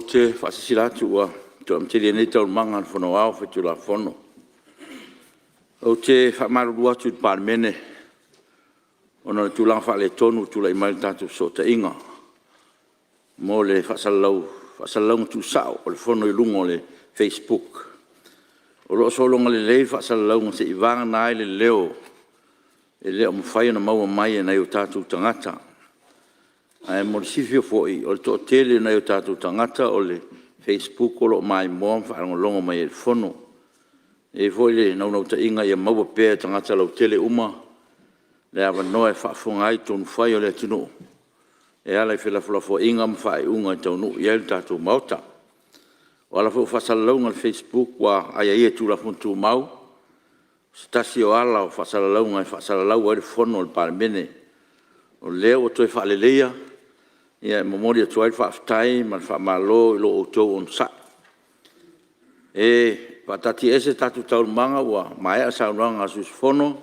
te whasisiratu ua te amtiri nei tau manga whono au whetu la whono. O te whamaruru atu te Palemene, ona tūlanga whale tonu tūla i mai tātou so te inga. Mō le whasalau tu sao o le whono i lungo le Facebook. O lo solonga le lei whasalau se i vanga nai le leo, e leo mwhai na maua mai e nei o tātou tangata. Ai mo le sifio foi o le to tele na o tātou tangata o le Facebook o lo mai mo whaangolongo mai e whono. E foi le nau ta inga ia maua pēr tangata lau tele uma le awa noe whaafongai tonu whai o le tunu. E ala i whelafulafo inga mwhai unga i taunu i el tātou mauta. O ala fo whasalaunga le Facebook wa aia ia tūla funtu mau. Stasi o ala o whasalaunga i whasalalau e le whono o le Palemene. O leo o toi whaaleleia. Ia momori atu ai whaaftai, man whaamalo i lo o tau on sa. E patati ese tatu tauru manga ua mai a saunanga asus whono,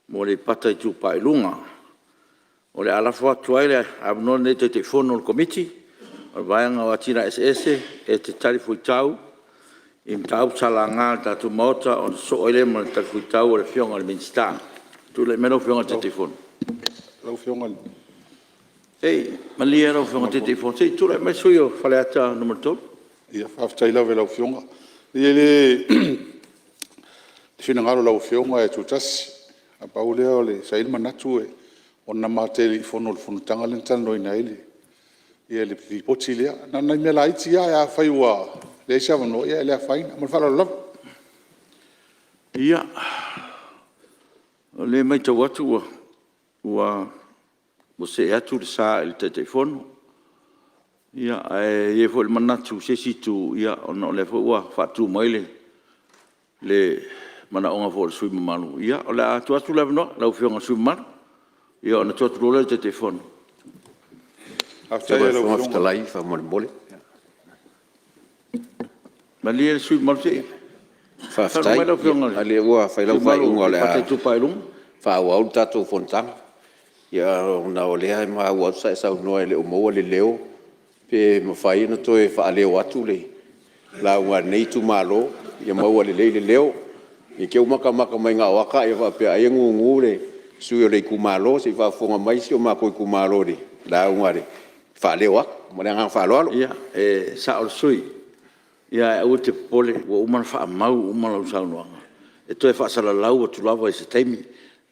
mo le pata i tupa i lunga. O le alafo atu ai le abnon ne te whono le komiti, o le vaianga o atina SS, e te tarifu i tau, i mtau tala ngā tatu mauta, o so oile mo le tarifu i tau o le fionga le minsta. Tu le meno fionga te whono. Lau fionga le. Ei, malia rau fionga te te whono. Sei, tu le mai sui o whale ata numero tolu? Ia, whaaftai lau ve lau fionga. Ia le whinangaro lau fionga e tutasi. A paulea o le saili manatu e ona māteli i whono le Fonotaga le tano ina ele. Ia le poti lea. Nai mea la iti ia e a whai ua le isi avano ia e lea whaina. Amal whala lava. Ia. Le mai tau atu ua mo se atu le sa il te telefono. Ia, e fo le manatu se situ, ia, ona le fo ua whatu maile le mana onga fo le sui mamalu. Ia, o le atu le vano, lau fionga sui mamalu. Ia, ona tuatu rola te telefono. Aftai e lau fionga. Talai, fa mole mole. Ma lia le sui mamalu te. Fa aftai, ale ua, fai lau fai unga le a. Patai tupa ilunga. Fa ua au tatou Fonotaga. Ia ona o lea ma ua sa e sau noa le umoa le leo pe mawhai na toe wha leo atu le la ua nei tu malo ia maua le leo i keu maka mai ngā waka ia wha pe ai ngu le sui o le ku malo se wha fonga mai si o mako i ku malo le la ua le wha leo ak ma le ngā wha alo ia sa o sui ia e ua te pole ua umana wha mau umana lau saunoanga e toe wha sala lau o tulawa i se taimi.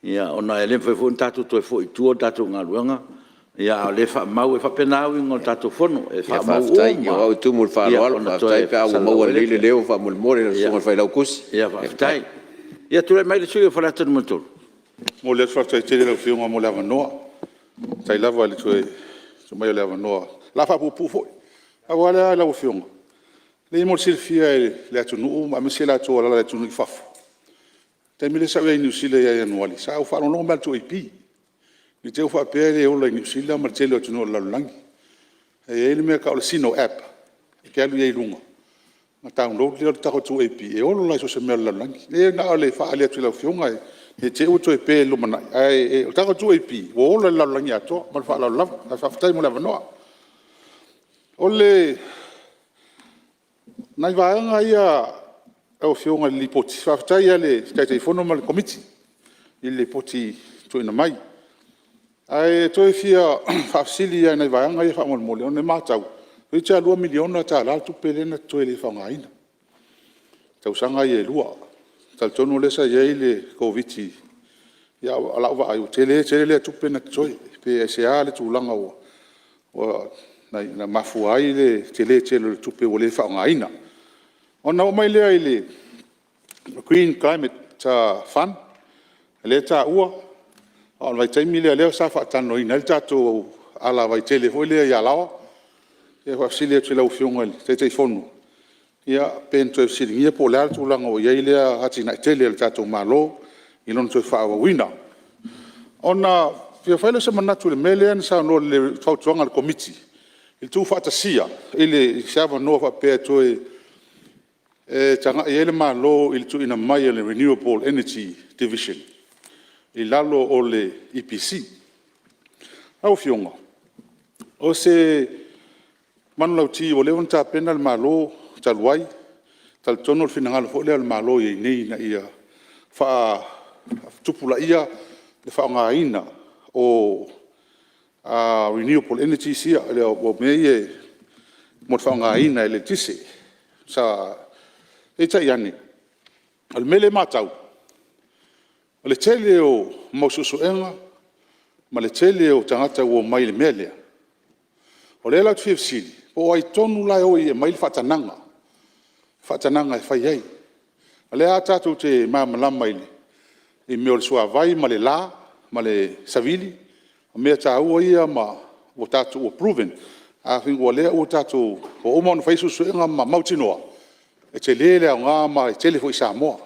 Ia ona ele foi fo tatu to foi tu tatu ngaluanga ia le fa mau e fa penau ngo tatu fono e fa mau ia o tu mul fa lo fa tai pa o mo le leo fa mul more le so fa la kus ia fa tai ia tu le mai le sui fa la tatu motor Mo le fa tai te le fionga mo le avanoa tai lava le tu so mai le avanoa la fa pu foi a wala la fionga le mo silfia le atu nu ma me se la tu la le tu ni fa te mile sa e New Zealand ia anuali sa o falo no mal to ipi ni te o fa pere o la New Zealand ma te lo tino la langi e ele me ka o sino app e ke alu ia lunga ma download le ta ko to ipi e o la so se me la langi e na le fa ale tu la fionga e te o to ipi lo mana e ta ko to ipi o la langi ato ma fa la fa fa mo la no o le nai va nga ia o fionga li poti whaftai ale te fono ma le komiti i le poti tuina mai. Ai toi fia whafsili ai nei vaianga i whamol mole o ne mātau. Ui tia 2 miliona ta la tu pelena toi le whangaina. Tau sanga i e lua. Tal tonu lesa i le COVID-19. Ia alau wa ai o tele le tupena toi. Pe e se a le tūlanga o na mafu ai le tele le tupe o le whangaina. Ona o mai lea i le Green Climate Fund, le ta ua, o vai taimi lea sa whaatano ina, le tato ala vai tele hoi lea i alawa, e whafsili atu lau fionga te whonu. Ia pento e siringia po lea tūlanga o iei lea hati nai tele le tato malo, i lono toi whaawa wina. Ona, fia whaile se manatu le melea ni sa no le tautuanga le komiti, il tu whaatasia, ile siawa noa whapea toi tanga ele malo il tu ina mai le Renewable Energy Division il lalo o le EPC au fionga o se manu lau ti o le on ta pena le malo taluai tal tono finangalo fo le malo i nei na ia fa tupula ia le fa ngaina o renewable energy sia le o me mo fa ngaina le tisi sa e tai ani al mele matau le tele o mosusuenga ma le tele o tangata o mai le mele o le la tfsili o ai tonu la o i mai fatananga e fai ai le ata tu te mamalama ile i me o le sua vai ma le la ma le savili me ta o ia ma o tatu o proven a fingo le o tatu o mo no fai susuenga ma mautinoa e te lele o ngā ma e tele fo i Samoa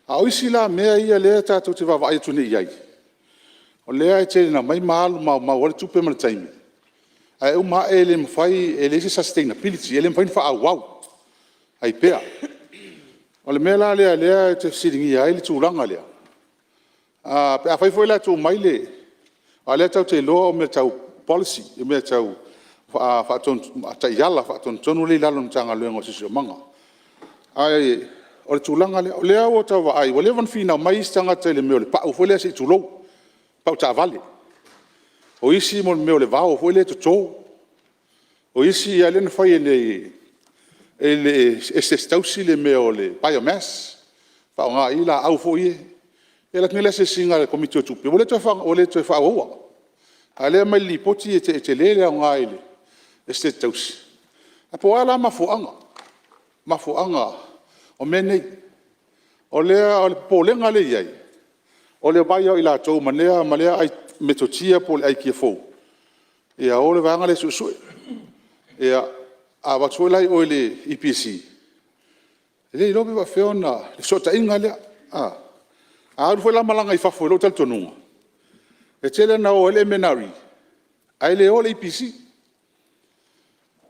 a oisi la mea ia le tatu te vava ai tuni iai o lea e tele na mai maalu ma wale tupe ma le taimi a e ma ele mfai ele se sustainability ele mfai fa au ai pea o le mea la lea te siringi ai le tūranga lea a fai foi la tu mai le a lea tau te loa o mea tau policy e mea tau fa ton tai yala fa ton tonu le lalo tanga luengo sisio manga ai o le tūlanga le o lea o tau wa ai o le van fina mai stanga te le mea le pa o foi le se tūlou pa o ta vale o isi mo mea le vao foi le to o isi ale na fai ele este stausi le mea o le biomass fa o nga ila au foi ela kile se singa le komite tupe o le to fa o ale mai li poti te lele o nga ile este tausi apo ala mafuanga o mene o le polenga le iai o le vai ila to malea ai metotia pol ai kiefo ia o le vanga le susu ia a watolai o le EPC le lobe va feona le sota inga le a ru foi la malanga I fafo lo tal tonunga e tele na o le menari ai le o le EPC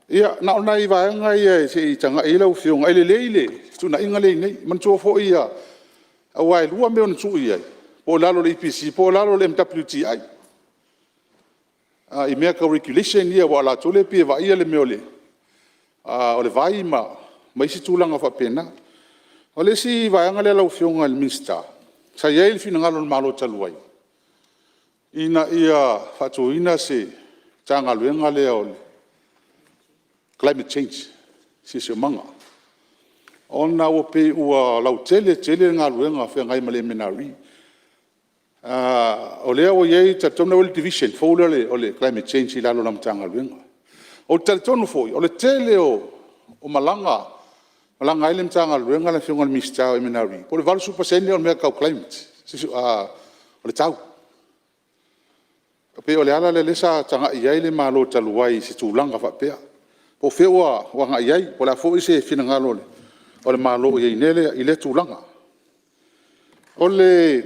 ia na ona I vaanga ia se tanga ila u fionga ai le leile tuna inga le nei man to fo ia a wai lua me on tu ia po lalo le EPC po lalo le MWTI I mea ka regulation ia wala tole pia va ia le meole o le vai ma isi tūlanga fa pena o le si vaanga le lau fionga le minsta sa ia il fina ngalo malo taluai ina ia fatu ina se tanga luenga le o le climate change si se manga ona o pe ua lau tele ngaluenga fe ngai male menari o le o ye tatona o le division fo le climate change la lo tanga luenga o talitonu foi o le tele o malanga ile mtanga luenga la fionga mista o menari po le valu super senior me ka climate si o le tau pe o le ala le sa tanga ia ile malo taluai si tulanga fa pe po fewa wa nga ia po la fo se fina ngalo le o le malo ia inele ile tulanga o le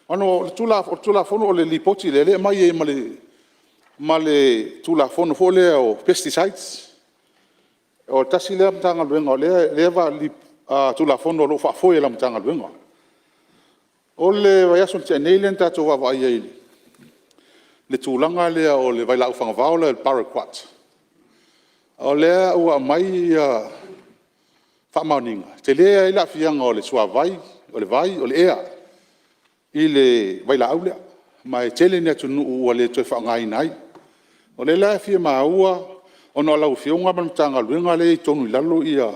ono tula fono o le lipoti le mai male tula fono fo le o pesticides o tasi le mtanga luenga o le va li tula fono lo fa fo le mtanga luenga o le vai son tenelen tato va vai ile le tulanga le o le vai la ufanga vaula el paraquat o le o mai fa maninga te le ila fianga o le sua vai o le ea ile vai la aula mai tele ne tu o le to fa ngai nai o le la fi ma ua ono la fionga man tanga luenga le tonu lalo ia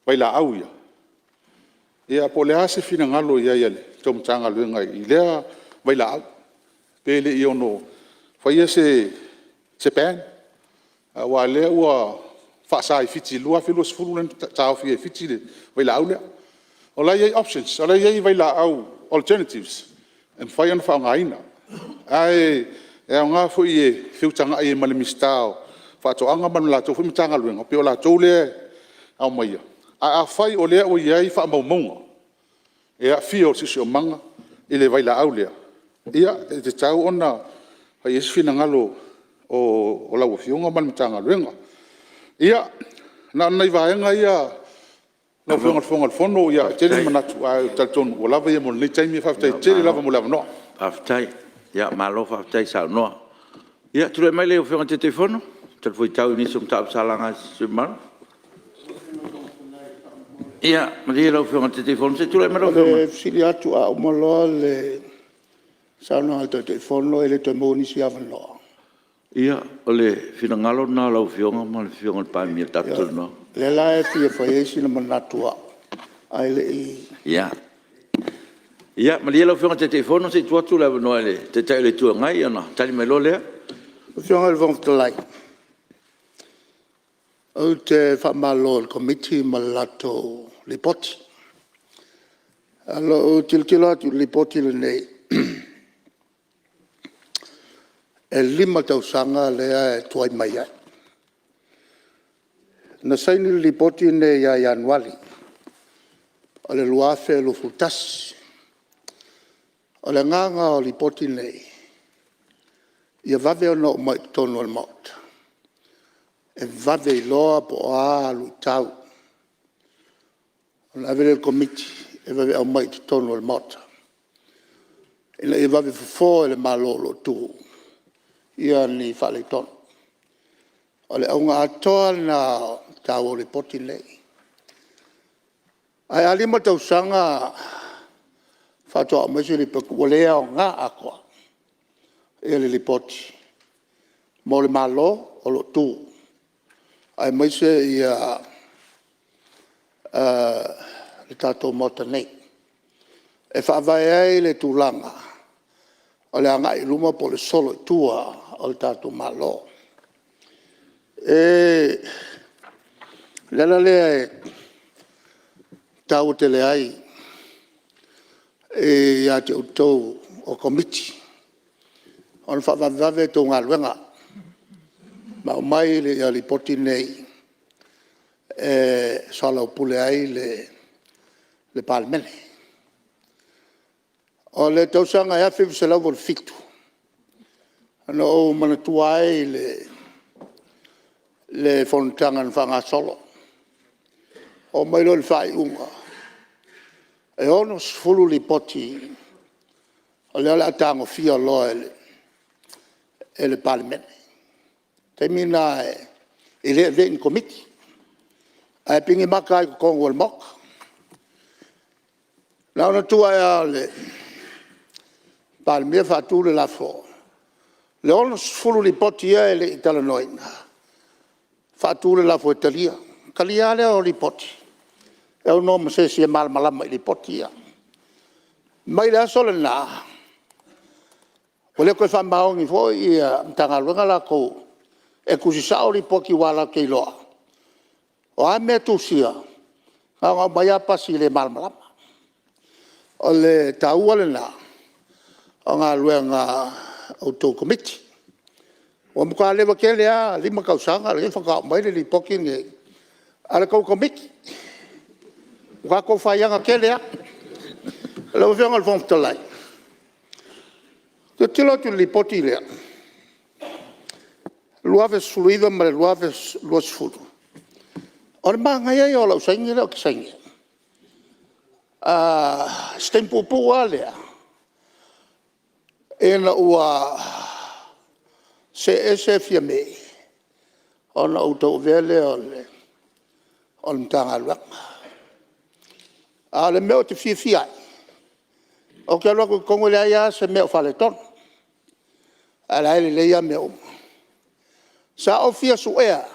vai la auia ia po le ase fina ngalo ia le to tanga luenga ile vai la au pele I ono fa ia se pan wa le ua fa sai fiti lua filos fululen tau fi fiti le vai la aula o la ia options o la ia vai la au alternatives and fai an fa ngaina ai nga fo I fiutanga I male mistao fa to anga man la to fu mitanga luenga pe o la to le au mai a fai o le o ia fa mo ia fio si o manga ile vai la aulea ia te tau ona fa is fina ngalo o la fionga man mitanga luenga ia na nai vaenga ia no fonga fono ia tele manatu a talton o lava ia mo le taimi fa tele lava mo lava no aftai ya malo fa tai sa no ya tu mai le fonga te telefono Tal foi tau ni sum tap salanga semal. Ia, maria lau fiona te telefon se tu le mero fiona. Le fili atu a umaloa le sauna alto telefono e le te moni si avanoa. Ia, o le fina ngalo na lau fiona ma le fiona pa mi tatul no. Le la e fia fai esi na manatua. Ai le i. Ia. Ia, maria lau fiona te telefon se tu atu le no le te tai le tu ngai ana. Tali me lo le. Fiona le vong te lai. O te whamalo le komiti malato le poti. Alo o tiltilo atu le poti le nei. E 5 tausanga lea e tuai mai ai. Na saini le poti ne ia Januari. O le luafe lo futasi. O le nganga o le poti nei. Ia vave o no mai tono al maut. E vave I loa po a lu tau. O le avele komiti e vave au mai tono al maut. E vave fufo e le malolo tu. Ia ni whale tono. O le aunga atoa na tau o le poti nei. Ai alima tau sanga whatoa mesi li peku o lea o ngā akoa. E le poti. Mo le malo o lo tu. Ai mesi ia le tatou mota nei. E whaavai ai le tūlanga. O le anga I luma po le solo tua o le tatou malo. E lela lea e tau te le ai e ia te utou o komiti. On whaavave tō ngā luenga. Ma o mai le ia li poti nei e sala o pule ai le Palemene. O le tausanga ea whiwise lau o le fitu. Ano o manatua ai le Fonotaga na whanga solo. O mai lo le whai unga. E ono sfulu li poti. O le ala atango fia loa e le Palemene. Te mina e le vein komiti. Ai pingi maka ai kongo le moka. Na ona tua ea le Palemene whatu le lafo. Le ono sfulu li poti e le itala noina. Whatu le lafo e talia. Kalia le o li poti. E o noma se si e malmalama I li poti ia. Mai le aso le nā. O le koe whamaongi fo ia mtanga luenga la kou. E kusisao li poki wala kei loa. O a mea tusia. Nga mai apasi le malmalama. O le taua le nā. O ngā luenga auto komiti. O muka lewa ke lea 5 kausanga. Le whakao mai le li poki nge. Ale kou komiti. Muka kou whaianga ke lea. Le whenga le whomtalai. Te tilo tu li poti lea. Luave suluiva ma le luave luas fulu. O le maa ngai ai o lau saingi leo ki saingi. Stempupu a lea. E na ua se fia mei. O na utou vele o le mtanga luanga. A le meo te fia ai. O ke aloa kongo le aia se meo whale tono. A la ele leia meo. Sa o fia su ea.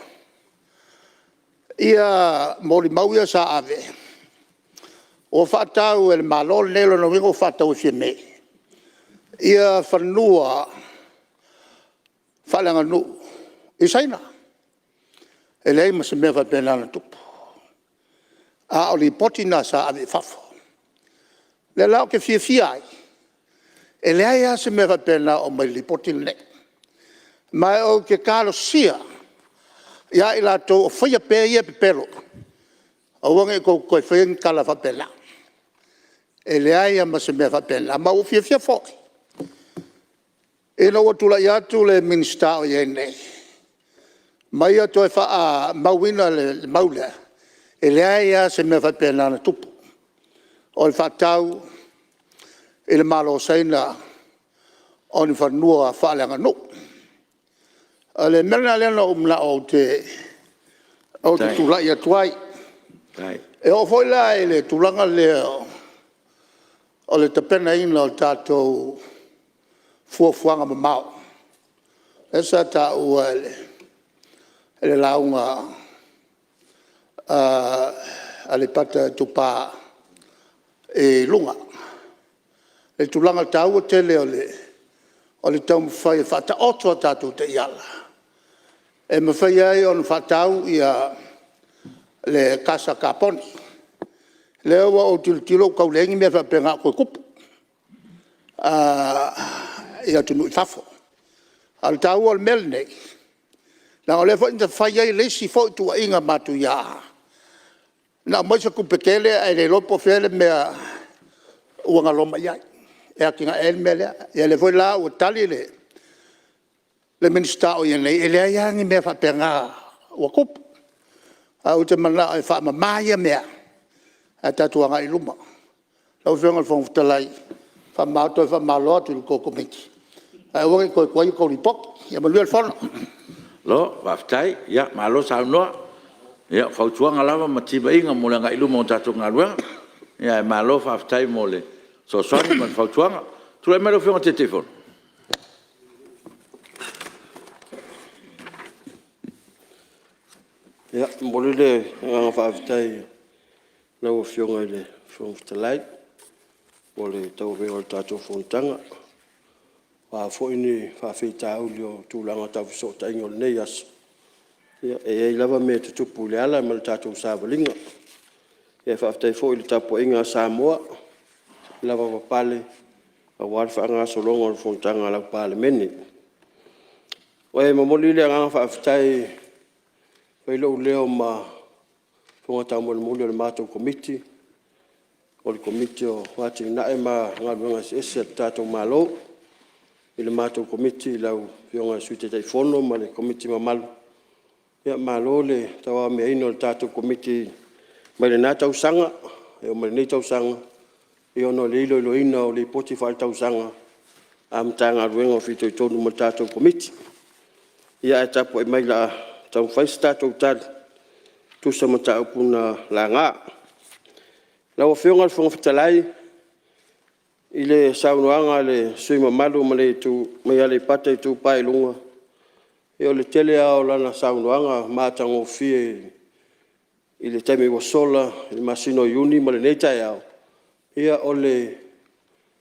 Ia mori mauia sa ave. O whatau e le malol nelo no wingo whatau e fia mei. Ia whanua whalanga nu. I saina. E lei ma se mea whapena na tupu. A o li potina sa ave whafo. Le lau ke fia ai. E le aia se mea pena o mai li potina ne. Mai o ke karo sia. Ia I la tō o whaia pēr ia pepero. O wange koe whaia kala whapena. E le aia ma se mea whapena. Ma o fia whoki. E na watula I atu le minista o ie nei. Mai atu e wha mauina le maulea. E le aia se mea whapena na tupu. O le whatau, e le malo saina, o le whanua whaaleanga no. Ale mena le no umla o te tula ia tuai. Tai. E o foi la ele tulanga le o le tapena ina o tātou fuafuanga mamau. Esa ta ua ele launga ale pata tupa e lunga. Le tulanga tau o tele o le tau mwhai whata oto tātou te iala. E mwhai ai on whatau ia le kasa kaponi. Leo wa o tilo kaulengi mea whapenga koe kupu. Ia tunu i whafo. Al tau al mel nei. Na o le fo inta whai ai lesi fo i tua inga matu ia. Na moisa kupekele ai le lopo fele mea uanga loma iai. E aki nga el mele. Ia le foi la o tali le minista o ia nei. Ele ai angi mea whapenga ua kupu. Au te mana ai wha mamaya mea. A tatuanga i luma. Lau whianga whong futalai. Wha mātou wha māloa tulu kōko miki. Ai wangi koe koe i kauri pok. Ia malua whono. Lo, waftai, ia, malo sa noa. Ia, whautuanga lava matiba inga mole ngai luma o tātou ngā ruanga. Ia, malo waftai mole. So swani man whautuanga. Tula mero whianga te telefon. Ia, mole le ngā whaftai. Nau o whionga le whongwhitalai. O le tau veo le tātou Fonotaga. Wha whoini whawhita au leo tūlanga tau whisota ingo le nei aso. Ia, e lava me te tupu le ala ma le tātou sāwalinga. Ia, whawhitai whoi le tapo inga Samoa. Lava wapale. A wāri whaanga solonga le Fonotaga lau Palemene. Oe, mamoli le ngā whawhitai whailau leo ma Whongata mo le muli o le mātou komiti. O le komiti o whāti nae ma ngā ruanga si ese tātou mālo. I le mātou komiti lau whionga suite tai whono ma le komiti mamalu. Ia mālo le tawa mea ino le tātou komiti mai le nā tau sanga. E o mai le nei tau sanga. I ono le ilo ilo ina o le poti whai tau sanga. A mta ngā ruanga o whito i tonu ma le tātou komiti. Ia e tapo e mai la tau whaisi tātou tātou. Tusa mata upuna la ngā. La o whionga le whongwhitalai, i le saunoanga le sui mamalu ma le tu, mai ale pata i tu pai lunga. E o le tele ao lana saunoanga, mātango fie i le taimi wasola, i le masino iuni ma le neitai ao. Ia o le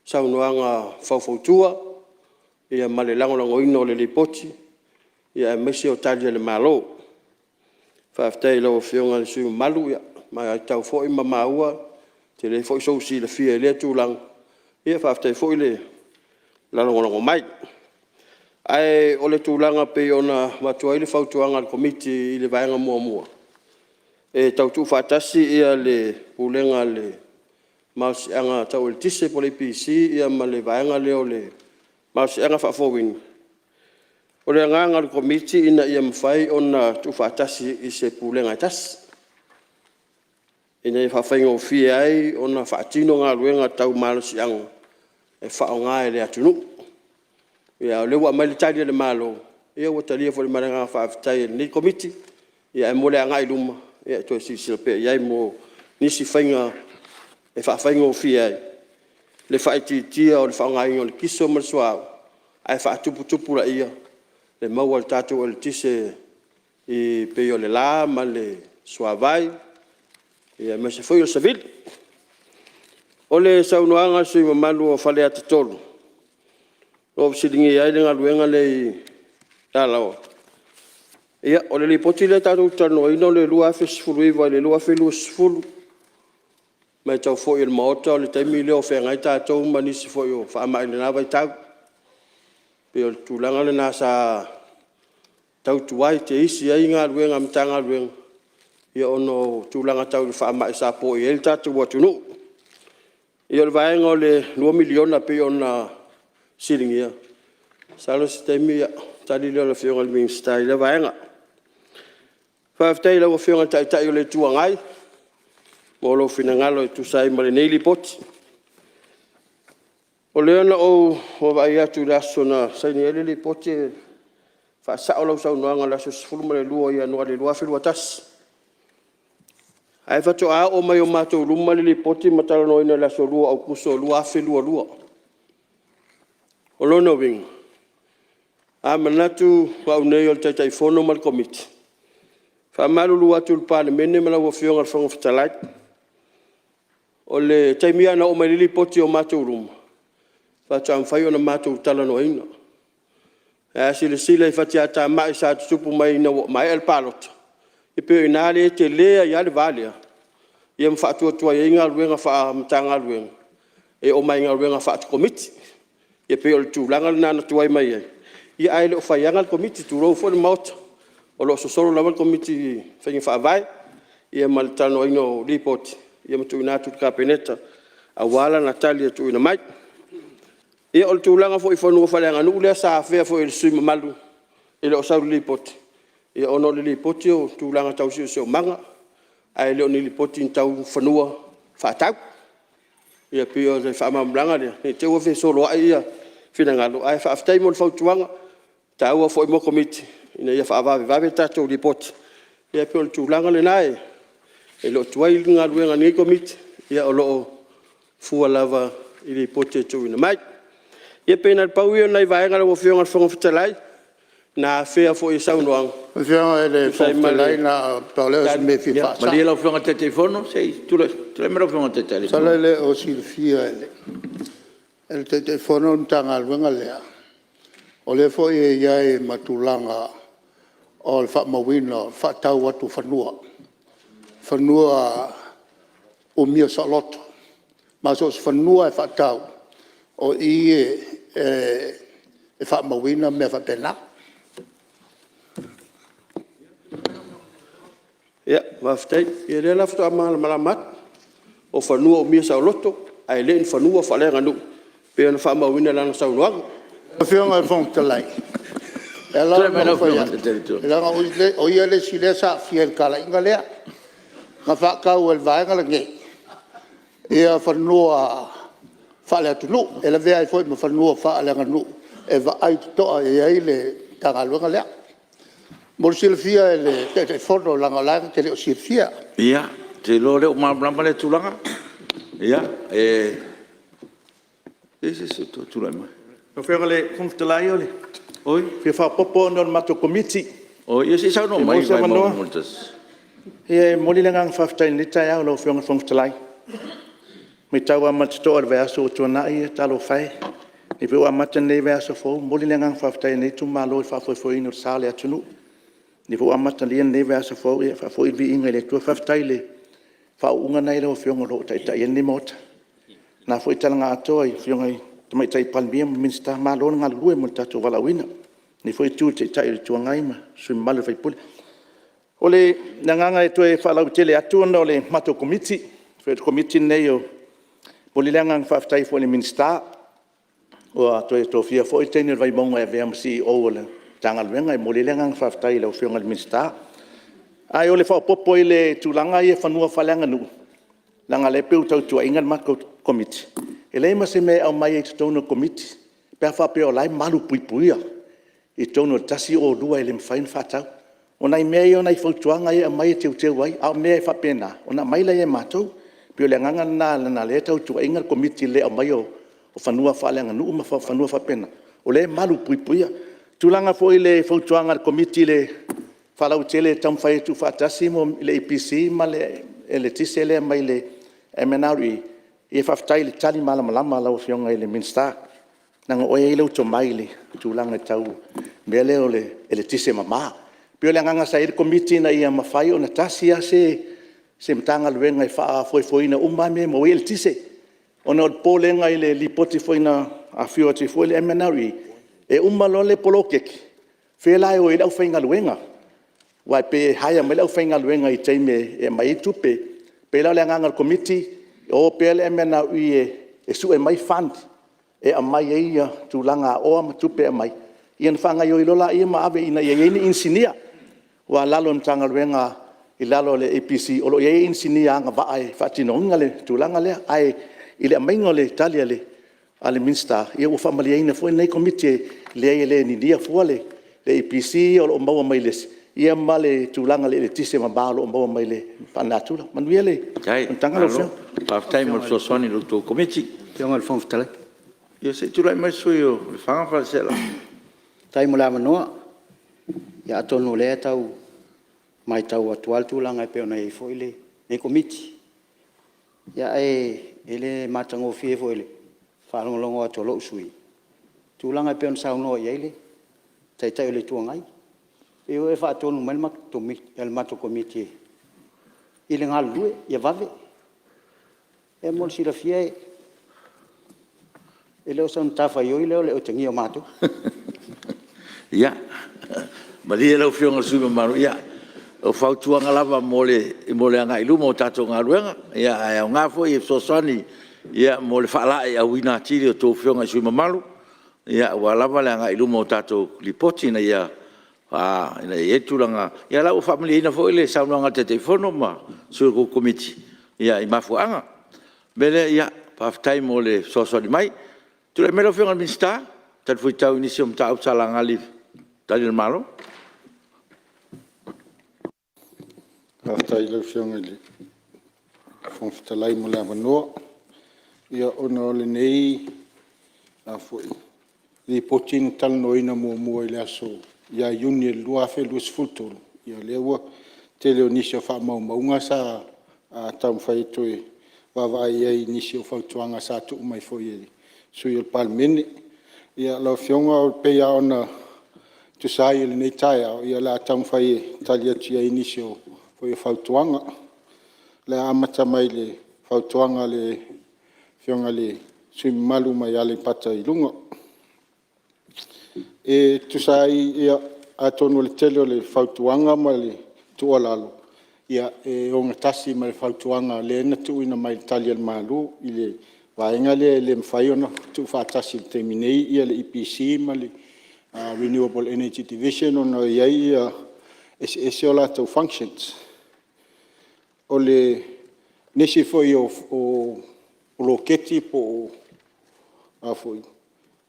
saunoanga whauwhautua, ia ma le langolango ino le lipoti, ia mesi o talia le malo. Whaftai lau whionga le sui malu ia. Mai ai tau fōi ma maua. Te le fōi sousi le fia lea tūlang. Ia whaftai fōi le lalongonongo mai. Ai o le tūlanga pe ona matua i le whautuanga le komiti i le vaenga mua mua. E tau tū whatasi ia le pulenga le mausianga tau le tise po le PC ia ma le vaenga leo le mausianga whafowini. O le nganga le komiti ina ia mwhai ona tu whatasi i se pulenga tasi. Ina i whawhaingo fie ai ona whaatino ngā ruenga tau malo si ango. E whao ngā e le atunu. Ia o lewa mai le talia le malo. Ia o talia fo le maranga whaafitai ni komiti. Ia e mole a ngai luma. Ia to si silpe. Ia mo nisi whainga e whawhaingo fie ai. Le whaiti tia o le whao ngā ingo le kiso ma le suao. Ai whaatupu tupu la ia. Le maua le tātou le tise i peo le la ma le suavai. Ia me se foi o savil. O le saunoanga sui mamalu o whale ata tolu. O silingi ai le ngā luenga le i tālao. Ia o le lipoti le tātou tano ino le lua afe sifuru iwa le lua afe lua sifuru. Mai tau foi il maota o le taimi leo whengai tātou manisi foi o whaamai le nāwai tau. Pe o tūlanga le nasa tau tuai te isi ai ngā ruenga mta ngā ruenga. Ia ono tūlanga tau le whaamai sa po i el tātou watunu. Ia le vaenga o le 2 miliona pe ona silingia. Salo si taimi ia tali leo le whionga le minsta i le vaenga. Whaafitai lau a whionga tai o le tuangai. Molo fina ngalo i tusai ma le neili poti. O leona o vai atu laso na saini ele li poti Whaasao lau saunoanga la so sifulu le lua ia noa le lua whilua tas. Ai whato a o mai o mātou ruma le poti matala noina la so lua au kuso lua whilua lua. O lono winga. A manatu wau nei o tai fono mal komiti. Whaamalu lua tu le Palemene mala ua whionga whanga whatalai. O le taimia na o mai li poti o mātou ruma. Whato am whai o na mātou tala noina. A sile sile I whatia ta mai sa tupu mai na mai el palot. I pe ina le te lea ia le valia. Ia mwhaatua tua ia inga luenga wha mtanga luenga. E o mai inga luenga wha atu komiti. Ia pe o le tūlanga le nana tuai mai ai. Ia ai le o whaianga le komiti tu rau fwone maota. O lo sosoro lawa le komiti whaingi wha vai. Ia malitano ino report. Ia mtu ina tu ka peneta. A wala Natalia tu ina mai. Ia o le tūlanga fo I whanua whaleanga nu lea sa whea fo I le sui mamalu. Ia o sauru report. Ia ono le report o tūlanga tau siu seo manga. Ai leo ni report in tau whanua whaatau. Ia pio le whaamamulanga lea. Ni te ua whi solo ai ia whinangalo. Ai whaaftai mo le whautuanga. Ta ua fo I mo komiti. Ina ia whaavawe vawe tatou report. Ia pio le tūlanga le nae. E lo tuai ngā luenga ni komiti. Ia o loo fua lava I report e tau ina mai. Ia pena pau ia nai vaenga la wafionga whonga whatalai. Na whea fo I saunoang. Whionga le whawhitalai na pauleo si me fi whaasa. Malia lau whionga te fono, sei, tule mera whionga te tele. Sala le o silfia ele. El te fono ntanga luenga lea. O le fo I iai matulanga o le whaamawina, whaatau atu whanua. Whanua o mia saloto. Maso whanua e whaatau. O I e whaamawina me whapena. Ia, waftai. Ia rea lafto a malamat. O whanua o mia sauloto. Ai leen whanua whalenga nu. Pea na whaamawina lana saunoanga. Whionga e whongtalai. E la mera whionga te tele tu. E langa o ia le sile sa fia el kala inga lea. Nga whaakau el vaenga la ngei. Ia whanua whaale atu nu. E la vea I fwoi ma whanua whaale anga nu. E wa ai toa e ai le tangaluanga lea. Mor silfia e le te whono langa langa te leo silfia. Ia, te lo leo marama le tūlanga. Ia, se tūlai mai. No whionga le whongtalai ole. Oi? Whia whapopo no mato komiti. O, ia se sauno mai, Mosa vai manoa. multas. Ia moli le ngang whaftai ni tai au lo whionga whongtalai. Me tau a matito ar veaso o tuanai e talo whai. Ni whio a mata nei veaso fōu. Moli le ngang whaftai nei tu malo I whafoi ino sāle atunu. Ni whio a mata lia nei veaso fōu. Ia whafoi vi inga le tua whaftai le. Whaunga nei lo whionga lo tai tai eni mota. Nā whoi talanga atoa I whionga I tamai tai Palemene minsta malo ngā lue mo tato walawina. Ni whoi tū tai tai le tuangai ma. Sui malu whai pule. O le nganga e tue whalau tele atu ana o le mato komiti. Whai komiti nei o Polilenga whaftai fo le minsta. O a tue tofia fo I tēnei vai monga e vea msi o le tangaluenga. E molilenga whaftai le o whionga le minsta. Ai o le whaopopo I le tūlanga I e whanua whalenga nu. Langa le peu tau tua ingan mako komiti. E le ma se me au mai e tono komiti. Pea whape o lai malu puipuia. I tono tasi o lua I le mwhain whatau. O nai mea o nai whautuanga I a mai e teu teu ai. Au mea e whapena. O na maila e matou. Pio le nganga na le tau tua ingan komiti le au mai o whanua whalenga nu ma whanua whapena. O le malu puipuia. Tūlanga fo I le whautuanga komiti le whalau tele tamwhai tu whatasi mo le APC ma le tise le mai le MNRI. E whaftai le tali malama lau whionga I le minsta. Nanga oe I lau to mai le tūlanga tau mea leo le tise mama. Pio le nganga sa I le komiti na ia mawhai o na tasi a se mtanga luenga I wha foina umame mo I le tise. Ona o polenga I le lipoti foina a whio te foi le MNRI. E umalo le polokeki. Whelai o I lau whainga luenga. Wai pe haia me lau whainga luenga I teime e mai tupe. Pe lau le nganga komiti o pe le MNRI e su e mai fund. E a mai e ia tūlanga o ama tupe e mai. Ian whanga i o ilola ia ma ave ina ia ini insinia. Wa lalo mtanga luenga I lalo le APC o lo ye insinia nga va ai fatinonga le tūlanga le ai ile maingo le Italia le ale minsta ia o family ina foi nei komiti le ni dia fuale le IPC o lo mau mai le ia male tulanga le tise ma ba lo mau mai le panatula manuia le tanga lo fio Paftai mo so soni lo to komiti. Tiong al fong tala. Ia se tulai mai suyo le fanga fa se la. Tai mo la manoa. Ya atonu le tau mai tau atual tulanga pe ona e foi le e komiti. Ya ele matango fie foi le. Fa longo atu lo sui. Tulanga pe on sa no ye le. Tai tai le tuangai. E o e fa atonu mai mak to mi el mato komiti. Ile ngal due ya vave. E mo si la fie e leo son tafa yo i leo le o tengi o mato. Ia. Mali lo fio ngal suyo maru ia. O fau tuanga lava mole anga ilu mo tato ngaruenga. Ia ai nga fo i so soni ia mole fala ia wina tiri o to fio ngal suyo maru. Ia wa lava le anga ilu mo tato lipoti na ia. Ina e tulanga. Ia la o family ina fo ile sa nga te telefono ma sur ko komiti. Ia i mafu anga. Bele ia paftai mole so soni mai. Tu le melo fionga minsta, tal foi tau inicio mta upsala ngali tali malo. Paftai le fionga le. Fonftalai mo la manoa. Ia ona le nei a foi. Li potin tal noina mo ile aso. Ia yuni lua fe luis fultolo. Ia lewa tele inicio fa maunga sa a tam fai toi. Vava ia inicio fa tuanga sa tu mai foi. Sui o Palemene ia la fionga o pe ia ona tu sai le nei tai ia la tam fai talia tia inicio foi fautuanga le amata mai le fautuanga le fionga le sui malu mai ale pata i lunga e tu sai ia atonu le tele le fautuanga mai le tualalo ia e onga tasi mai fautuanga le na tu ina mai talia malu ile vaenga le mfaiona tu fatasi terminei ia le IPC ma le Renewable Energy Division ona iai ese o latou functions o le nesi foi o loketi po a foi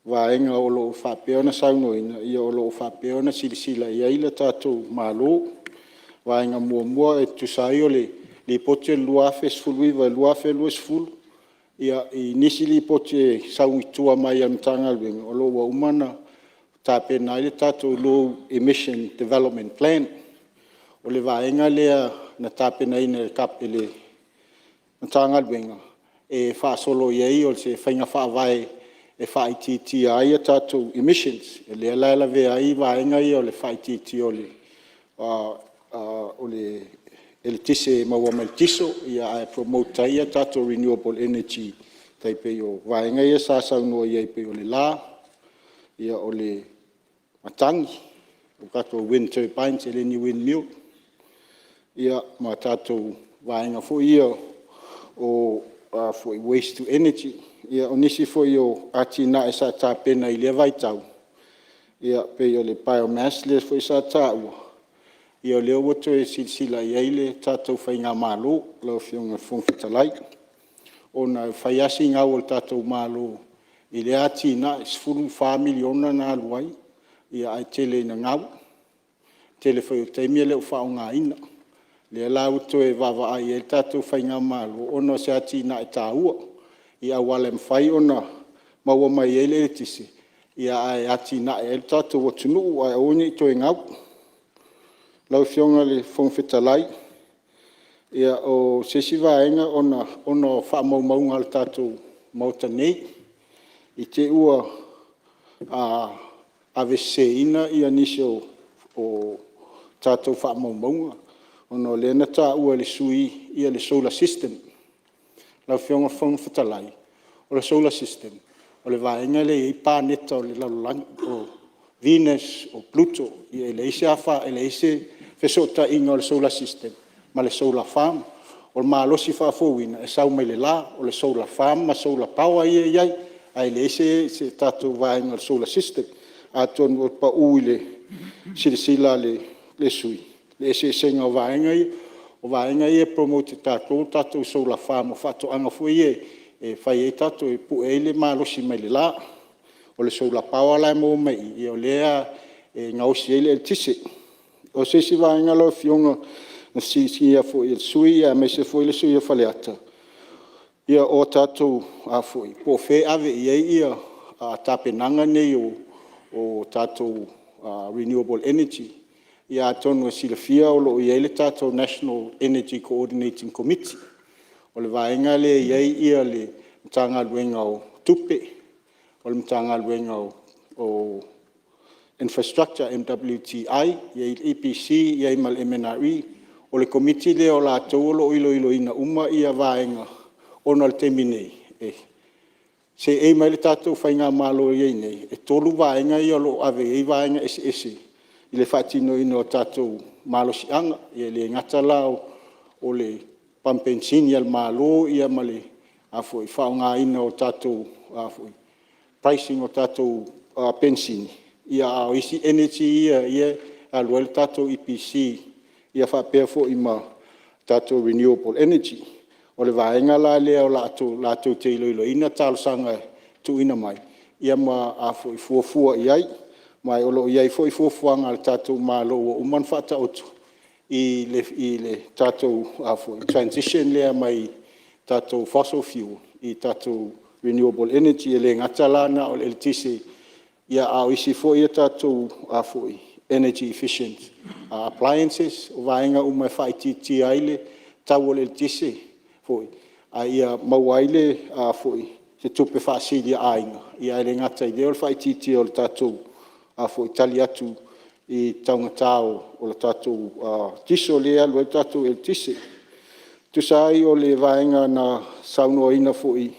vaenga o lo fapeona saunoina ia o lo fapeona silisila iai le tatou malo vaenga mua e tu sai o le pote lua fesfuluiva lua fe lues fulu ia I nisi li pote sauitua mai am tanga lenga o lo wa umana tape na ile tato low emission development plan o le vaenga lea na tape na ina kapele na tanga lenga e fa solo ye o se fainga fa vai e fa ITT ai tato emissions e le la ve ai vaenga I o le fa ITT o le ele tise maua tiso ia promote ia tato renewable energy taipe o vaenga ia sa no ia pe o le la ia o le matangi o kato wind turbines ele ni windmill ia ma tato vaenga fo ia o for waste to energy ia o nisi fo io atina esa ta pena I le vai tau ia pe o le biomass le fo sa ta ia leo woto e silsila ia ile tatou whainga malo, lau whionga whongwhitalai. Ona whaiasi ngā o tatou malo, I le ati na isfuru whamiliona nā luai, ia ai tele na ngau, tele whai o teimia leo whao ngā ina. Le la woto e wawa ai e tatou whainga malo, ona se ati na e tā ua, ia wale mwhai ona maua mai e le tise, ia ai ati na e tatou watunu, ai oni to e ngau. Lau whionga le whongwhitalai, ia o sesi vaenga ona whaamaumaunga al tātou mauta nei, I te ua aveseina ia nisi o tātou whaamaumaunga, ona lena tā ua le sui ia le solar system. Lau whionga whongwhitalai, o le solar system, o le vaenga le I pāneta o le lalulangi, o Venus, o Pluto, ia le ise awha, le ise fesota inga o le solar system, ma le solar farm, o le maalosi whaafouina, e sau mai le la, o le solar farm, ma solar power ia iai, ai le ise se tātou vaenga o le solar system, a tonu o pa ui le silisila le sui. Le ise senga o vaenga ia promote tātou solar farm, o whaatoanga fui e whai e tātou e pu e le maalosi mai le la, o le solar power lai mo mai, I o lea e ngau si ele tise. O se si vaenga lo fionga na si ia fo il sui a me se fo il sui faleata. Ia o tatou a fo i po fe ave ia a tapenanga nei o tatou renewable energy. Ia tonu silafia o lo ia le tatou National Energy Coordinating Committee. O le vaenga le ia le tanga luenga o tupe. O le tanga luenga o infrastructure MWTI, ia EPC, ia mal MNRE. O le committee le o la tolo ilo ina uma ia vaenga ona le temine. Se e mai le tatou whainga malo ia nei. E tolu vaenga ia lo ave e vaenga ese. I le whaatino ino o tatou malo sianga. Ia le ngata lao o le pampensini al malo ia male afoi whaonga ina o tatou afoi. Pricing o tatou pensini. Ia au isi energy ia alua le tatou EPC. Ia whapea fo ima tatou renewable energy. O le vaenga la lea o latou te iloilo ina talo sanga tu ina mai. Ia ma afoi fuafua iai. Mai olo iai fo i fuafuanga le tatou malo o uman whata otu. I le tatou afoi transition lea mai tatou fossil fuel. I tatou renewable energy. Le ngatalana o le tise. Ia au isi fo ia tatou afoi energy efficient appliances. O vaenga umai whaititi aile tau o le tise. Foi. A ia mauaile foi. Se tupe whaasili ainga. Ia ele ngata i leo le whaititi o le tatou foi tali atu i taungatao o le tatou tiso lea lue tatou el tise. Tusai o le vaenga na saunoa ina foi.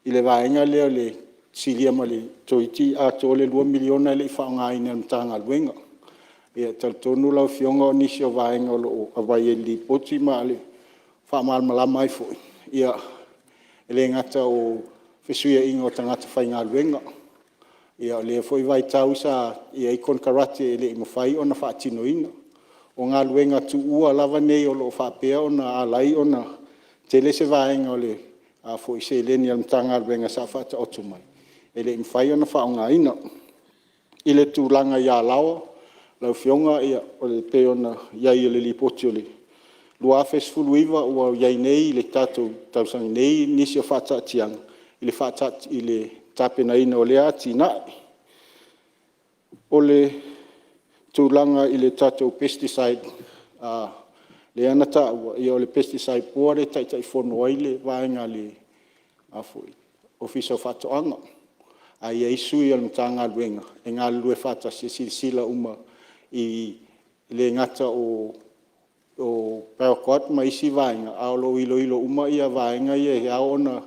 I le vaenga leo le silia ma le toiti a to le 2 miliona le whaonga ina mtanga luenga. Ia taltonu lau fionga o nisi o vaenga o lo awai e li poti ma le whaamal malama ai foi. Ia ele ngata o fesuia inga o tangata whainga luenga. Ia le foi vai tau sa ia ikon karate ele i mawhai o na whaatino ina. O ngā luenga tu ua lava nei o lo whapea o na alai o na tele se vaenga o le a foi se leni al mtanga luenga sa whata otumai. Ele i mawhai o na whaonga ina. Ile tu langa ia lawa. Lau fionga ia o le peo na iai o le lipoti o le lua fesfulu iwa ua iai nei le tatou tausangi nei nisi o whata atianga. I le whata i le tapena ina o lea tina. O le tūlanga i le tatou pesticide. Le anata i o le pesticide puare taitai whono aile vaenga le afoi. Ofisa o whatoanga. A ia isu i al mtanga luenga. E ngā lue whata se sila uma i le ngata o Paraquat ma isi vaenga. Aolo ilo uma ia vaenga ia he aona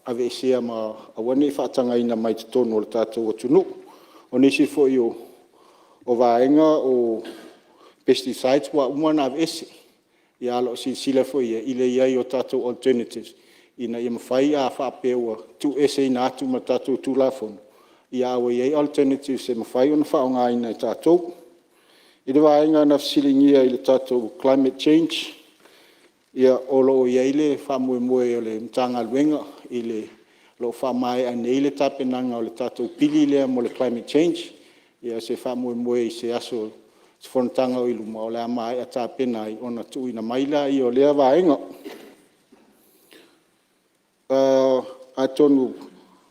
ave esea ma awane whaatanga ina mai tonu o le tātou o tunu. O nisi fo i o vaenga o pesticides wa umana ave ese. Ia alo sila fo ia ile iai o tātou alternatives. Ina ia mawhai a whapewa tu ese ina atu ma tātou tu lafonu. Ia awa iai alternatives e mawhai o na whaonga ina i tātou. I le vaenga na fsilingia i le tātou climate change. Ia olo o iai le whamue o le mtanga luenga i le lo whamae anei le tapenanga o le tātou pili lea mo le climate change. Ia se whamue i se aso se Fonotaga o iluma o le amae a tapena ai ona tuuina maila i o lea vaenga. Atonu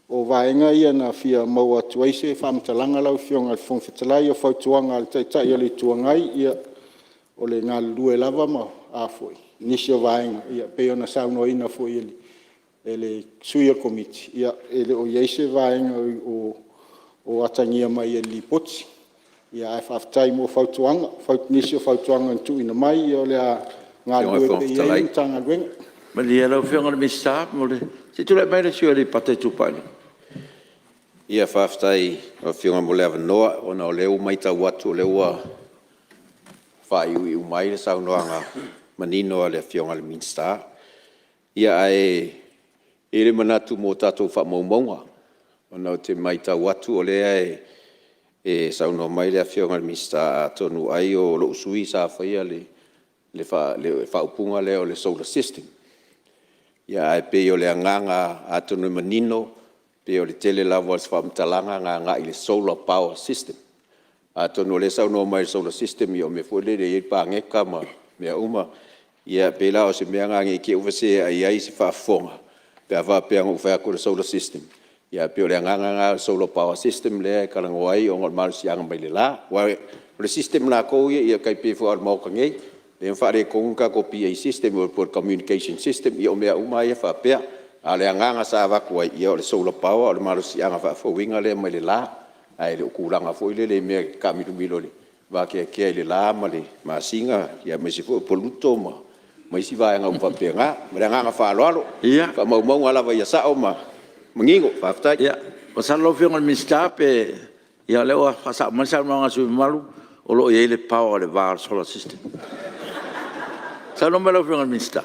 o vaenga ia na fia maua tuaise whamatalaga lau fionga le whongwhetalai o whautuanga le taitai o le tuangai ia o le ngā lue lava ma afoi. Nisi o vaenga ia pe ona sauno ina foi ele. Ele suia komiti ia ele o yeise vaenga o atangia mai e lipoti. Ia e whaftai mo whautuanga, nisi o whautuanga tuuina mai o le ngā lue pe ia i tanga luenga. Mali lau fionga le misa mo le se tu le mai le sua le pate tupani. Ia whaftai o fionga mo le avanoa o na o leu mai tau watu o leua whaiu i umai le saunoanga manino a le fionga le minsta. Ia e le manatu mo tatou whamaumaunga o na o te mai tau watu o lea e saunoa mai le fionga le minsta a tonu ai o lo usui sa whaia le whaupunga leo le solar system. Ia e pe o le anganga a tonu manino pe o le tele lavo al whamtalanga ngā i le solar power system. A tonu le sau no mai solar system yo me foi le e pa nge kama me uma ia pela o se me nga nge ke uvese ai se fa fonga pe ava pe ngo fa ko solar system ia pe le nga solar power system le kala ngoi o ngol mar siang mai le la wa le system la ko ia kai pe fo mo ka nge le fa re ko ka ko PA system o por communication system ia me uma ia fa pe ale nga sa va ko ia le solar power o mar siang fa fo winga le mai le la ai le kulanga fo ile le me ka mi milo le va ke le la male ma singa ya me si fo poluto ma mai si va nga pa penga me nga fa lo Ia. fa mau mau ala va ya sa o ma mengingo fa ta Ya, pasal lo fiong al mistape, ya lewa fasa masa mga su malu, o lo ye le power le var solar system. Sa no me lo fiong al mista.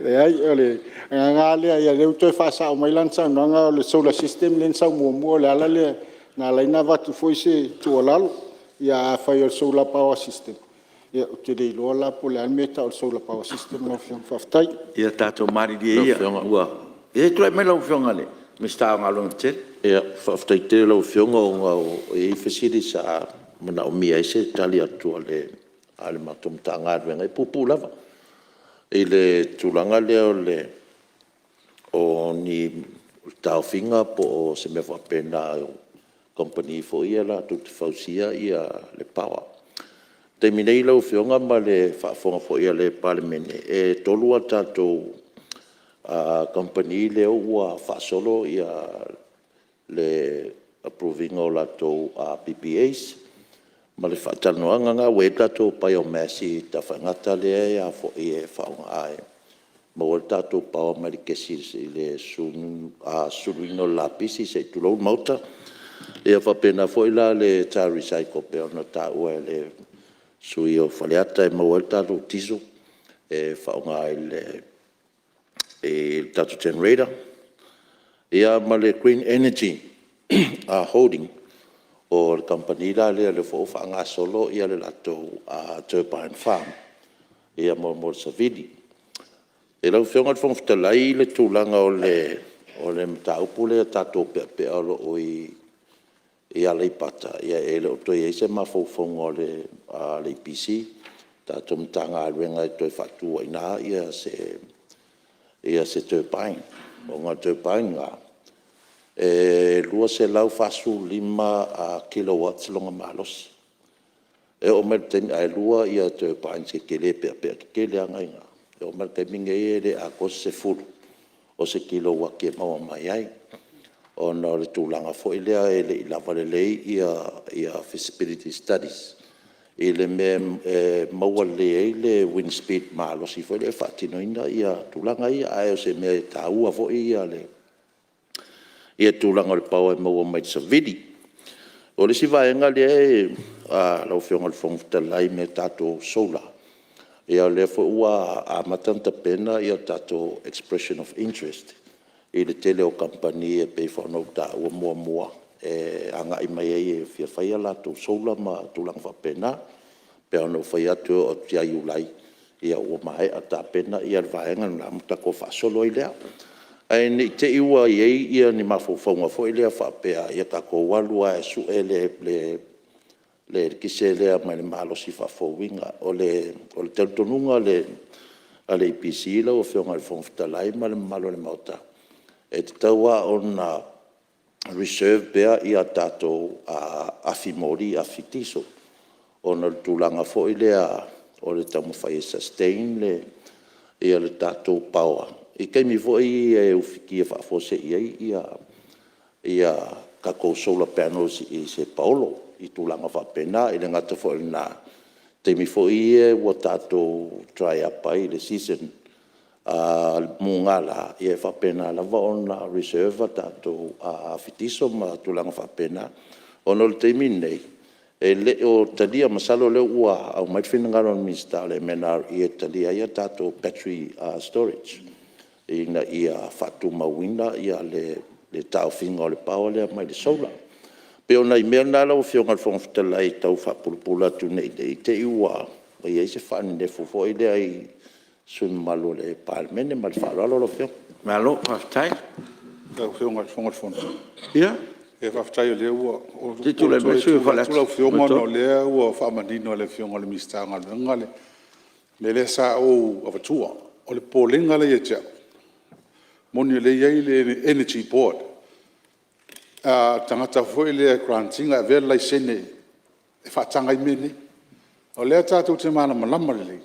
Le ai ole nga le ya le to fa sa o mai lan sa nga le solar system len sa mo le ala le na la ina va tu foi se tu lalo ya fa yo solar power system ya te de lo la po le meta o solar power system no fiong fa tai Ya tato mari dia ia. Ua. E tu me lo fiong ale. Mista ngalong chet. Ia, whaftai te lau whionga o ngā o e whasiri sa mana o mia ese tali atu ale matum ta ngāruenga e pupu lava. E le tūlanga leo le o ni tau whinga po o se me whapena o company fo ia la tu te whausia ia le pawa. Te minei lau whionga ma le whaafonga fo ia le Palemene. E tolua tātou company leo ua whaasolo ia le approving o latou PPAs ma le whaatanoanga ngā we tātou biomasi ta whangata lea ia fo i e whaunga ai. Ma o tātou pawa marikesi le suruino lapisi se tulou mauta e a whapena fo i la le tā recycle pe ona tā ua le sui o whaleata e ma o tātou tiso e whaunga ai le tātou generator. Ia ma le green energy holding o le company la le fo whaanga solo ia le latou turbine farm. Ia mo savidi. E lau whionga te whangwhitalai le tūlanga o le mtaupu le tātou pe alo o i alei pata. Ia e le oto i eise ma fōwhonga o le PC. Tātou mtanga aruenga i toi whatua ina ia se turbine. O ngā turbine ngā. Lua se lau fasu 5 kilowatts longa malos. E o mer temi ai lua ia turbine se kele pe kele anga inga. E o mer temi nge le a kos se fulu. O se kilowatt ke maua mai ai. O na le tūlanga fo ilea e le ilava le lei ia feasibility studies. E le me maua le le wind speed malosi fo le fatino ina ia tūlanga ia ai o se me taua fo ia le ia tūlanga le pau e maua mai savidi. O le si vaenga le lau whionga le whangwhitalai me tātou solar. Ia le fo ua a matanta pena ia tātou expression of interest. I le tele o company e pei whanauta ua mua. E anga i mai e fia whaia lātou solar ma tūlanga whapena. Pea no whaia tu o tia iulai. Ia ua mai a tā pena ia le vaenga na mutako whaasolo i lea. Ai ni te iua iei ia ni mawhawhaunga fo i lea whapea ia tako walua e su e le kise lea mai le mahalosi whawhawinga o le tautonunga le IPC la o whionga le whongwhitalai ma le malo le mauta. E te taua o na reserve bea ia tātou awhimori awhitiso o na tūlanga fo i lea o le taumawhai sustain le ia le tātou power. I kei mi voi e ufiki e whaafose ia kako solar panels i se paolo i tūlanga whapena i le ngata fo i nā. Te mi foi e ua tātou try up ai le season mungala i e whapena lava o na reserve tātou fitiso ma tūlanga whapena o no le teimi nei. E le o talia masalo le ua au mai whinangaron mista le mena i e talia ia tātou battery storage. Ina ia whatu mawina ia le tau whinga o le pāua lea mai le solar. Pe ona i mea nala o whionga le whongwhitalai tau whapulupula tu nei te iua. Mai eise whani ne fufo i lea i sui malo le Palemene ma le whalalo lo whionga. Malo, whaftai. Tau whionga le whonga. Ia. E whaftai o lea ua. Titu le me sui whale atu. Tula whionga no lea ua whamanino le whionga le mistanga le ngale. Me le sa o avatua. O le pōlenga le e tia. Moni le iei le Energy Board. Tangata foi le grantinga e vea lai sene e whaatanga I mene. O lea tātou te mana malama le lei.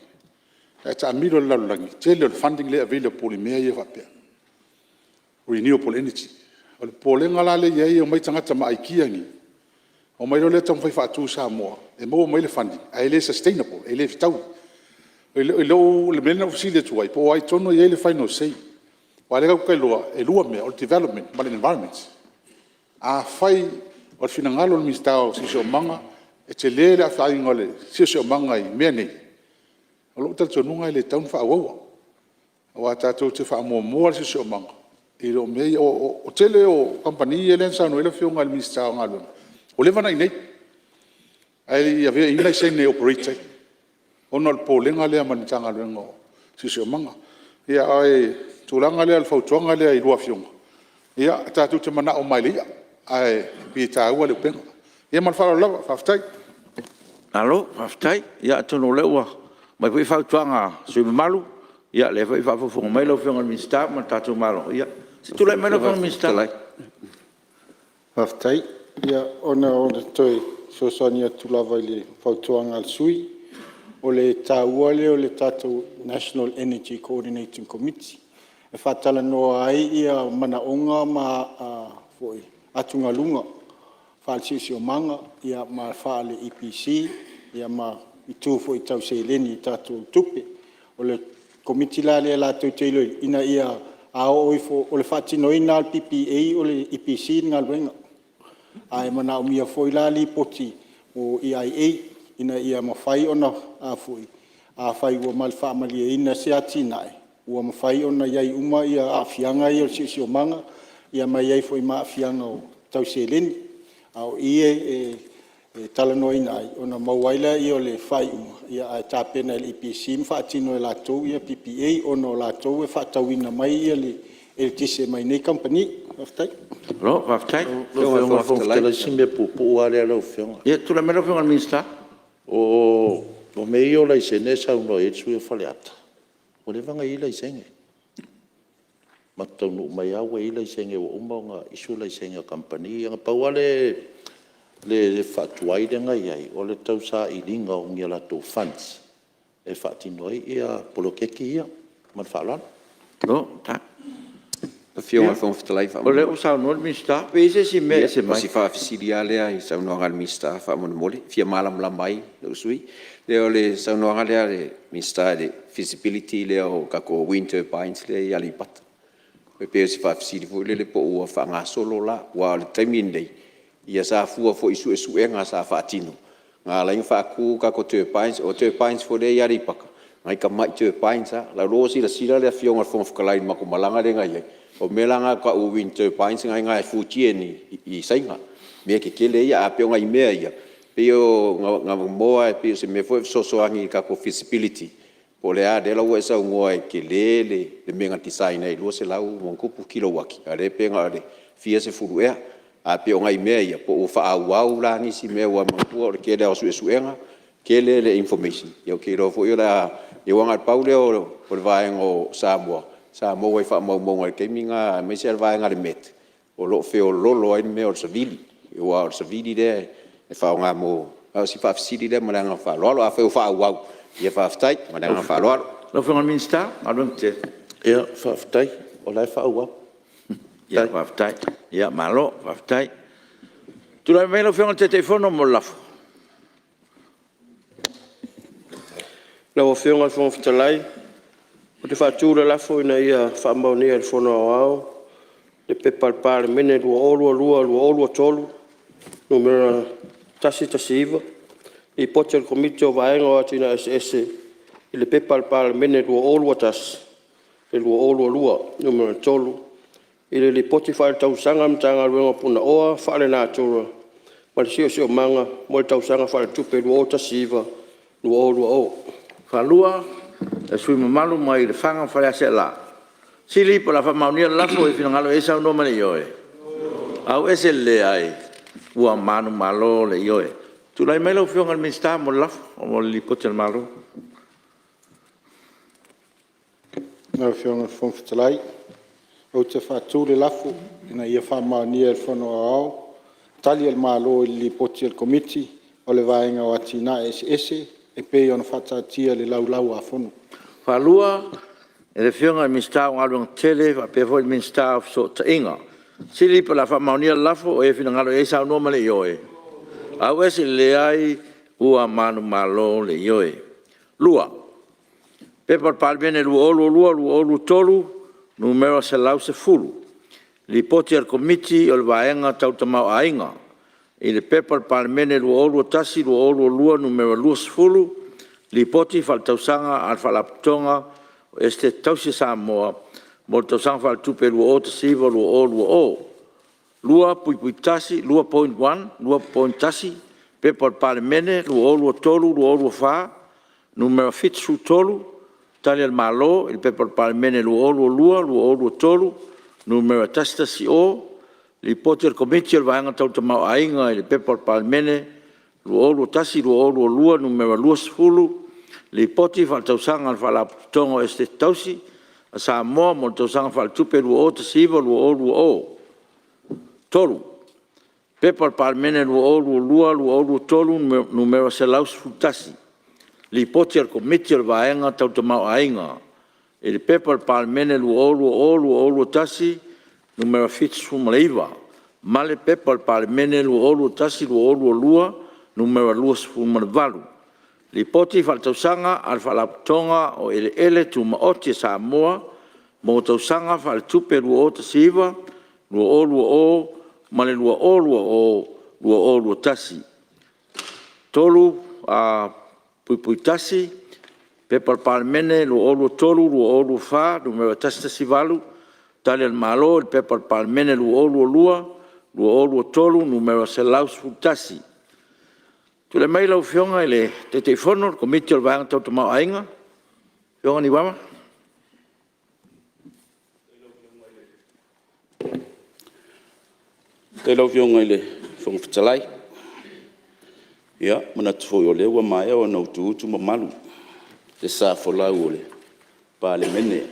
E ta amiro le lalulangi. Tele o le funding le avile o poli mea i e whapea. Renewable Energy. O le pōlenga la le iei o mai tangata maaikiangi. O mai le tau whai whaatu Samoa. E mo mai le funding. A ele sustainable. E le fitau. E lo le mena ofisile tuai. Po ai tono iei le whaino sei. Wa le kai loa. E lua mea o le development. Ma le environment. A whai o le finangalo le mistao si o manga. E te le a whai ngole. Si o manga I mea nei. O lo tala tonunga I le taun wha awawa. O a tātou te wha mua mua si o manga. I lo mei o tele o company e lensa no ele fionga le mistao ngalo. O le vana I nei. Ai avea ina I sene operator. Ono le pōlenga lea manitanga luenga si o manga. Ia ai tūlanga lea le fautuanga lea I lua fionga. Ia tātou te mana o mai lea. Ai pita ua le upenga. Ia malwhara lava, whaftai. Alo, whaftai. Ia tono leua. Mai pui whautuanga sui malu. Ia le whai whafufunga mai lau whionga minsta ma tātou malo. Ia. Si tūlai mai lau whionga minsta. Whaftai. Ia ona o le toi sosania tulawa I le whautuanga al sui. O le tāua le o le tātou National Energy Coordinating Committee. E whatala noa ai ia manaonga ma foi atunga lunga. Whalsisi o manga, ia ma whale EPC, ia ma I tū foi tau seileni tātou tupe. O le komiti la le la tau teiloi, ina ia ao oifo, o le whatino ina al PPA o le EPC ngā luenga. Ai mana o mia foi la li poti o EIA, ina ia mawhai ona a foi. A whai ua malwha malia ina se ati nai. Ua mawhai ona iai uma ia a fianga I o sisi o manga, ia mai iai foi ma fianga o tau seileni. Au ie talanoa ina ai, ona mauaila I o le whai uma. Ia a tāpena le EPC, mwhaatino e lātou ia PPA, ona o lātou e whaatauina mai ia le tise mai nei company. Whaftai? Lo, whaftai. Whionga whaftai si mea pupu a lea lau whionga. Ia, tūla mera whionga minsta. O mei o lai sene sa uno e tsu e whale ata. O le vanga I lai senge. Matau nu mai awa I lai senge o umaunga isu lai senge company. Anga pauale le whatuai renga iai. O le tau sa I linga o ngia lato funds. E whatinoi ia polokeki ia. Man whalan. Lo, ta. Whionga whangwhitalai O le o sa unor minsta. Pese si me se mai. Si whaafisiri lea I saunoanga le mista whaamona mole. Fia malamula mai le usui. Leo le saunoanga lea le mista le feasibility lea o kako wind turbines lea I alipata. Pe peo si whaafisiri fo le po ua whaangasolo la. Wa le taimin nei. Ia sa fua fo isu e suenga sa whaatino. Ngā lainga whaaku kako turbines o turbines fo le I alipaka. Ngai ka mai turbines ha. La rosi la sila lea whionga whangwhikalai mako malanga le ngai iai. O melanga ka u wind turbines ngai futie ni I sainga. Mea ke kele ia apia ngai mea ia. Peo ngā moa e peo se me foi sosoangi ka ko feasibility. Po le a de la ua sa ngoa e ke le menga design ai lua se lau monkupu kilowaki. A re penga le fia se furu ea. A peo ngai mea ia. Po u wha au la ni si mea ua mankua o le ke lea o suenga. Ke le information. Iau ke rofo i la i wanga pau leo o le vaenga o Samoa. Samoa I wha maunga ke minga me se vaenga le met. O lo feo lolo ai mea o savili. I wa o savili de e wha ngā mo. Au si whaafisiri de maranga wha loalo. A feo wha au. Ia whaaftai maranga wha loalo. Lo whionga minsta. Alum te. Ia whaaftai. O lai wha au. Ia whaftai. Ia malo, whaftai. Tūlai mei lo whionga te telefono mo lafo. Lau o whionga whangwhitalai. O te whātūra lafo ina ia whaambaunia le whono au au. Le pepa le Palemene lua tolu. Numera tasi iwa. I pote le komite o vaenga o atina SS. I le pepa le Palemene lua tasi. Le lua. Numera tolu. I le pote whaile tausanga mtanga luenga puna oa. Whaile nā tūra. Ma le sio manga. Mo le tausanga whaile tupe lua tasi iwa. Lua o. Whalua. E sui mamalu mai le whanga whale ase la. Sili pa la whamaunia lafo e whina ngalo e sau no mani yoe. Au ese le ai ua manu malo le ioe. Tu lai mai lau fionga al minsta mo laf o mo li pote al malo. Nā whionga whongwhitalai. O te whātū le lafu, ina ia whamaunia e whanau au. Tali al mālo i li poti al komiti, o le vaenga o atina ese, e pei ona whatatia le lau a whanu. Whalua, e le fionga al minsta o aluang tele, wa pefo il minsta o so ta inga. Sili pa la whamaunia lafo o e whina ngalo e sao noma le ioe. Au ese le ai ua manu malo le ioe. Lua. Pepa Palemene lua olu tolu, numero se lau se fulu. Li poti al komiti o le vaenga tau tamau ainga. I le pepa Palemene lua olu tasi, lua numero lua se fulu. Li poti fal tausanga al falaptonga o este tausi Samoa. Mo tausanga fal tupe lua o tasiva lua o. Lua pui tasi, lua point 1, lua point tasi. Pepa Palemene lua olu tolu, lua olu fa. Numero fitsu tolu. Tali al malo, il pepa Palemene lua olu tolu, numero tasta si o, li poti al komiti al vaenga tau tamau ainga, il pepa Palemene lua olu tasi, lua, numero lua sfulu, li poti fal tausanga al falaputongo este tausi, a Samoa mo tausanga fal tupe lua o tasiva, lua o. Tolu. Pepa Palemene lua olu tolu, numero se laus futasi. Li poti al komiti al vaenga tau tamau ainga. E li pepa al Palemene lua olu tasi, numero fitsu maleiva. Ma le pepa al Palemene lua olu tasi, lua, numero lua sifu malevalu. Li poti fal tausanga al falaputonga o ele tu maoti e Samoa, mo tausanga fal tupe lua o tasiva, lua o, ma le lua o tasi. Tolu pui tasi, pepa Palemene lua olu tolu, lua olu fa, numero tasi valu, tali al malo, il pepa Palemene lua olu tolu, numero se laus futasi. Tu le mai lau fionga ele te fono, komiti al vaenga tau tamau ainga, fionga ni wama? Te lau fionga ele whangwhitalai. Ia, mana tufoi o le ua mai o nau tu mamalu. Te sa folau o le Palemene.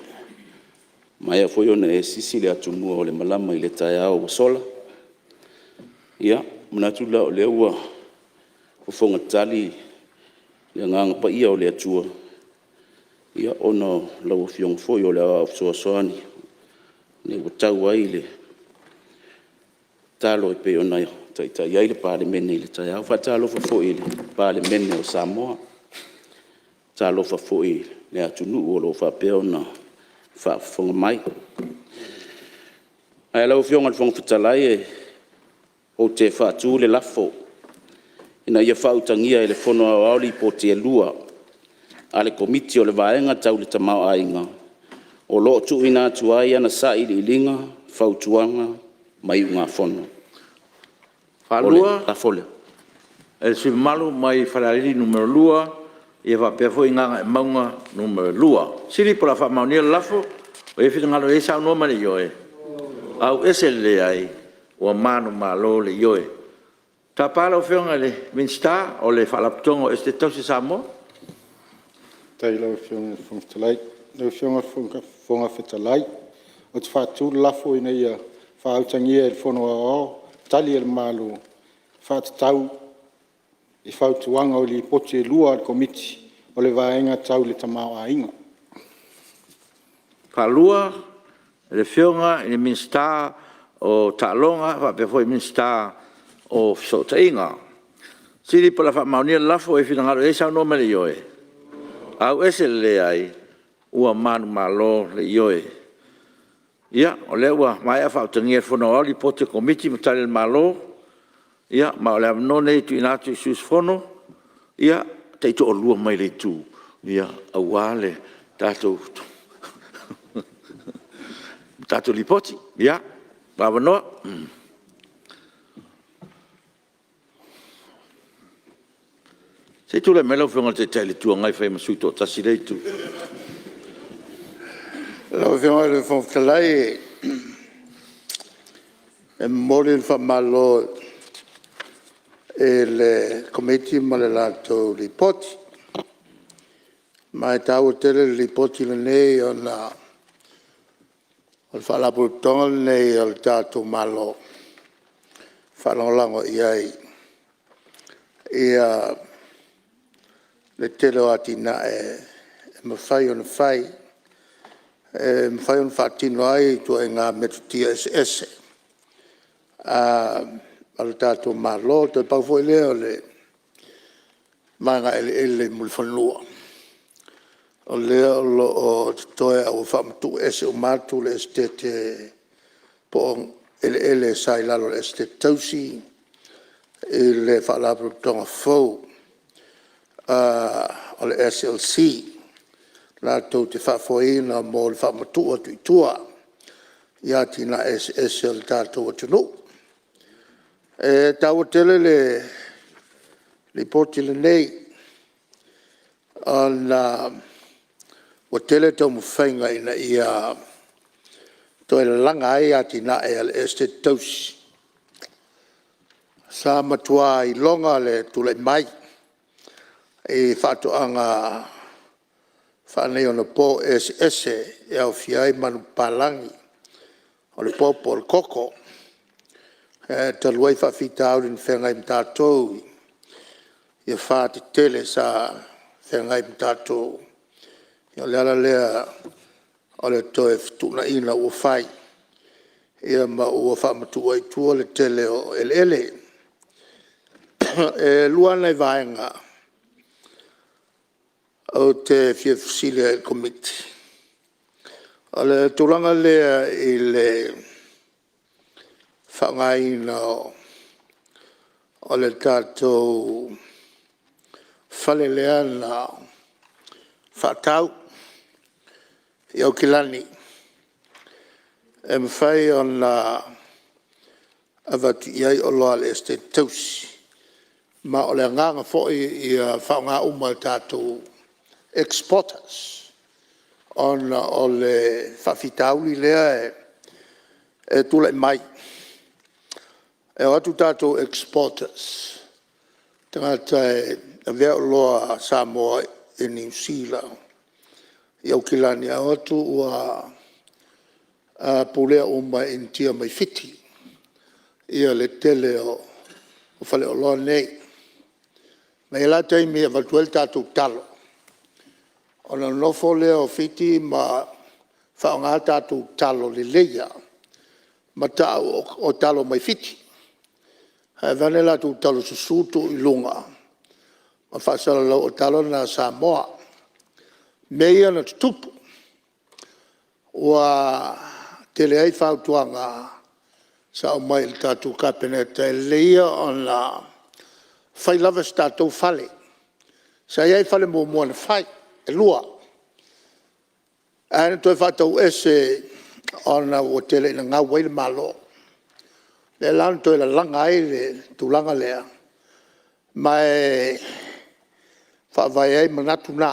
Mai a foi o ne sisi le atumua o le malama i le Tiafau o sola. Ia, mana tu la o le ua o fonga tali le nganga pa ia o le atua. Ia, ono lau fiong foi o le a soani. Ne watau ai le talo i pe o nai. Tai ai le Palemene le Tiafau fa talo fa foi le Palemene o Samoa talo fa foi le atunu o lo fa pe ona fa fonga mai ai lau fionga al fonga fitalai o te fa tu le lafo ina ia fa utangia le fono a oli po te lua ale komiti o le vaenga tau le tamau ainga o lo tu ina tu ai ana sa i linga fa utuanga mai unga fono. Falua, la folia. El si malu mai farali numero lua, e va pefo inga maunga numero lua. Sili por la famaunia lafo, o e fita ngalo e sa noma le yoe. Au ese le ai, o manu malo le yoe. Ta pala o fionga le minsta o le falaptongo este tausi Samoa? Tai lau whionga whangtalai. Lau whionga whonga whetalai. O te whātū lafo ina ia whāutangia e whono ao. Tali al malu whātatau i whautuanga o li poti e lua al komiti o le vaenga tau le tamau ainga. Palua, le fionga i minsta o talonga, whapefo i minsta o sotainga. Siri pa la whamaunia lafo e whina ngaro e sao noma le ioe. Au ese le ai, ua manu malo le ioe. Ia, o le ua mai a whautangia whono au li pote komiti matari le malo. Ia, ma o le amnone i tu inatu i sus whono. Ia, teito o lua mai le tu. Ia, au wale, tātou. Tātou li poti. Ia, wawanoa. Se tu le melo whenga te tele tua ngai whai masuto tasi rei tu. Lau whenga le whongtalai Mori fa malo le committee ma le lato ripoti. Ma tau tele ripoti le nei ona o fa la puton nei o tato malo fa lango iai. Ia le telo atina ma fai on fai fai un fatino ai tu nga metutia esse. Al tato malo te pa foi le manga ele mulfanua. O lea o toe au whamatu ese o mātu le estete po ele sai lalo le estete tausi le whalapuru tonga fau o le SLC la tau te whafoina mo le whamatu o tuitua ia tina SL tātou o tunu tau tele le poti le nei on o tele tau mwhainga ina ia toi langa ai ati na e al este tausi. Sa matua I longa le tule mai e whātu anga whanei ona po ese e au fiai manu palangi o le popo o le koko taluai whawhita au rin whengai mtātou ia whāti tele sa whengai mtātou ia lea lea o le toe tuna ina ua whai ia ma ua whamatu ai tua le tele o ele e lua nei vaenga o te fiafisilia e komiti o le tulanga lea I le whangaina o le tātou whale lea na whatau Iau kilani e mwhai o na avatu iai o loa le este tausi ma o le nganga fōi I whaunga uma tātou exporters o le whawhitauli lea e tula mai e atu tātou exporters tangata e vea o loa Samoa e New Zealand Iau kilani a otu ua pulea uma intia mai fiti. Ia le tele o whale o loa nei. Mai la taimi e watuel tātou talo. O na nofo lea o fiti ma whaonga tātou talo le leia. Ma ta o talo mai fiti. Hai vane la tu talo susutu I lunga. Ma whasala lau o talo na Samoa. Meia na tupu wa tele ai whautuanga sa o mai il tātou kapeneta e leia on la whailawa tātou whale. Sa iai whale mo moana whai e lua. Aina toi whatau ese ona o tele ina ngā waile malo. Le lana toi la langa ai le tūlanga lea. Mai whawai ai manatu nā.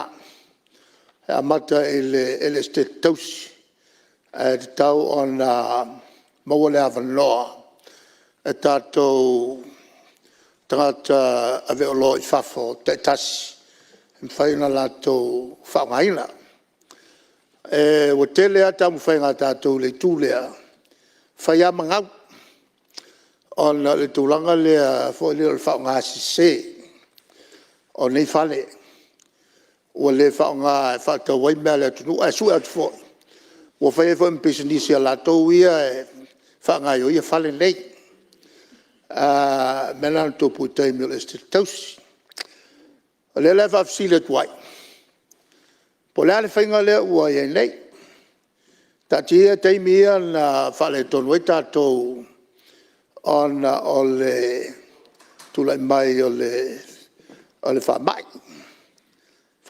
Amata ele este tausi te tau ona maua le awanoa e tātou tangata ave o loa I whafo te tasi mwhaina lātou whaongaina o tele ata mwhainga tātou le tūlea whaia mangau ona le tūlanga lea fo le whaongasi se o nei whale o le whaonga e whātau wai mea le atunu, e sui atu fōi. O whai e whai mpesinisi a lātou ia e whaonga i o ia whale nei. Mena na tōpu I taimi o le este tausi. O le whawsile tuai. Po le ale whainga lea ua iei nei. Tati ia taimi ia na whale tonu e tātou ona o le tulai mai o le whamai.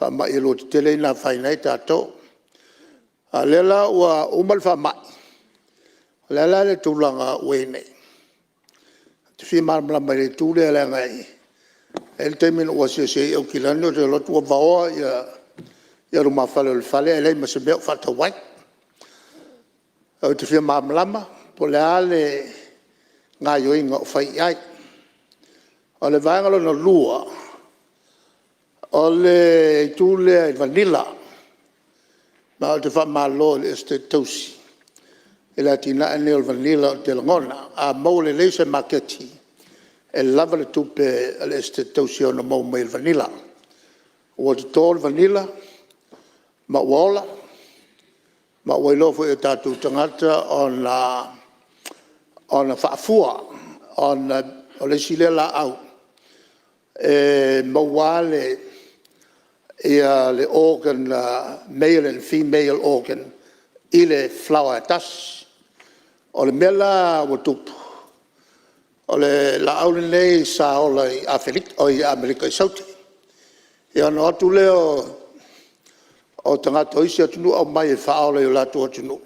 Whamai ilo te tele ina whainai tātou. A lela ua umal whamai. Lela le tūlanga uenei. Te whi marmala le tūle ala ngai. El te minu ua se au kilani o te lotu o vaoa ia ruma whale o le whale. Elei ma se meo whata wai. Au te whi marmala po le ale ngā yo inga o whai ai. O le vaengalo no lua, o le tūlea i vanilla, ma o te whamalo le este tausi. E la tina ane o vanilla o te langona, a mau le leise maketi, e lava le tupe le este tausi o na mau mai vanilla. O te tō vanilla, ma wola, ma wailofo e tātou tangata o na whaafua, o le silela au. E mawale ia le organ, male and female organ, i le flower dust. O le mela wa tupu. O le la aule nei sa o le Amerika i sauti. Ia no atu leo o tangata oisi atunu au mai e whaole o latu atunu.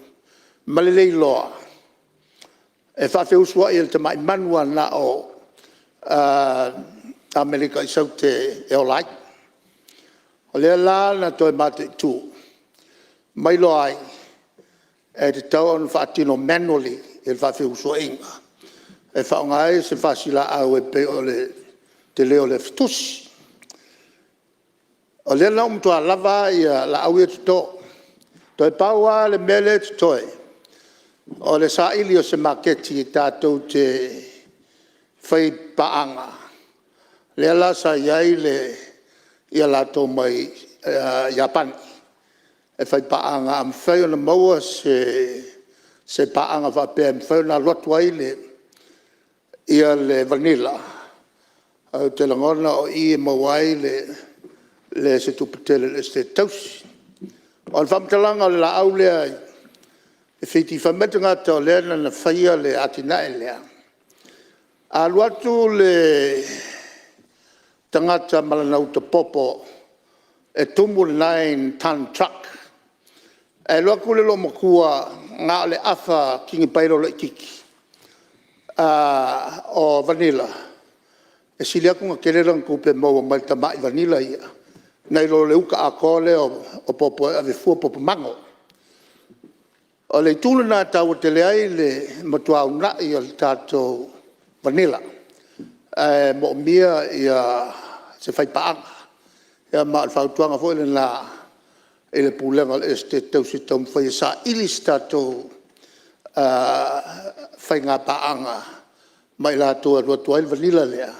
Malelei loa. E whawheusua i te mai manua na o Amerika i saute e o lai. O lea la na toi mate i tū. Mai loa ai. E te tau anu whaatino manually e whawheusua inga. E whaonga e se whasila au e pe o le te leo le fitusi. O lea na umtua lava i la au e tuto. Toi paua le mele tutoe. O le sa ili o se maketi i tātou te whai paanga. Lea la sa iai le ia lātou mai Japani. E whai paanga am whai o na maua se paanga whapea. Am whai o na lotua i ia le vanilla. Au te langona o i e mawai le se tuputele le se tausi. O le whamtalanga o le la au lea e whiti whameta ngata o lea na whaia le atina e lea. A luatu le tangata malanau te popo e tumu 9-ton truck. E luaku le lo makua ngā le awha kingi pairo le kiki. O vanilla. E sili aku ngā kererang kupe maua mai tamai vanilla ia. Nei lo le uka a kole o popo ave fua popo mango. O le tūna nā tau te leai le matua una i al tātou vanilla. Mo mia ia se whai paanga. Ia maa whautuanga fo ele nā ele pūlenga le este tausi tau mwhai sa ilis tātou whai ngā paanga. Mai lātou atua il vanilla lea.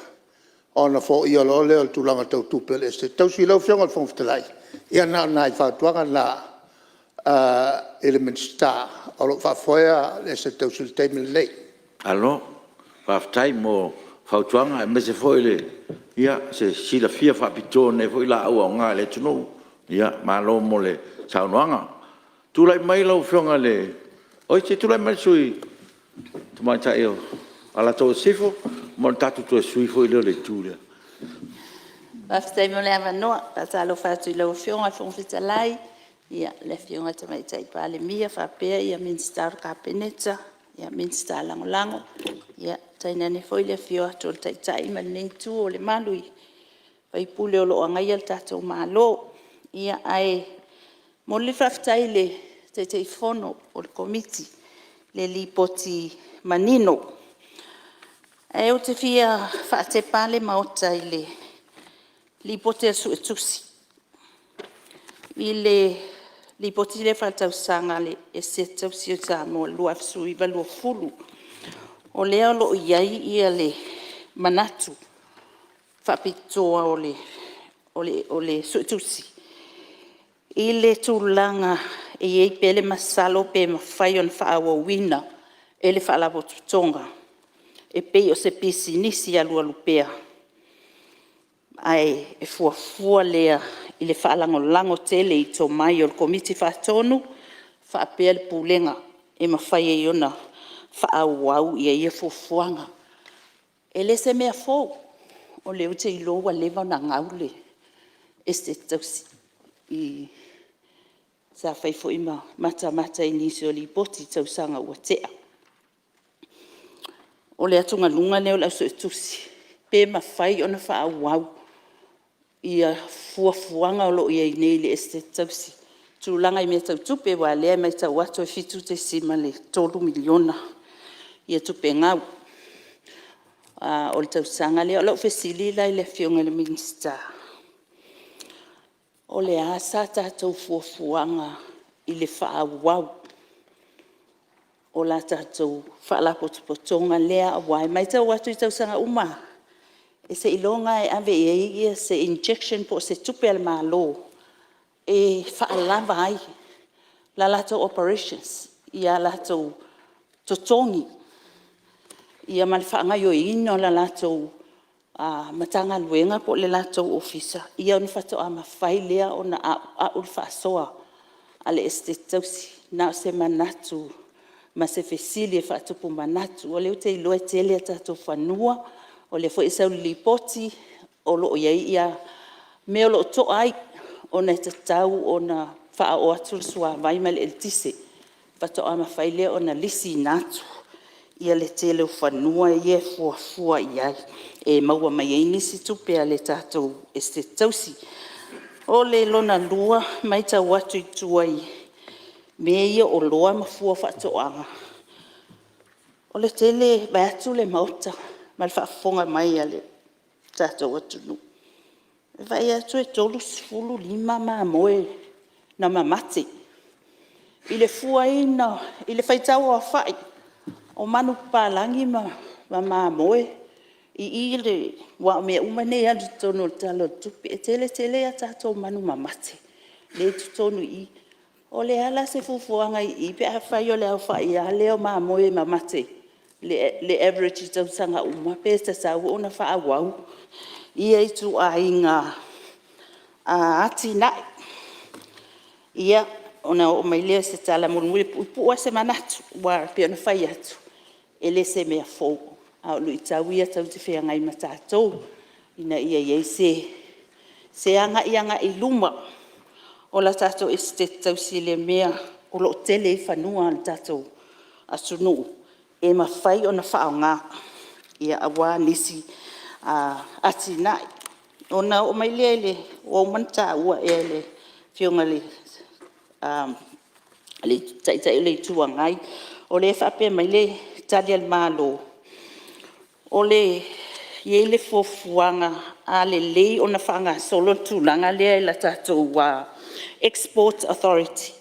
Ona fo ia lo le o tulanga tau tupe le este tausi lau whionga le whongwhtalai. Ia nā nai whautuanga nā element star. O lo whawhoia le este tausi le teime lei. Alo, whawtai mo whautuanga e mese fo ile. Ia, se sila fia whapitone fo ila au au ngā le tunu. Ia, malo mo le saunoanga. Tulai mai lau whionga le. Oi, se tulai mai sui. Tumai ta eo. Ala tau sifo. Mo tatu tu sui foi le tūlea. Whaftai mo le awanoa, patalo whātui lau whionga whongwhitalai, ia le whionga tamai tai Palemene, whapea, ia minstar kapeneta, ia minstar langolango, ia tainane foi le whioa tol tai tai ma nei tū o le malui, whai pule o lo angai al tātou malo, ia ai, mo le whaftai le te fono o le komiti, le lipoti manino, e o te fia whaate pale maota i le lipote su e tusi. I le lipote le whaatau sanga le e se tausi o Samoa lua fsu i valua fulu. O lea lo iai ia le manatu whapitoa o le su e tusi. I le tūlanga e ei pele masalo pe mawhai on whaawa wina e le whaalapo tutonga. E pei o se pisi nisi alua lupea. Ai e fuafua lea i le whaalango tele i tō mai o le komiti whaatonu, whaapea le pūlenga e mawhai e iona whaauau i e fuafuanga. E le se mea fōu o leo te iloa lewa na ngaule e se tausi i sa whaifo ima mata i nisi o li poti tausanga ua tea. O le atunga lunga leo la so tusi pe mawhai ona whaauau ia fuafuanga o lo ia nei le este tausi. Tūlanga i mea tau tupe wa lea mai tau ato e fitu te sima le 3 miliona ia tupe ngau. o le tausaga lea o lau fesili lai le afioga i le minista o le a sa tatou fuafuaga i le faaauau o la tatou faalapotopotoga lea auae mai tau atu i tausaga uma e se iloga e ave ia se injection po se tupe al malo e faalava ai la latou operations ia latou totogi ia ma le faagaioina o la latou matagaluega po le latou ofisa ia ona faatoʻa mafai lea ona aʻu le faasoa a le estate tausi na o se manatu ma se fesili e faatupu manatu o leu te iloa e tele a tatou fanua o le foʻi saulilipoti o loo iai ia mea o loo toʻa ai ona e tatau ona faaao atu le suavai ma le elitise faatoʻa mafai lea ona lisi ina atu ia le tele o fanua ia e fuafua i ai e maua mai ai nisi tupe a le tatou estate tausi o le lona lua mai tau atu i tuai mea ia o loa mafua faatoʻaga o le tele vai atu le maota ma le faafofoga mai a le tatou atunuu e vai atu e 3.5 mamoe na mamate i le fuaina i le faitau o afaʻi o manu palagi ma mamoe i le ua o mea uma nei atu tonu o le talo o le tupi e tele a tatou manu mamate le tutonu i o le ala se fuafuaga i pe afai o le aufaʻi a lea o mamoe mamate le average i tausaga uma pe tasau ona faauau ia i tuaiga atinaʻi ia ona o mai lea se talamulumuli puʻupuu se manatu ua pe ona fai atu e le se mea fou a o lui tau ia tau te whiangai ma tātou ina ia iei se anga i luma o la tātou estate tau si le mea o lo tele i whanua na tātou asunu e mawhai o na whaonga ia awa nisi ati nai ona o mai le o manta ua e le whionga le taitai le tuangai o le whape mai le tali al malo o le ye le fofuanga a le lei ona whanga solo tūlanga lea la tātou export authority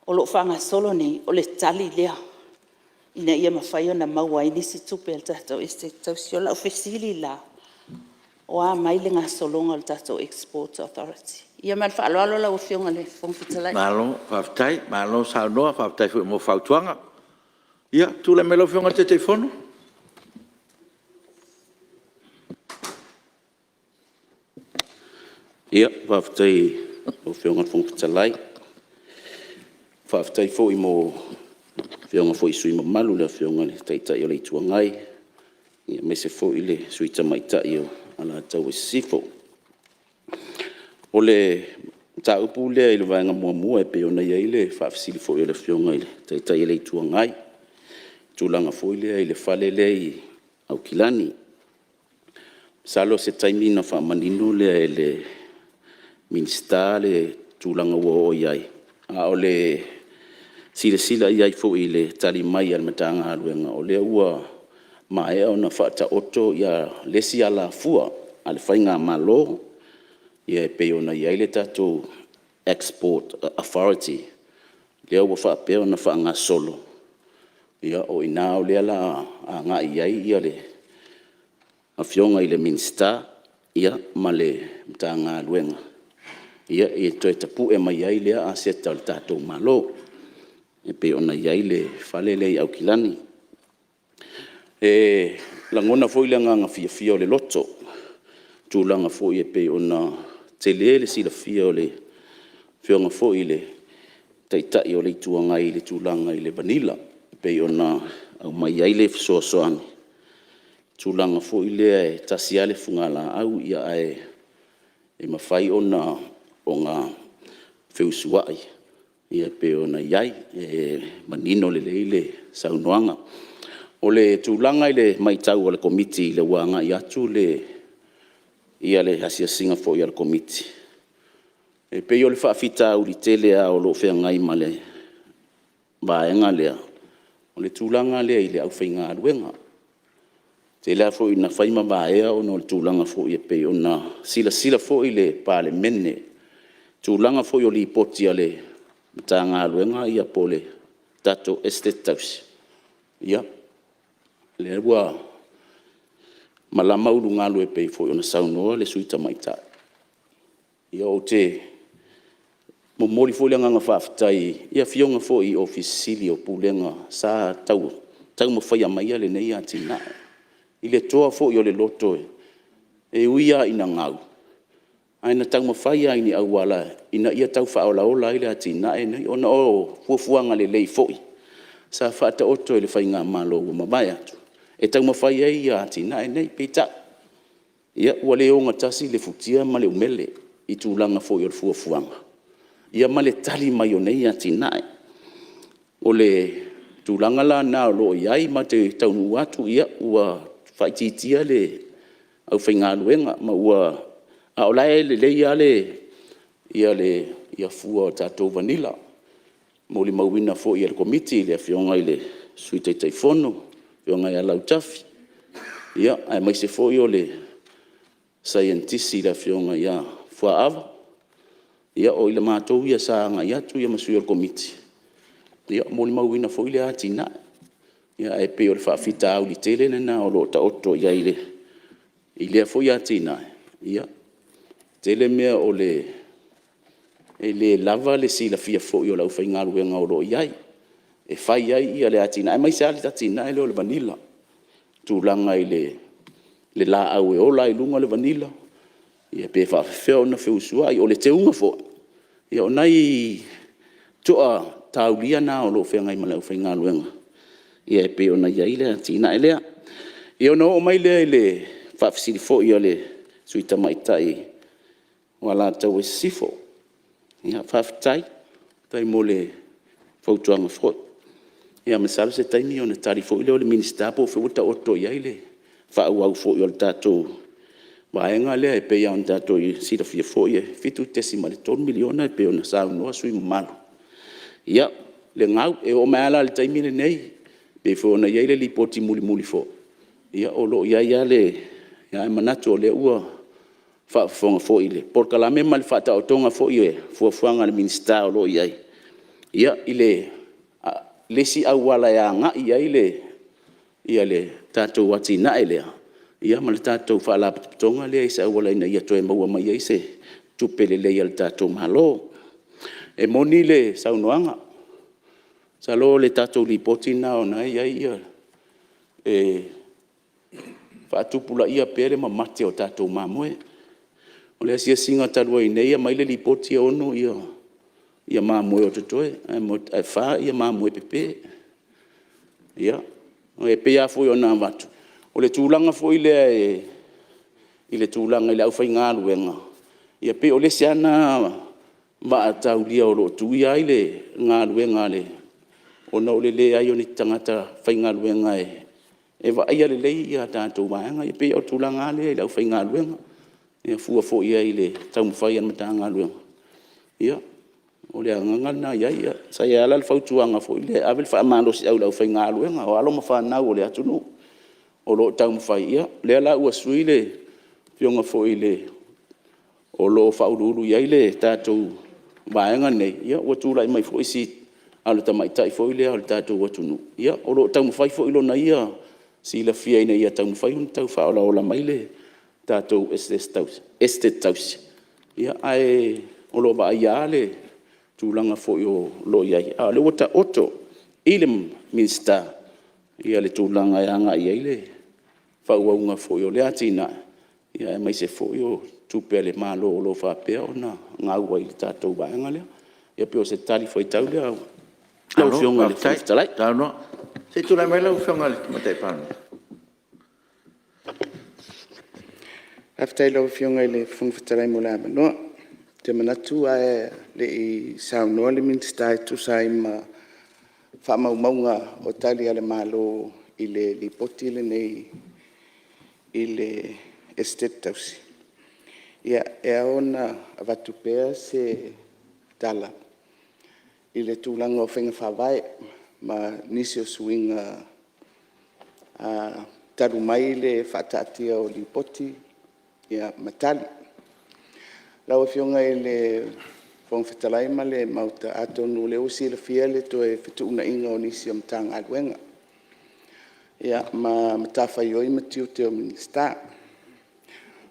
o lo whanga solo nei o le tali lea ina ia mawhai ona maua i nisi tupe al tātou estate tausi o la ofesili la o a mai le ngā solonga al tātou export authority ia man whaaloalo la uwhionga le whongwhitalai Malo, whawtai, malo saunoa, whawtai fu mo whautuanga. Ia, tūle melo whionga te te whono. Ia, whawtai o whionga whongwhitalai. Whawtai fo i mo whionga fo i sui mo malu le whionga le taitai o le tuangai. Ia, me se fo i le sui tamaitai o ala tau e sifo. O le taupu lea i le vaenga mua e pe ona ia i le whaafisili fo i le whionga i le taitai i le tuangai. Tūlanga fo i lea i le whale lea i au kilani. Salo se taimina whaamaninu lea e le minista le tūlanga ua o iai. A o le sila iai fo i le tali mai al matanga aluenga. O lea ua maea ona whaata oto ia lesi ala fua ale whainga malo. Ia pe ona iai le tatou export authority. Lea ua whaapea ona whaanga solo. Ia o ina o lea la a ngā iai ia le a whionga i le minsta ia ma le mtanga luenga. Ia e toi tapu e mai iai lea a seta o le tatou malo. E pe ona iai le whale le i au kilani. E langona fo i le nganga fia o le loto. Tūlanga fo i e pe ona te le sila fia o le whionga fo i le taitai o le tuanga i le tūlanga i le vanilla. Pe ona au mai ai le soasoani. Tūlanga fo i lea e tasiale fungala au ia e mawhai ona o ngā whiusuai. Ia pe ona iai e manino le leile saunoanga. O le tūlanga i le maitau o le komiti i le wanga i atu le ia le hasia singa fo i al komiti. E pe o le whaafita au li tele a o lo whengai ma le baenga lea. O le tūlanga lea i le au whainga aluenga. Te la fo ina fai mabaea o no tūlanga fo i pe ona sila fo i le Palemene. Tūlanga fo i o li poti ale ta ngā luenga ia pole tato estate tausi. Ia, le ua malama ulu ngā lue pe fo i ona saunoa le suita maita. Ia o te mo mori fo le nganga whaafitai, ia fionga fo i ofisili o pulenga sa tau mo whaia mai ale nei ati nā. I le toa fo i o le loto e uia ina ngau. Aina tau mawhaia ini au wala, ina ia tau whaola ile ati nā e nei, ona o fuafuanga le lei fo i. Sa whaata oto e le whai ngā malo ua mabai atu. E tau mawhaia ia ati nā e nei, peita. Ia ua le o ngatasi le futia ma le umele, i tūlanga fo i o le fuafuanga. Ia ma le tali mai o nei ati nā e. O le tūlanga la nā o lo iai ma te taunu atu ia ua whaititia le au whainga luenga ma ua a o lae le leia le ia fua o tātou vanila. Mōli mauina fo i le komiti le fionga i le suiteitai fono, fionga i a lautafi. Ia, ai mai se fo i o le scientisi le fionga i a fua ava. Ia o i le mātou ia saanga i atu ia masui o le komiti. Ia, mōli mauina fo i le ati nā. Ia, e pe o le whaafita au li tele nena o lo ta oto ia i le fo i ati nā. Ia, tele mea o le lava le sila fia fo i o lau whai ngā ruenga o lo iai. E whai ai ia le ati nā. E mai se ali tati nā e leo le vanila. Tūlanga i le la au e ola i lunga le vanila. Ia pe whaafewheo na whiusua i o le te unga fo. Ia o nai toa taulia nā o lo whengai ma lau whai ngā ruenga. Ia e pe o na iai le ati nā e lea. Ia o na o mai lea i le whaafisiri fo i o le suita maitai. Wala tau e sifo. Ia whaafitai. Tai mo le whautuanga fo. Ia masala se taimi o na tari fo i leo le minista po whiuta oto iai le. Whaau au fo i o le tātou. Waenga lea e pe ia on tātou i sira fia fo i e. Fitu tesi ma le 3 miliona e pe o na sao noa sui malu. Ia, le ngau e o mai ala le taimi le nei. Pe fo na iai le lipoti muli fo. Ia o lo iai ale. Ia e manatu o le ua. Whaafonga fo i le. Por kalame ma le whaata o tonga fo i e. Fuafuanga le minista o lo iai. Ia i le. Lesi au wala ia ngā ia le tātou wati na e lea. Ia ma le tātou whaala tonga lea i sa au wala ina ia toe maua mai ai se. Tupele lea le tātou malo. E moni le saunoanga. Sa lo le tātou li poti na o na ia ia. E whaatupula ia pere ma mate o tātou mamoe. O le asia singa talua i nei, mai le li poti ono ia. Ia mamoe o tutoe. E wha ia mamoe pepe. Ia. E pea foi o nā watu. O le tūlanga foi lea i le tūlanga i le au whai ngā luenga. Ia pe o le siana ma atau lia o lo tui ai le ngā luenga le. O na o le le ai o ni tangata whai ngā luenga e. E wa ai ale lei ia tātou maanga. Ia pe o tūlanga le i le au whai ngā luenga. Ia fua fo ia i le tau mwhai an mata ngā luenga. Ia. O le angangana ia ia. Sa ia ala le whautuanga fo i le. Avel wha amano si au lau whai ngā luenga. O alo ma whanau o le atunu. O lo tau mwhai ia. Le ala ua sui le. Fionga fo i le. O lo whaururu ia i le tātou maenga nei. Ia. Ua tūlai mai fo i si. Alo ta mai tai fo i le. Alo tātou watunu. Ia. O lo tau mwhai fo i lo na ia. Si la fia ina ia tau mwhai. Un tau whaola ola mai le. Tātou estate tausi. Ia. Ai. O lo ba ia le. Tūlanga fo i o lo iai. A le wata oto. Ile minsta. Ia le tūlanga i anga i le. Whauaunga fo i o le atina. Ia e mai se fo i o tupe le malo o lo whapea o na ngā ua i le tātou waenga lea. Ia pio se tali fo i tau lea. Lau fionga le whiftalai. Tau no. Se tūlai mai lau fionga le matai pāna. Aftai lau fionga i le whiftalai mo la manoa. Te manatu a le i saunoa le minsta e tu sai ma whamaumaunga o tali ale malo i le lipoti le nei i le estate tausi. Ia e aona avatupea se tala i le tūlanga o whenga whawai ma nisi o suinga taru mai le whaataatia o lipoti ia matali. Lau fionga i le whongwhitalai ma le mauta atonu le usi le fia le toe whituuna inga o nisi o mtanga aluenga. Ia ma matawhai oi matiu te o minista.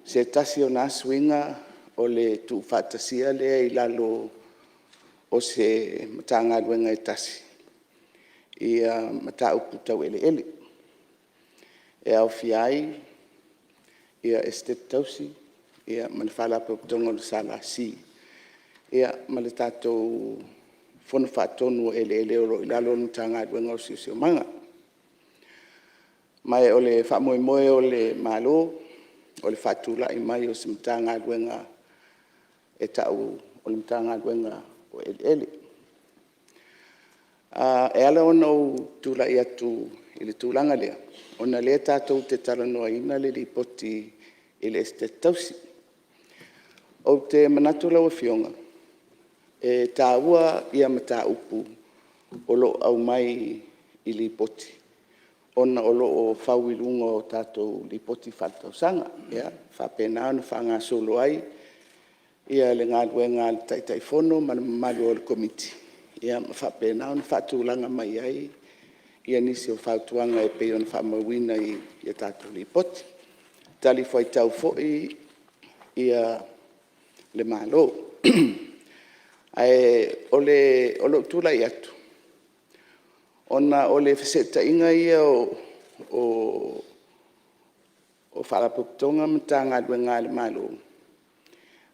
Se tasi o nā swinga o le tu whaatasia lea i lalo o se matanga aluenga e tasi. Ia mata upu tau ele ele. E au fiai, ia estet tausi, ia manawhala pa uputonga o sala si. Ia male tātou whona whaatonu ele ele o i lalo o matanga aluenga o si o manga. Mai o le whaamoemoe o le malo, o le whaatula i mai o se matanga aluenga e tau o le matanga aluenga o ele ele. E ala ona o tula i atu i le tūlanga lea. Ona lea tātou te talanoa ina le lipoti i le estet tausi. O te manatu lau fionga. E tāua ia mata upu o lo au mai i lipoti. Ona o lo o whauilunga o tātou lipoti whatausanga. Ia, whapena ana whanga solo ai. Ia le ngā luenga le taitai whono ma le malu o le komiti. Ia whapena ana whatulanga mai ai. Ia nisi o whautuanga e pei ona whamawina i tātou lipoti. Tali whai tau fhoi ia le malo. Ai o lo tula i atu. Ona o le wheseta inga ia o whalaputonga matanga luenga le malo.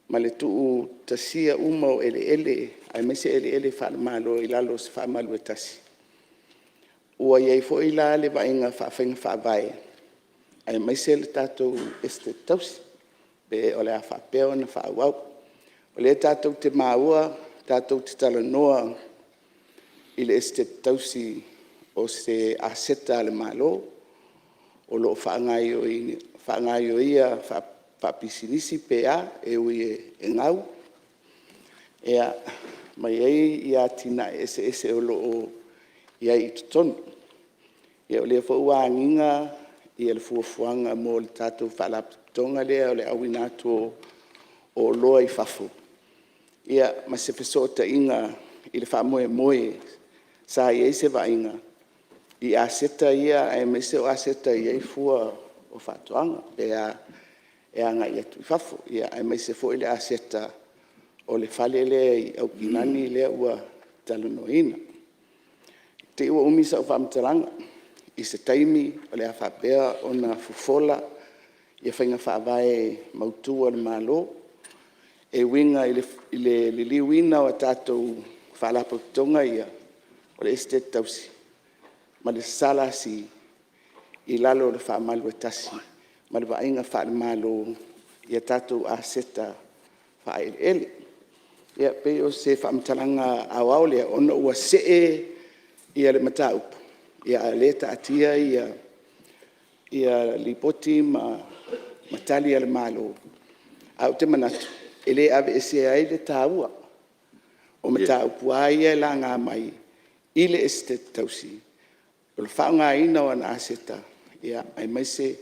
Ma le tuu tasia uma o ele ele, ai mese ele ele wha malo i lalo se wha malu e tasi. Ua iei fo i la le vainga whaafenga whaavae. Ai mese le tātou este tausi, pe o le a whaapeo na whaawau. O le tātou te maua, tātou te talanoa i le este tausi o se aseta le malo, o lo whaangai o ia whaapisinisi pea e ui e ngau. Ea mai ei ia tina ese o lo o ia i tutonu. Ia o le whaua anginga ia le fuafuanga mo le tātou whalaputonga lea o le awinato o loa i whafo. Ia ma se whesota inga i le whamoe moe sa i eise vainga. I aseta ia e mese o aseta ia i fua o whatuanga. E anga i atu i whafo. Ia e mese fo i le aseta o le whale lea i au kinani lea ua talanoina. Te ua umisa o whamtalanga. I se taimi o le a whapea o na fufola ia whainga whaavae mautua le malo. E winga i le liwina o tātou whalaputonga ia o le estet tausi. Ma le sala si i lalo le whaamalu e tasi. Ma le vainga whaamalo ia tātou a seta whaele ele. Ia pe o se whaamtalanga au lea ona ua see ia le mataupu. Ia leta atia ia lipoti ma matali ale malo. Au te manatu. Ele ave ese ai le taua. O mataupu ai e la ngā mai. Ile estet tausi. O le whaunga ina o ana aseta. Ia ai maise